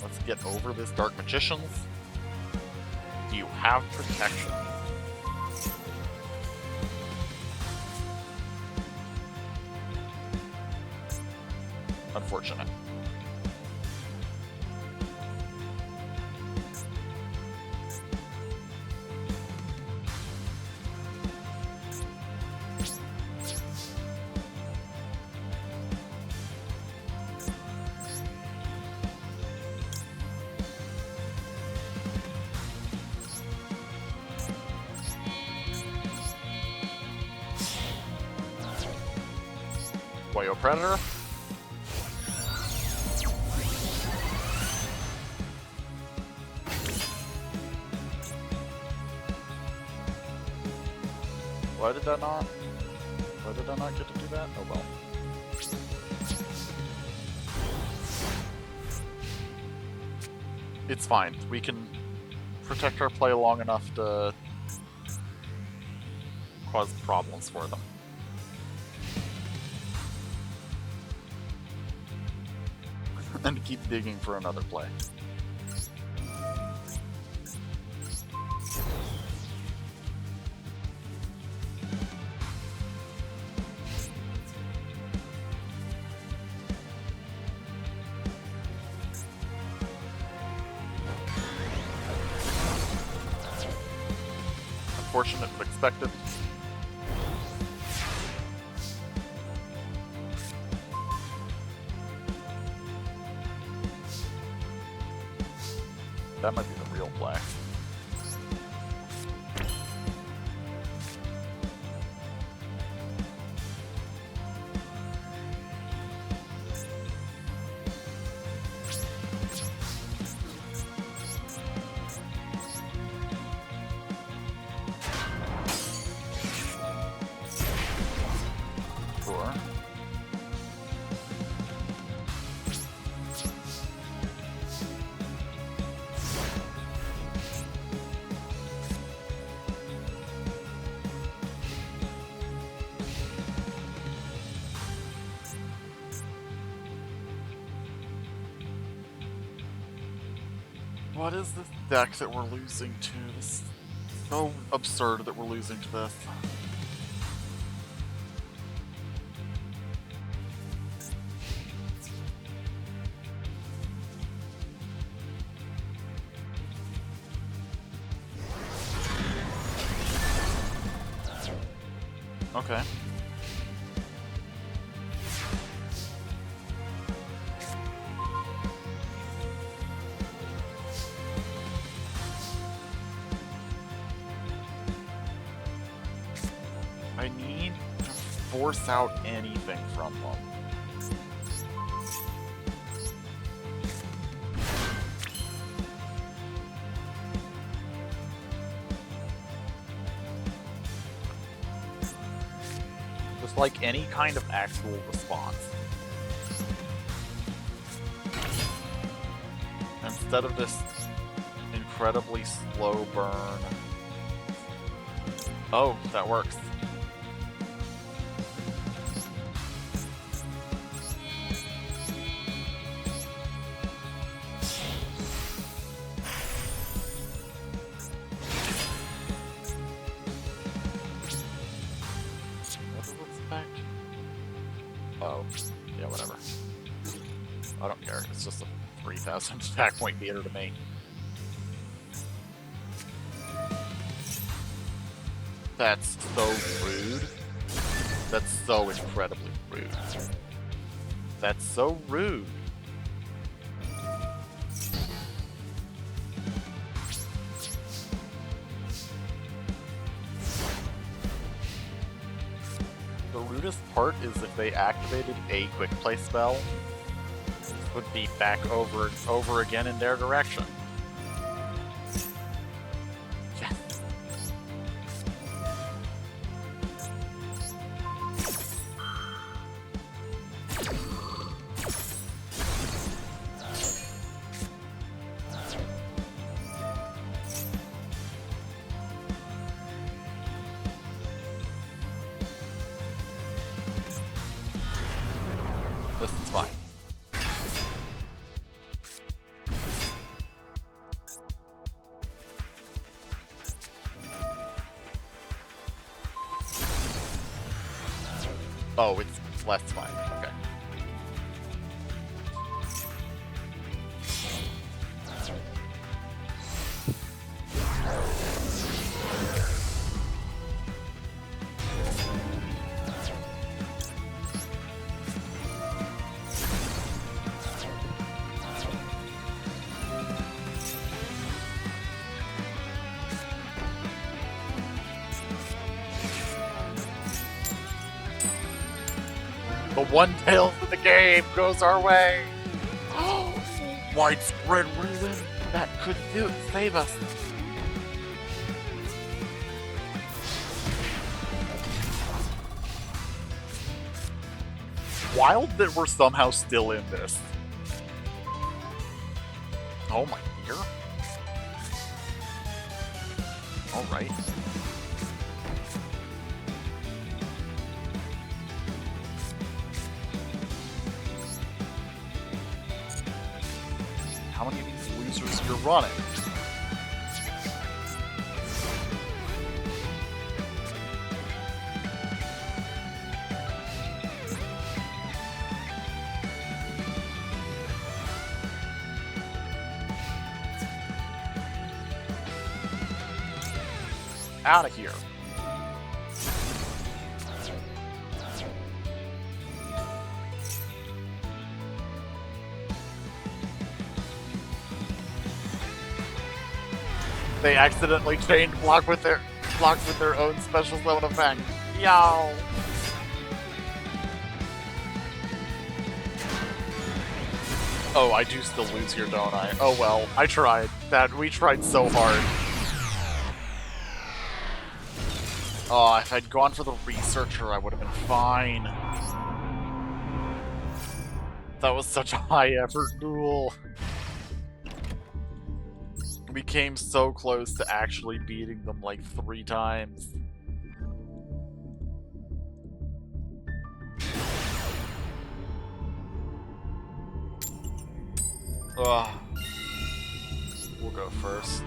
Let's get over this Dark Magicians. Do you have protection? Unfortunate. Wayo Predator. Why did I not? Why did I not get to do that? Oh well. It's fine. We can protect our play long enough to cause problems for them. And keep digging for another play. Unfortunate but expected. That might be the real play. Sure. What is this deck that we're losing to? This is so absurd that we're losing to this. Okay. I need to force out anything from them. Just like any kind of actual response. Instead of this incredibly slow burn. Oh, that works. Oh, yeah, whatever. I don't care. It's just a 3,000 attack point meter to me. That's so rude. That's so incredibly rude. That's so rude. The rudest part is if they activated a quick play spell, it would be back over and over again in their direction. Yes. This is fine. Oh, it's less fine. Okay. The one tails of the game goes our way. Widespread ruin that could save us. Wild that we're somehow still in this. Oh my dear. All right. How many of these losers you're running? Out of here. They accidentally chained blocks with their own special summon effect. Yo. Oh, I do still lose here, don't I? Oh well, I tried. We tried so hard. Oh, if I'd gone for the researcher, I would have been fine. That was such a high effort duel. We came so close to actually beating them like 3 times. Ugh. We'll go first.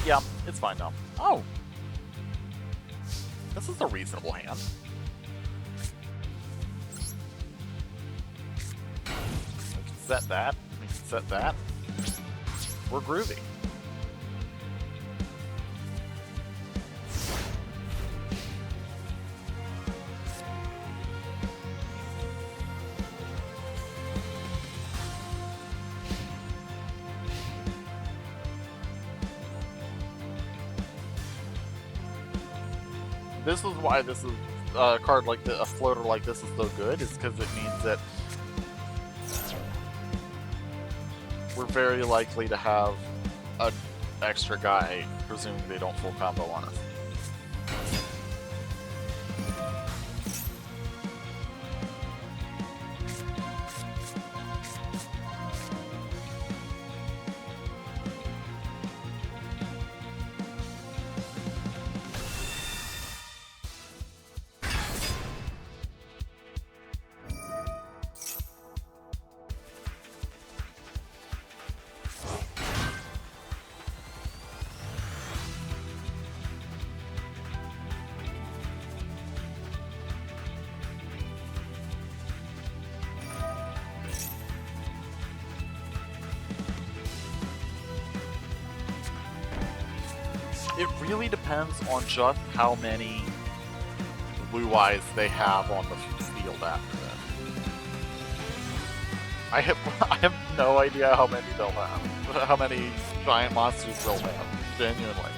Yeah, it's fine now. Oh! This is a reasonable hand. We can set that. We can set that. We're groovy. This is why this is a card like a floater like this is so good, is because it means that we're very likely to have an extra guy, presuming they don't full combo on us. really depends on just how many blue eyes they have on the field after this. I have I have no idea how many they'll have, how many giant monsters they'll have, genuinely.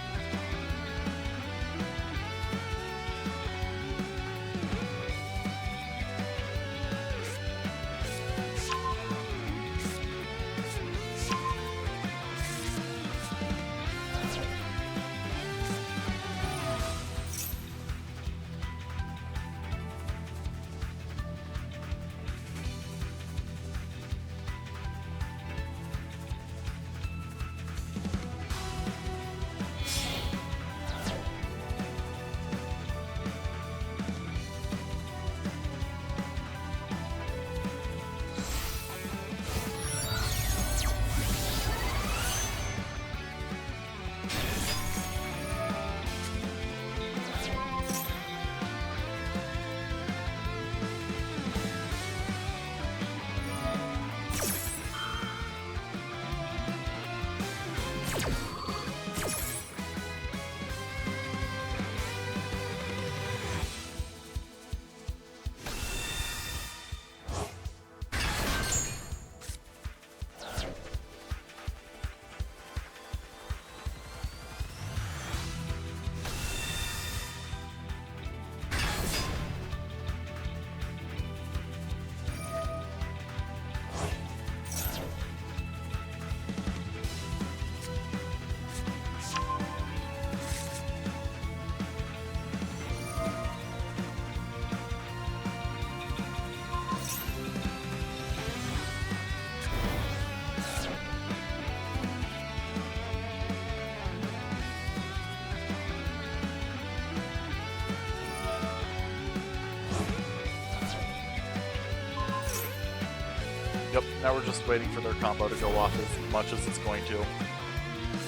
Yep, now we're just waiting for their combo to go off as much as it's going to.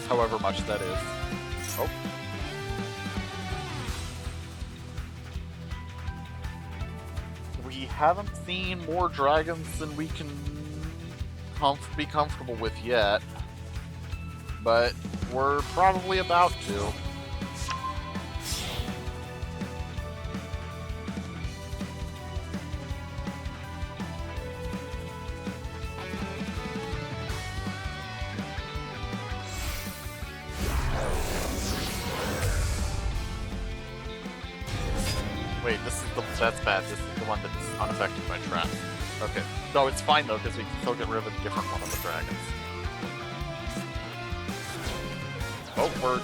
However much that is. Oh. We haven't seen more dragons than we can be comfortable with yet. But we're probably about to. Wait, that's bad. This is the one that's unaffected by traps. Okay. No, it's fine though, because we can still get rid of a different one of the dragons. Oh,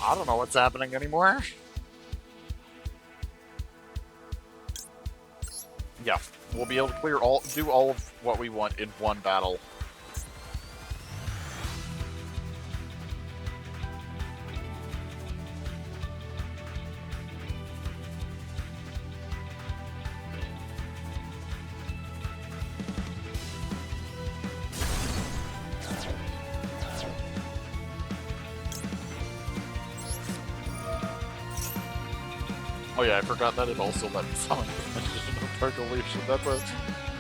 I don't know what's happening anymore. Yeah, we'll be able to do all of what we want in one battle. Oh yeah, I forgot that it also lets summon the Magician of Dark Illusion. That's a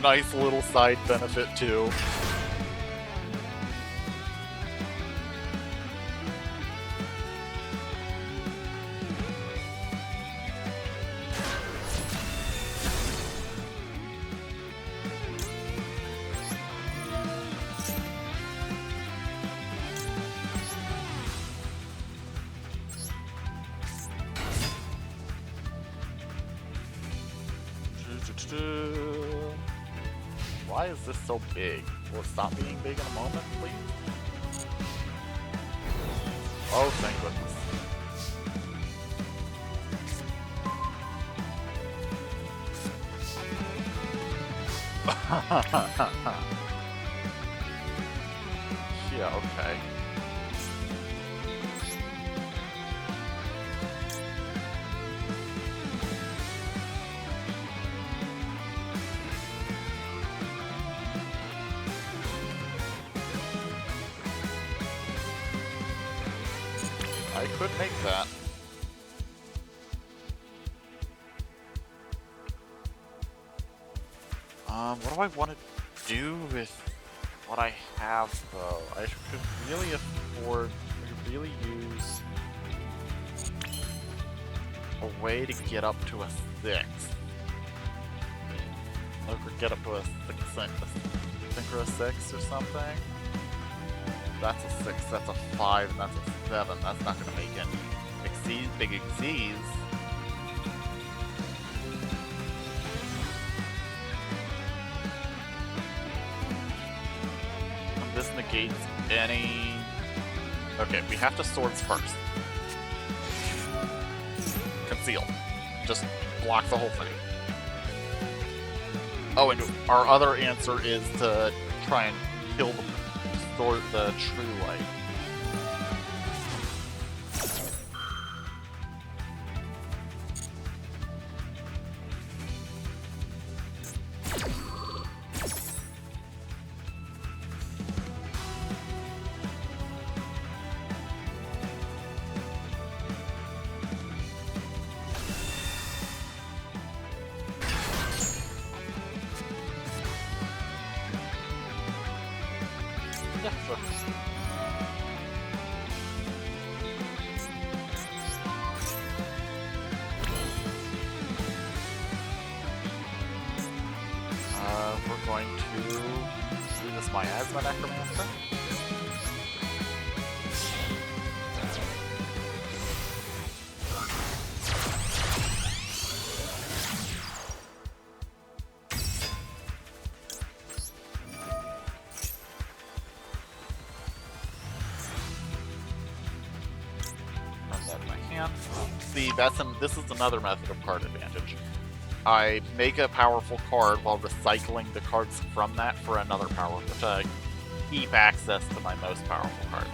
nice little side benefit too. Why is this so big? Will it stop being big in a moment, please? Oh, thank goodness. Yeah, okay. I could make that. What do I want to do with what I have though. I could really afford, I could really use a way to get up to a 6. Or get up to a synchro 6 or something. That's a 6, that's a 5, and that's a 7. That's not gonna make any big exceeds. And this negates any... Okay, we have to swords first. Conceal. Just block the whole thing. Oh, and our other answer is to try and kill the true light. Yeah, sure. We're going to do this miasma necromancer. Run that in my hand. See, this is another method of card advantage. I make a powerful card while recycling the cards from that for another powerful to keep access to my most powerful cards.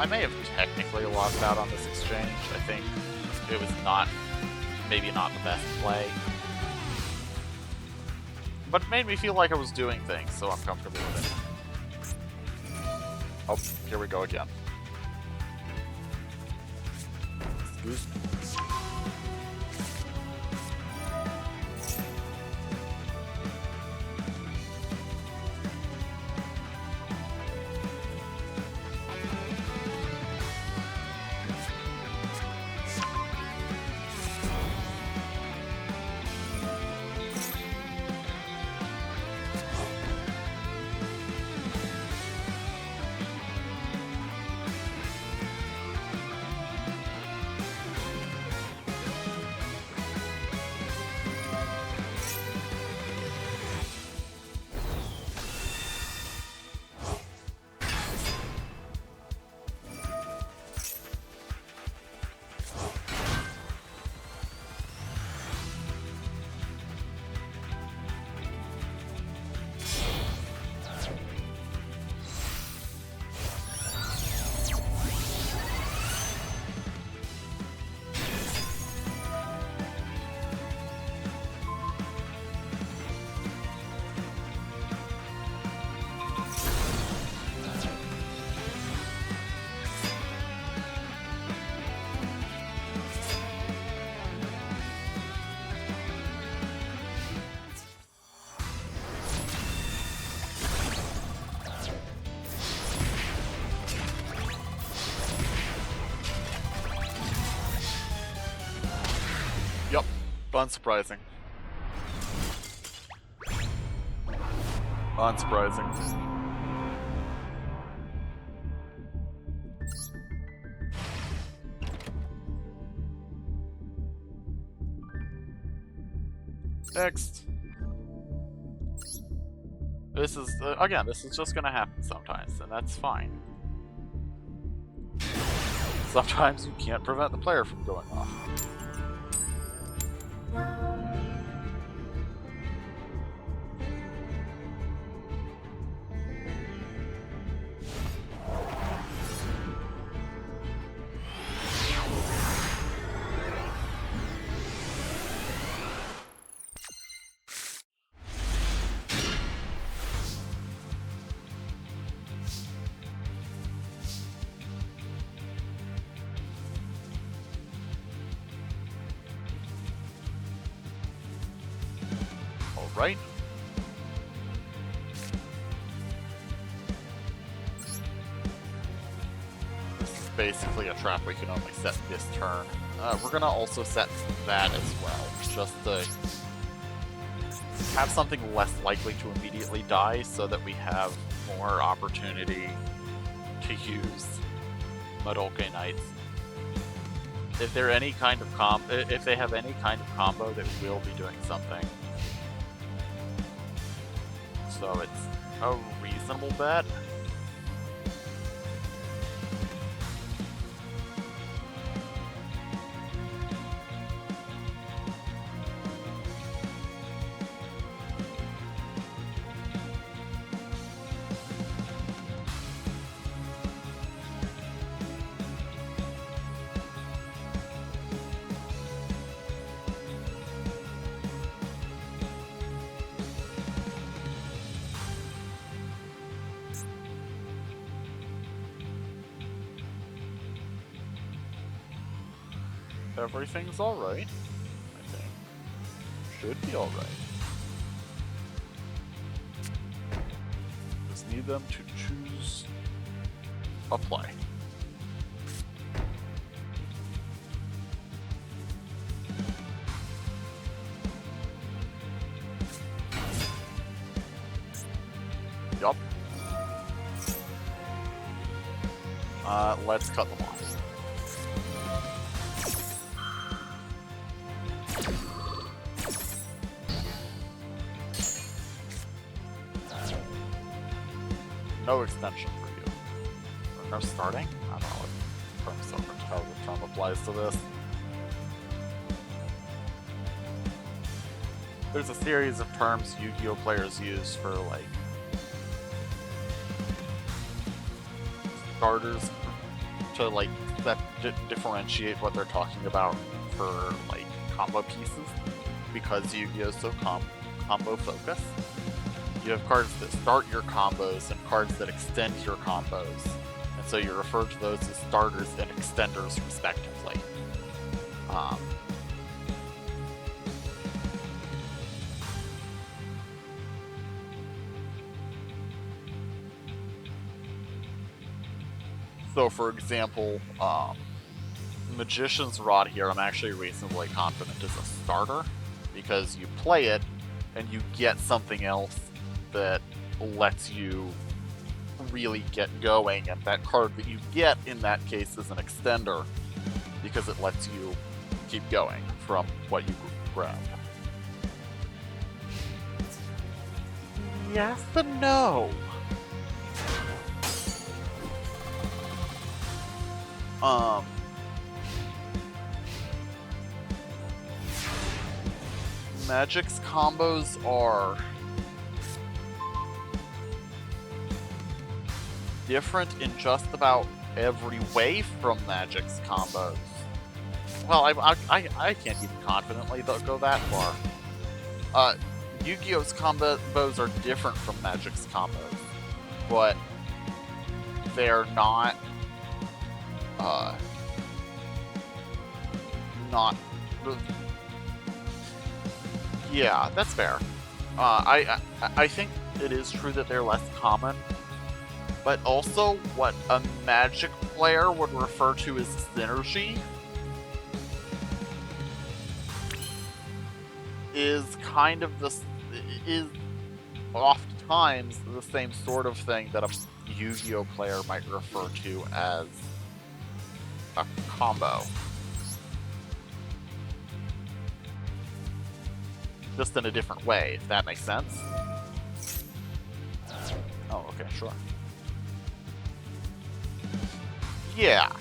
I may have technically lost out on this exchange. I think it was maybe not the best play. But it made me feel like I was doing things, so I'm comfortable with it. Oh, here we go again. Excuse me. Yep, unsurprising. Unsurprising. Next. This is, again, this is just gonna happen sometimes, and that's fine. Sometimes you can't prevent the player from going off. right? This is basically a trap we can only set this turn. We're gonna also set that as well, just to have something less likely to immediately die so that we have more opportunity to use Madoke Knights. If they're any kind of if they have any kind of combo, they will be doing something. So it's a reasonable bet. Everything's alright, I think. Should be alright. Just need them to choose a play. Yup. Let's cut them off. No extension for you. Or no starting? I don't know how the term applies to this. There's a series of terms Yu-Gi-Oh! Players use for, like, starters to, like, differentiate what they're talking about for, like, combo pieces. Because Yu-Gi-Oh! Is so combo focused. You have cards that start your combos and cards that extend your combos. And so you refer to those as starters and extenders respectively. So for example, Magician's Rod here, I'm actually reasonably confident is a starter, because you play it and you get something else that lets you really get going, and that card that you get in that case is an extender because it lets you keep going from what you grabbed. Yes and no. Magic's combos are different in just about every way from Magic's combos. Well, I can't even confidently go that far. Yu-Gi-Oh's combos are different from Magic's combos, but they're not yeah, that's fair. I think it is true that they're less common, but also what a Magic player would refer to as synergy is kind of is oftentimes the same sort of thing that a Yu-Gi-Oh player might refer to as a combo. Just in a different way, if that makes sense. Oh, okay, sure. Yeah.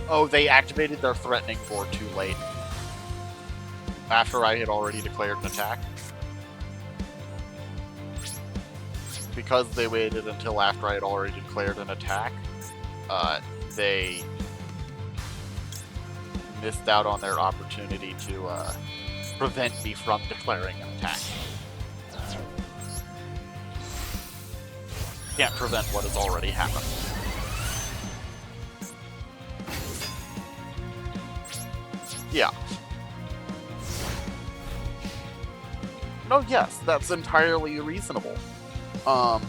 Oh, they activated their threatening board too late. After I had already declared an attack. Because they waited until after I had already declared an attack, they missed out on their opportunity to prevent me from declaring an attack. Can't prevent what has already happened. Yeah. No, yes, that's entirely reasonable. But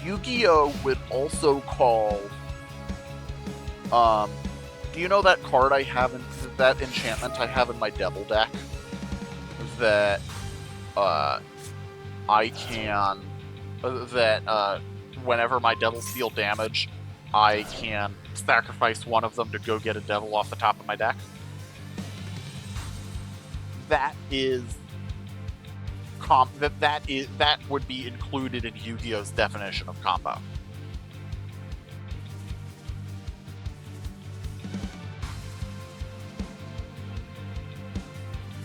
Yu-Gi-Oh! Would also call, do you know that card I have that enchantment I have in my Devil deck? That, I can, whenever my Devils deal damage, I can sacrifice one of them to go get a Devil off the top of my deck? That is that would be included in Yu-Gi-Oh's definition of combo.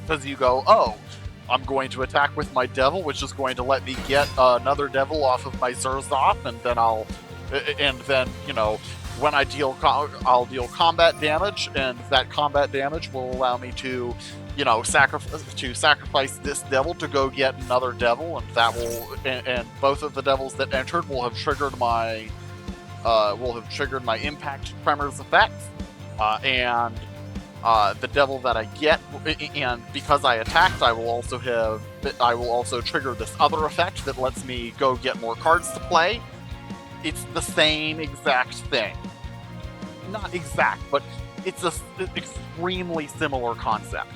Because you go, oh, I'm going to attack with my Devil, which is going to let me get another Devil off of my Zerzoth, and then you know, when I I'll deal combat damage, and that combat damage will allow me to, you know, sacrifice this Devil to go get another Devil, and that will, and both of the Devils that entered will have triggered my, impact tremors effects, and the Devil that I get, and because I attacked, I will also trigger this other effect that lets me go get more cards to play. It's the same exact thing. Not exact, but it's an extremely similar concept.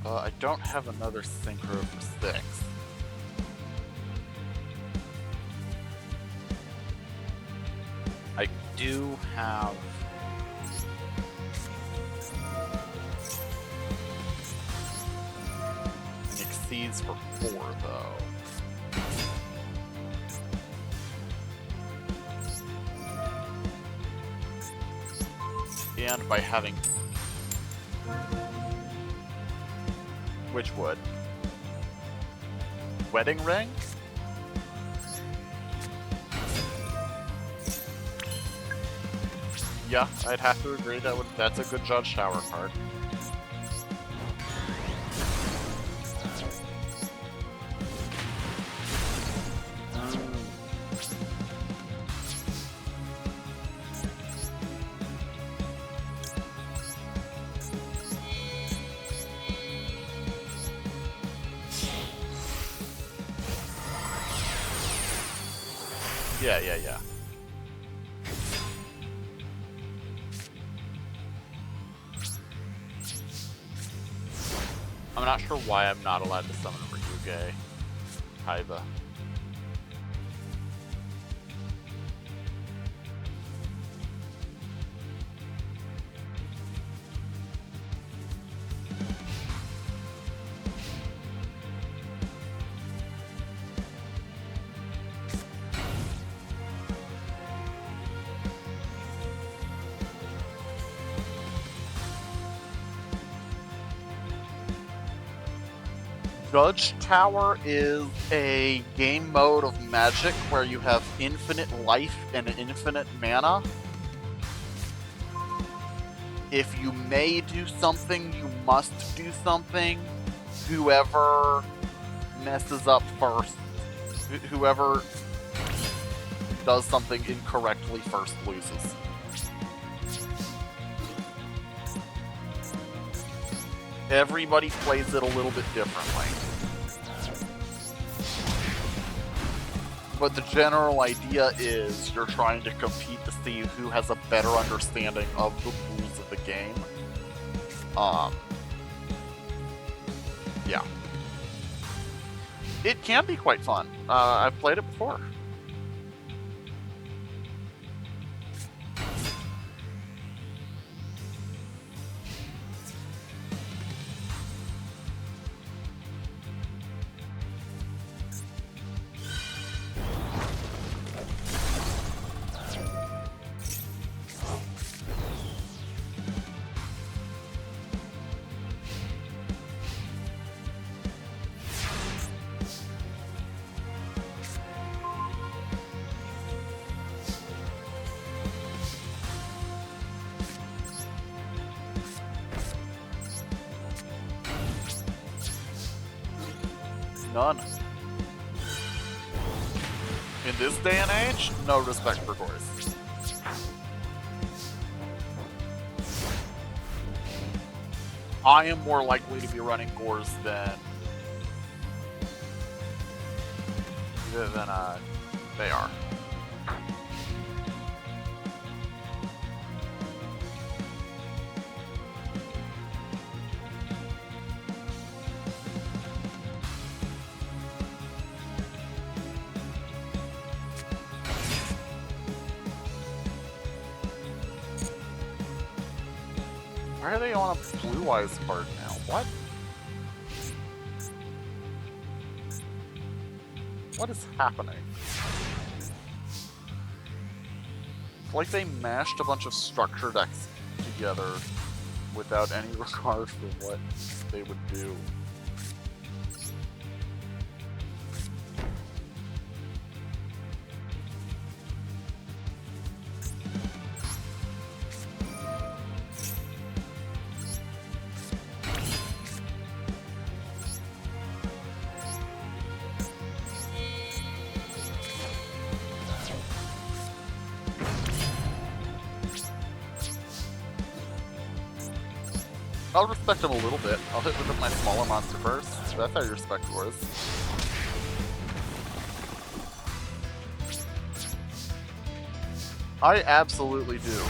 I don't have another synchro for 6. I do have... an Exceeds for 4, though. And by having... Which would? Wedding ring? Yeah, I'd have to agree that's a good Judge Tower card. Yeah. I'm not sure why I'm not allowed to summon Ryuge Kaiba. Judge Tower is a game mode of Magic where you have infinite life and infinite mana. If you may do something, you must do something. Whoever messes up first, whoever does something incorrectly first loses. Everybody plays it a little bit differently. But the general idea is you're trying to compete to see who has a better understanding of the rules of the game. Yeah. It can be quite fun. I've played it before. None. In this day and age, no respect for gores. I am more likely to be running gores than they are. Why are they on a Blue Eyes card now? What? What is happening? It's like they mashed a bunch of structure decks together without any regard for what they would do. I'll respect him a little bit. I'll hit with my smaller monster first. That's how you respect yours. I absolutely do.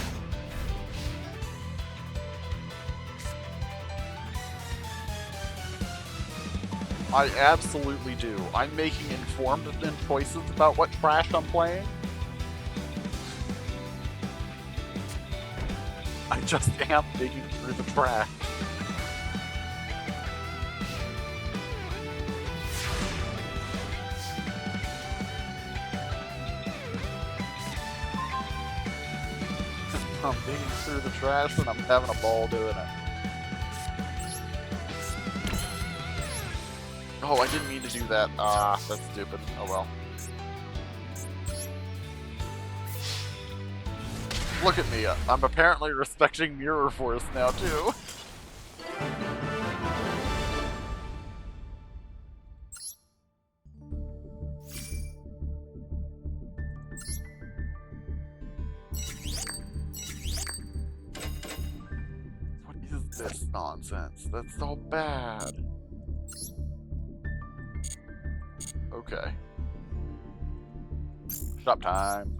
I absolutely do. I'm making informed choices about what trash I'm playing. I just am digging through the trash. I'm digging through the trash and I'm having a ball doing it. Oh, I didn't mean to do that. Ah, that's stupid. Oh well. Look at me. I'm apparently respecting Mirror Force now, too. What is this nonsense? That's so bad. Okay. Shop time.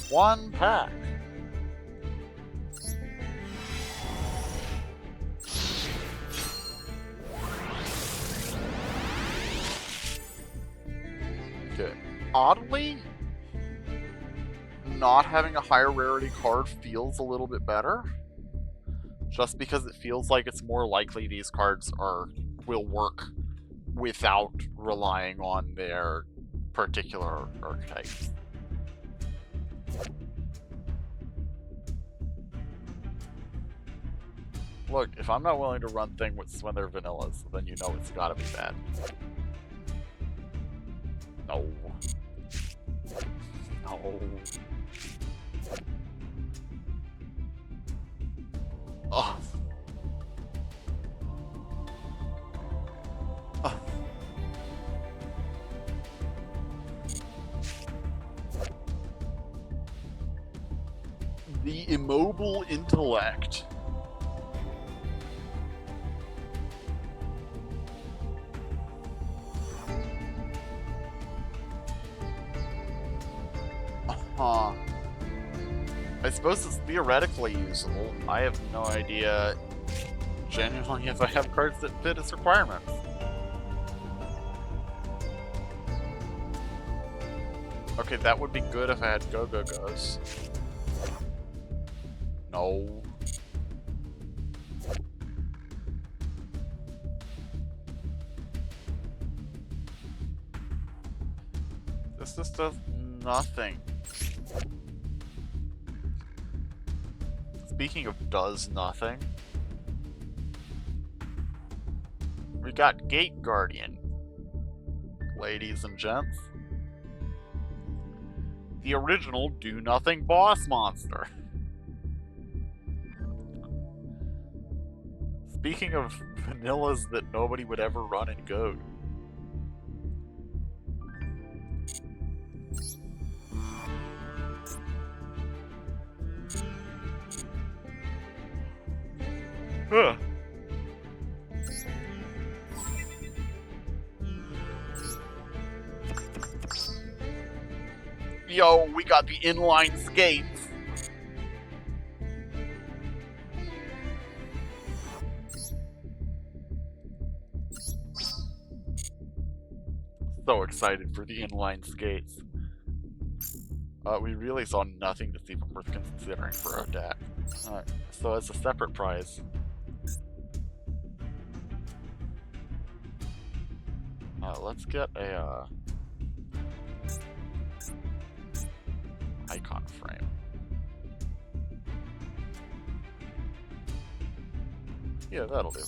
One pack. Okay. Oddly, not having a higher rarity card feels a little bit better. Just because it feels like it's more likely these cards will work without relying on their particular archetypes. Look, if I'm not willing to run things when they're vanillas, then you know it's gotta be bad. No. No. Oh. Oh. The immobile intellect. Huh. I suppose it's theoretically usable. I have no idea, genuinely, if I have cards that fit its requirements. Okay, that would be good if I had Go-Go-Go's. No. This just does nothing. Speaking of does nothing, we got Gate Guardian, ladies and gents. The original do-nothing boss monster. Speaking of vanillas that nobody would ever run in Goat. Huh. Yo, we got the inline skates. So excited for the inline skates. We really saw nothing that's even worth considering for our deck. So as a separate prize, let's get a icon frame. Yeah, that'll do.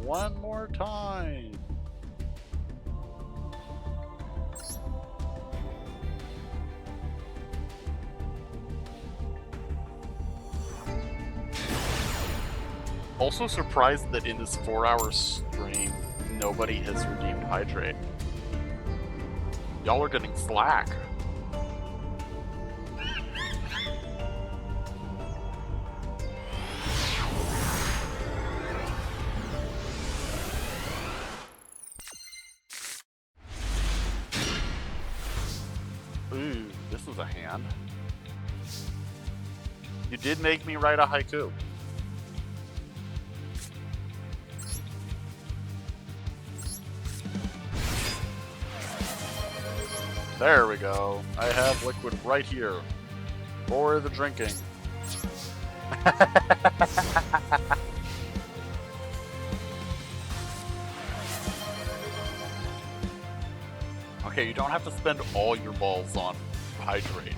One more time. Also surprised that in this 4-hour stream, nobody has redeemed Hydrate. Y'all are getting slack. Ooh, this is a hand. You did make me write a haiku. There we go. I have liquid right here. For the drinking. Okay, you don't have to spend all your balls on Hydrate.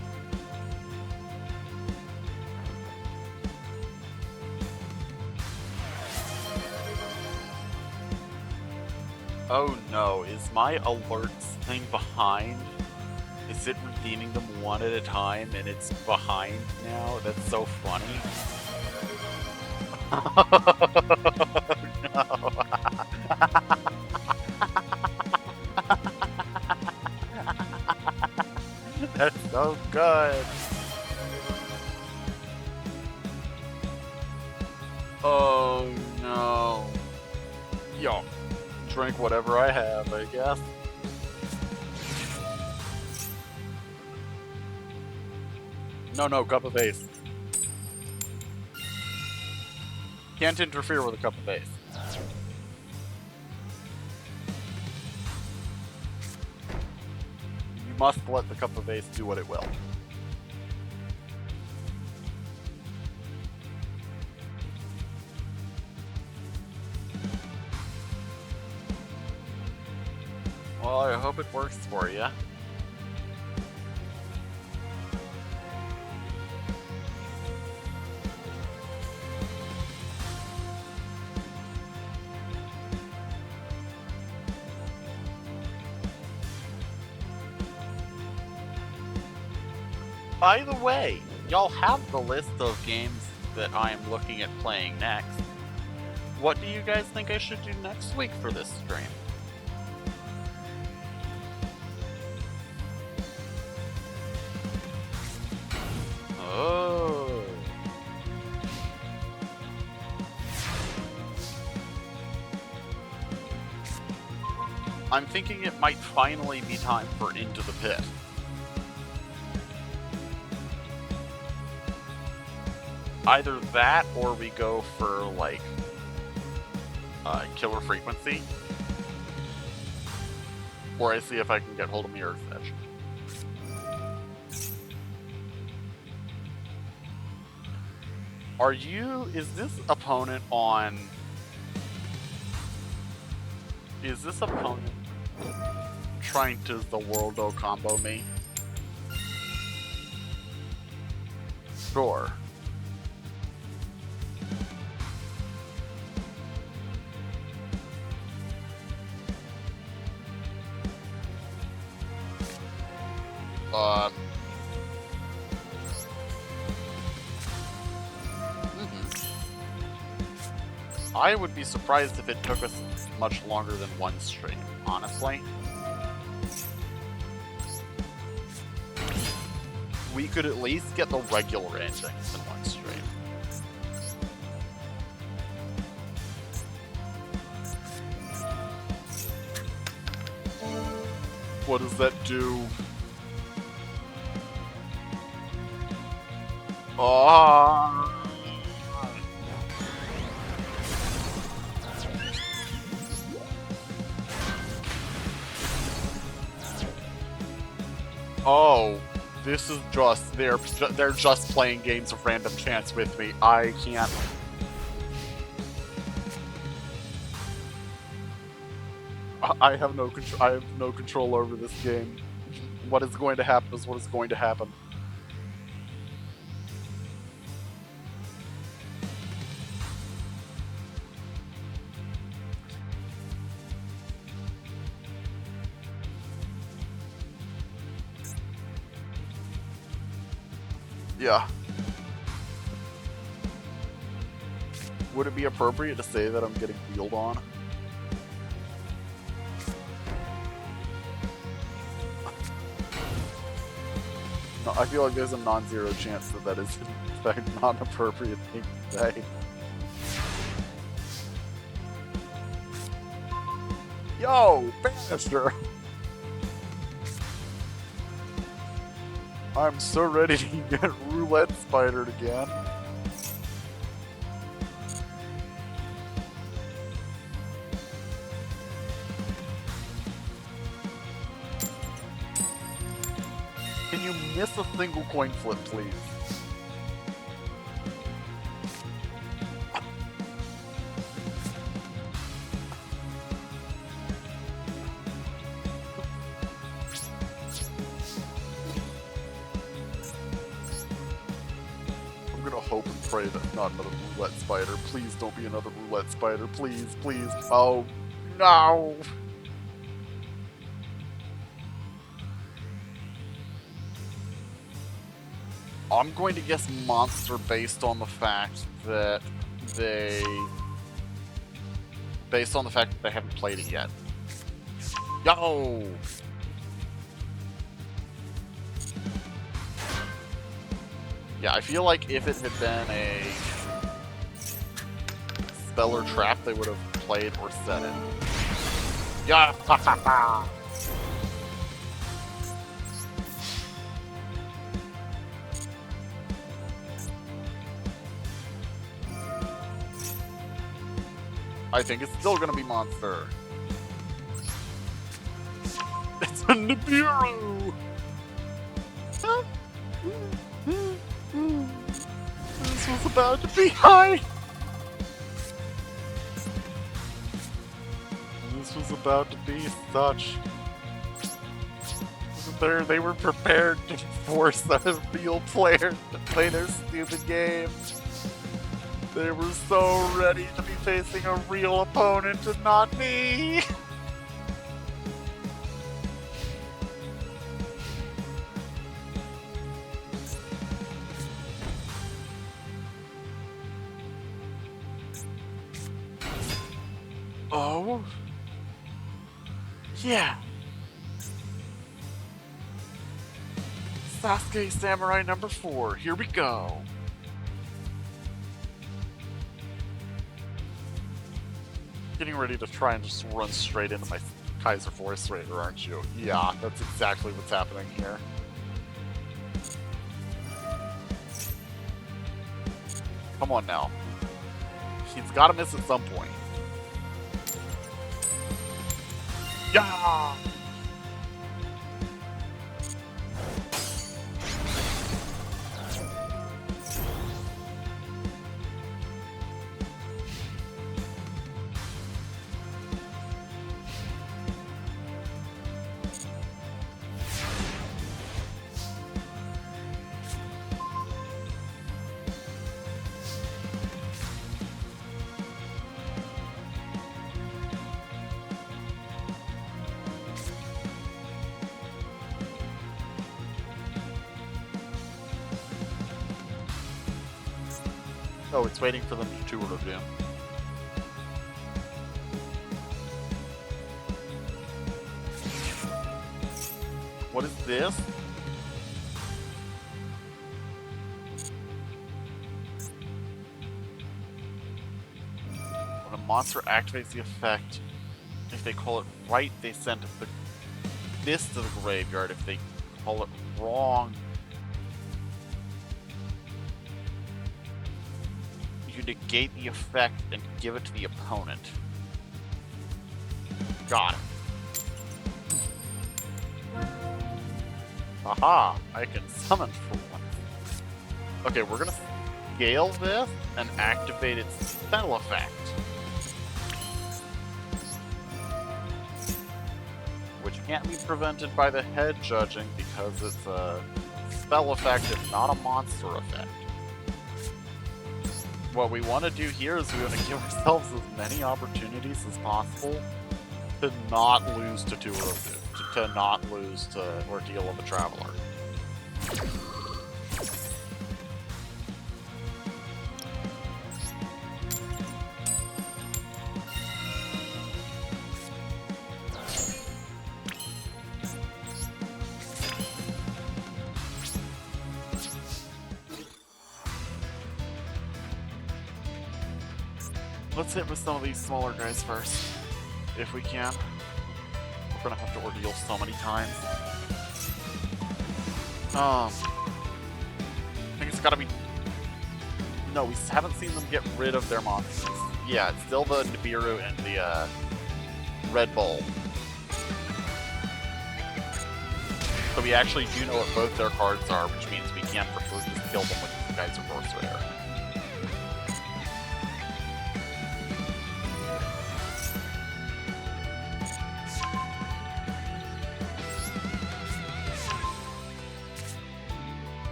Oh no, is my alerts thing behind? Is it redeeming them one at a time and it's behind now? That's so funny. No. That's so good. Oh no. Yo, drink whatever I have, I guess. No, cup of ace. Can't interfere with a cup of ace. You must let the cup of ace do what it will. Well, I hope it works for you. By the way, y'all have the list of games that I am looking at playing next. What do you guys think I should do next week for this stream? Oh. I'm thinking it might finally be time for Into the Pit. Either that or we go for, like, Killer Frequency. Or I see if I can get hold of Mirror's Edge. Is this opponent on... Is this opponent trying to the Worldo combo me? Sure. mhm. I would be surprised if it took us much longer than one stream, honestly. We could at least get the regular endings in one stream. What does that do? Ah! Oh, this is just they're just playing games of random chance with me. I can't. I have no control. I have no control over this game. What is going to happen is what is going to happen. Yeah. Would it be appropriate to say that I'm getting wheeled on? No, I feel like there's a non-zero chance that that is in fact not an appropriate thing to say. Yo, Bannister! I'm so ready to get roulette spidered again. Can you miss a single coin flip, please? I'm gonna hope and pray that's not another roulette spider. Please don't be another roulette spider. Please, please. Oh, no! I'm going to guess monster based on the fact that they haven't played it yet. Yo! Yeah, I feel like if it had been a spell or trap, they would have played or set it. Yeah! Ha ha ha! I think it's still gonna be monster. It's a Nibiru! This was about to be high! This was about to be such. They were prepared to force a real player to play their stupid game. They were so ready to be facing a real opponent and not me! Oh? Yeah! Sasuke Samurai number 4, here we go! Getting ready to try and just run straight into my Kaiser Force Raider, aren't you? Yeah, that's exactly what's happening here. Come on now. He's gotta miss at some point. Yeah! Oh, it's waiting for them to review. What is this? When a monster activates the effect, if they call it right, they send this to the graveyard. If they call it wrong, you negate the effect and give it to the opponent. Got it. Aha! I can summon for one. Okay, we're gonna scale this and activate its spell effect. Which can't be prevented by the head judging because it's a spell effect and not a monster effect. What we want to do here is we want to give ourselves as many opportunities as possible to not lose to Tuaroku, to not lose to Ordeal of a Traveler. Let's hit with some of these smaller guys first, if we can. We're gonna have to ordeal so many times. I think it's gotta be... No, we haven't seen them get rid of their monsters. Yeah, it's still the Nibiru and the Red Bull. So we actually do know what both their cards are, which means we can't for sure just kill them with these guys' reverse rare.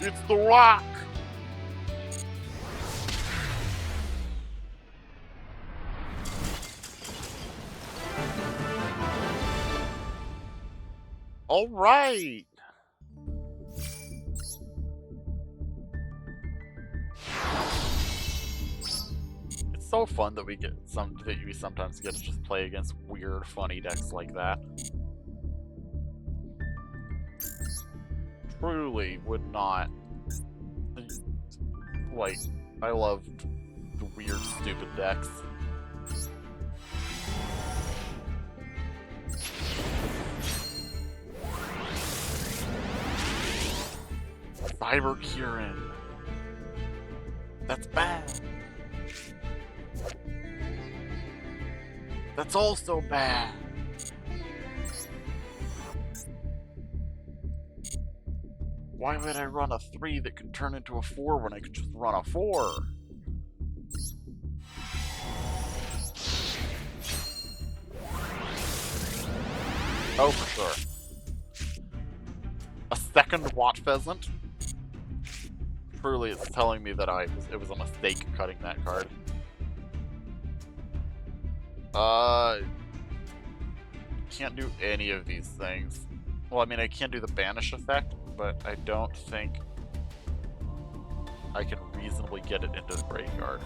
It's the Rock! Alright! It's so fun that we sometimes get to just play against weird, funny decks like that. Truly would not... Like, I love the weird, stupid decks. Cyber Kieran. That's bad. That's also bad. Why would I run a 3 that can turn into a 4 when I could just run a 4? Oh, for sure. A second Watch Pheasant? Truly, it's telling me that it was a mistake cutting that card. Can't do any of these things. Well, I mean, I can do the Banish effect, but I don't think I can reasonably get it into the graveyard.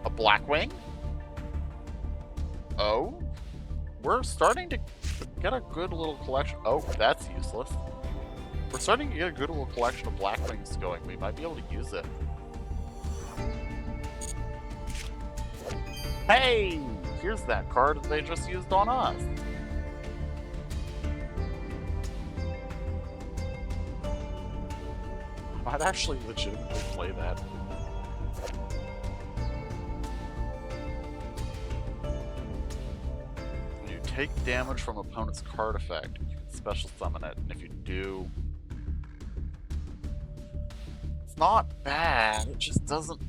A Blackwing? Oh? We're starting to get a good little collection. Oh, that's useless. We're starting to get a good little collection of Blackwings going. We might be able to use it. Hey! Here's that card that they just used on us. I might actually legitimately play that. When you take damage from opponent's card effect, you can special summon it, and if you do... It's not bad, it just doesn't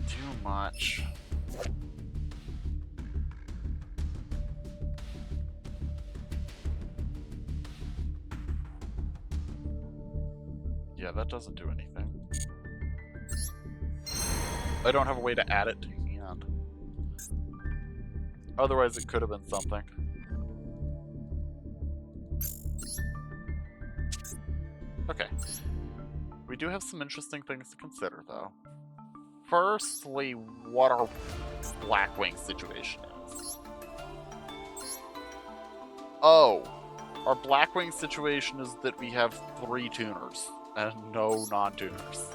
do much. Yeah, that doesn't do anything. I don't have a way to add it to hand. Otherwise, it could have been something. Okay. We do have some interesting things to consider, though. Firstly, what our Blackwing situation is. Oh, our Blackwing situation is that we have 3 tuners and no non-tuners.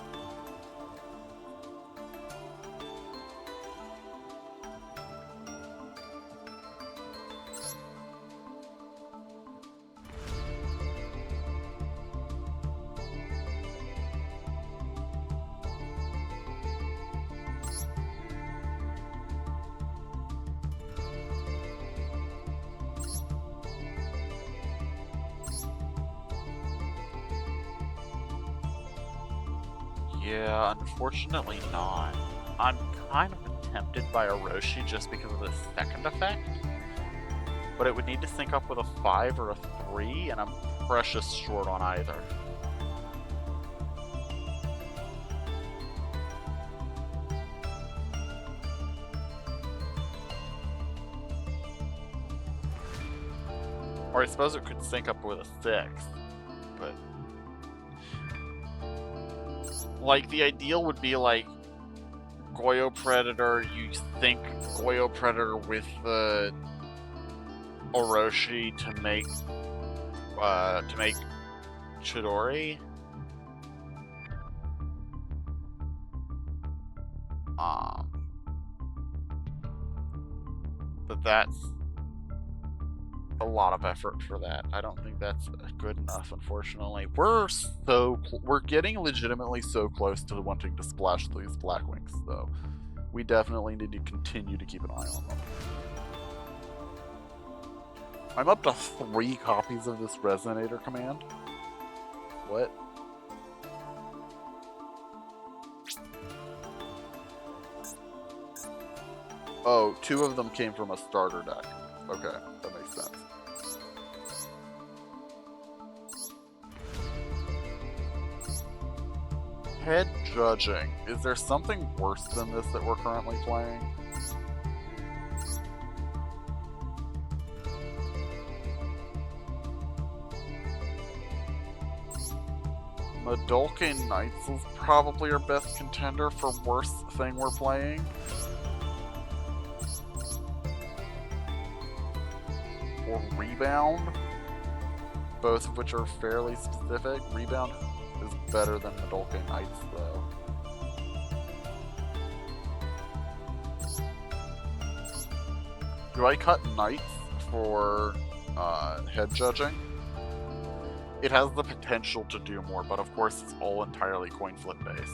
Yeah, unfortunately not. I'm kind of tempted by Orochi just because of the second effect, but it would need to sync up with a 5 or a 3, and I'm precious short on either. Or I suppose it could sync up with a 6, but... Like, the ideal would be, like, Goyo Predator, you sync Goyo Predator with the Orochi to make Chidori. But that's a lot of effort for that. I don't think that's good enough, unfortunately. We're getting legitimately so close to wanting to splash these Blackwings, though. We definitely need to continue to keep an eye on them. I'm up to 3 copies of this Resonator command. What? Oh, 2 of them came from a starter deck. Okay, that makes sense. Head judging. Is there something worse than this that we're currently playing? Madolke Knights is probably our best contender for worst thing we're playing. Or Rebound, both of which are fairly specific. Rebound is better than Madolke Knights, though. Do I cut Knights for head judging? It has the potential to do more, but of course it's all entirely coin flip based.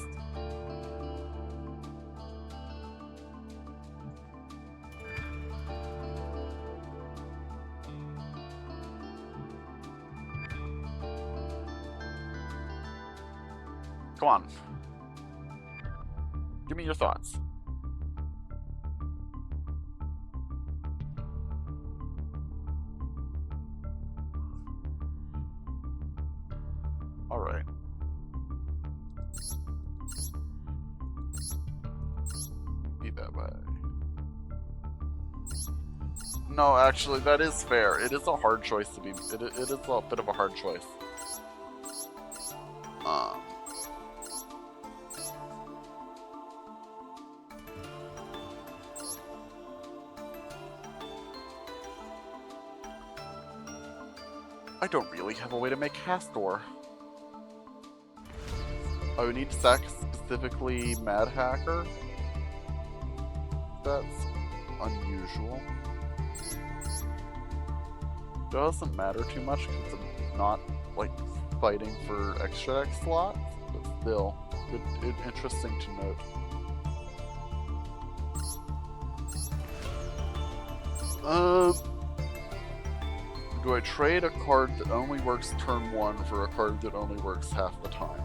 Come on. Give me your thoughts. Alright. Be that way. No, actually, that is fair. It is a hard choice to be. It is a bit of a hard choice. I don't really have a way to make Castor. I would need to sack specifically Mad Hacker. That's unusual. Doesn't matter too much because I'm not like fighting for extra X slots, but still, interesting to note. Do I trade a card that only works turn 1 for a card that only works half the time?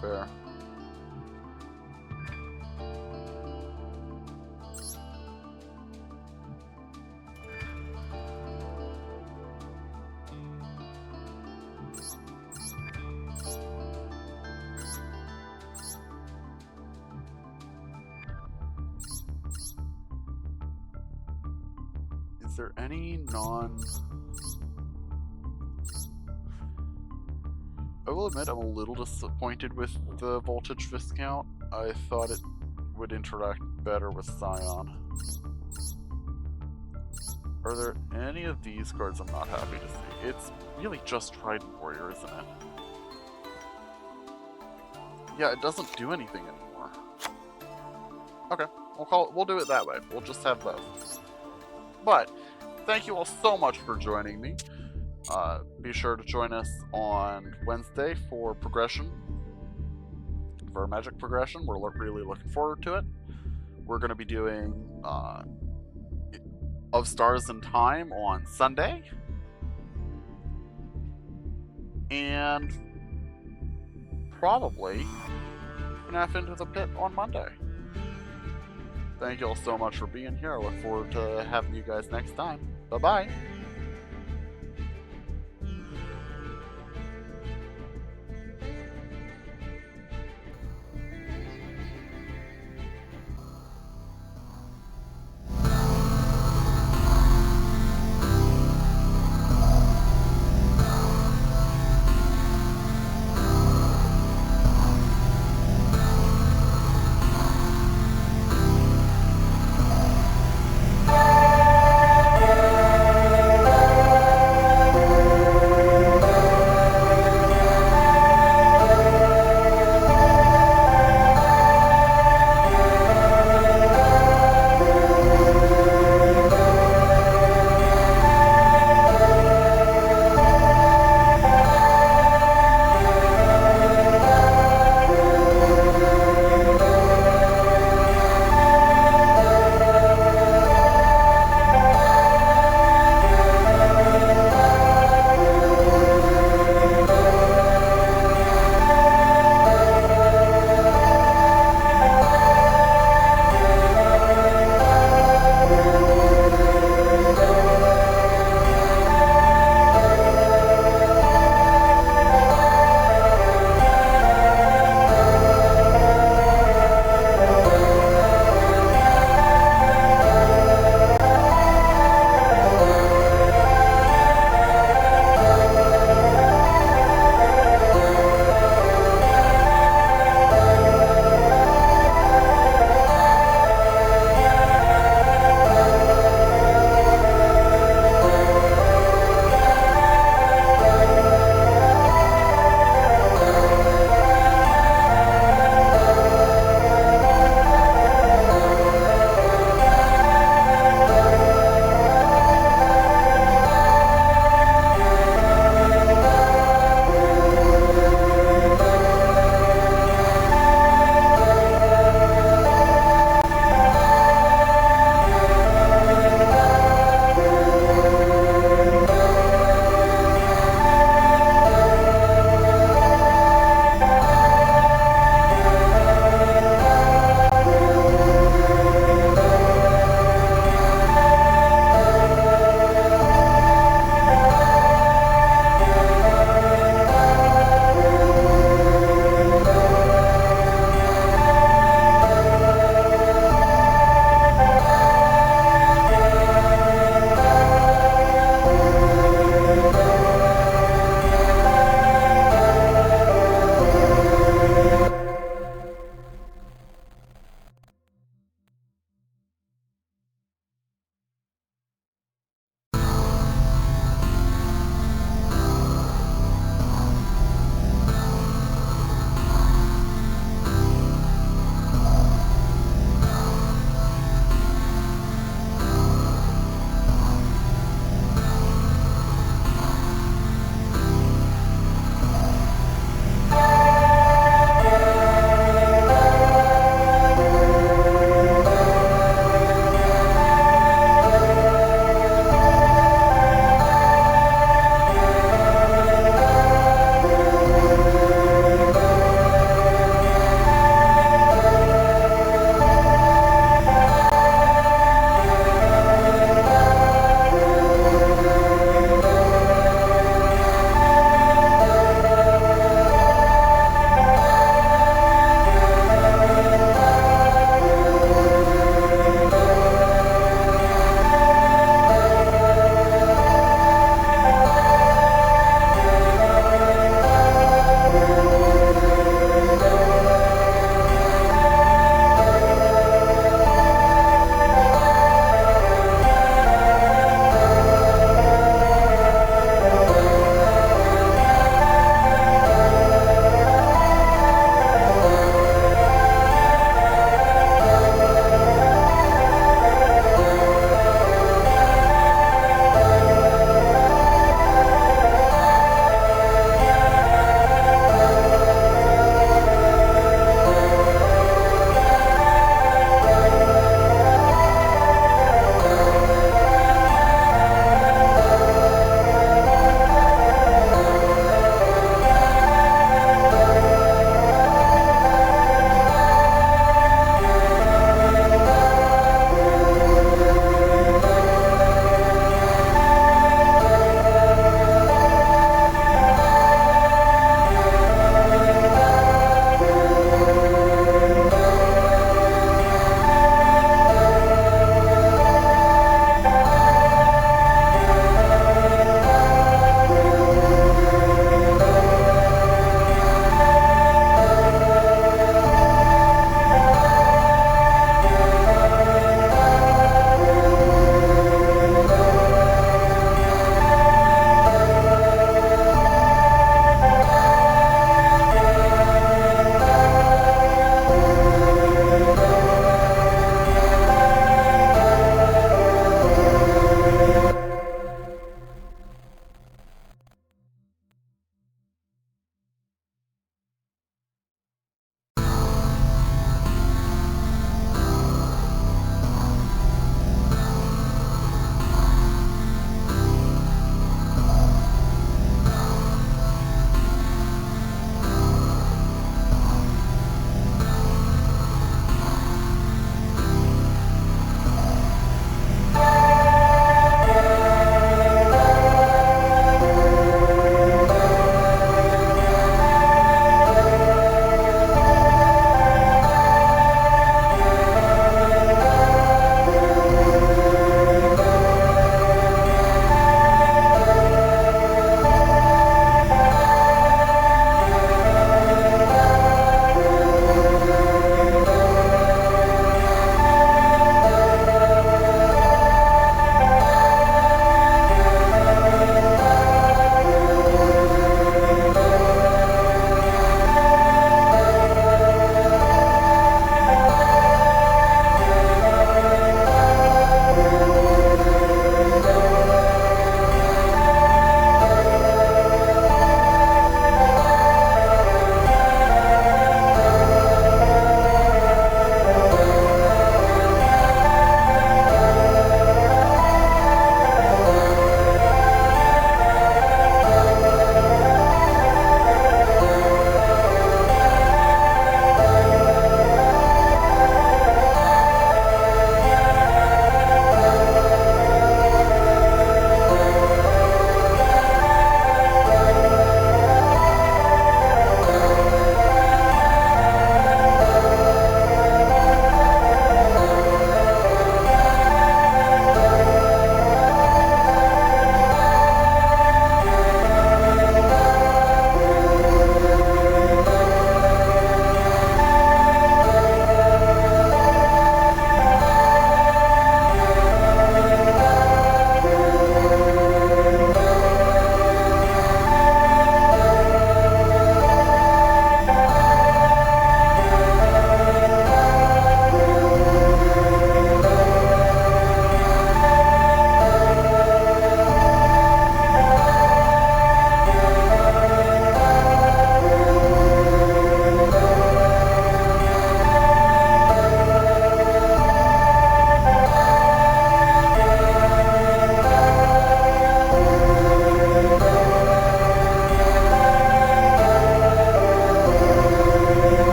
Fair. Is there any non... I will admit I'm a little disappointed with the voltage viscount. I thought it would interact better with Scion. Are there any of these cards I'm not happy to see? It's really just Trident Warrior, isn't it? Yeah, it doesn't do anything anymore. Okay, we'll do it that way. We'll just have both. But thank you all so much for joining me. Be sure to join us on Wednesday for progression. For Magic progression, we're really looking forward to it. We're going to be doing Of Stars in Time on Sunday. And probably FNAF Into the Pit on Monday. Thank you all so much for being here. I look forward to having you guys next time. Bye-bye.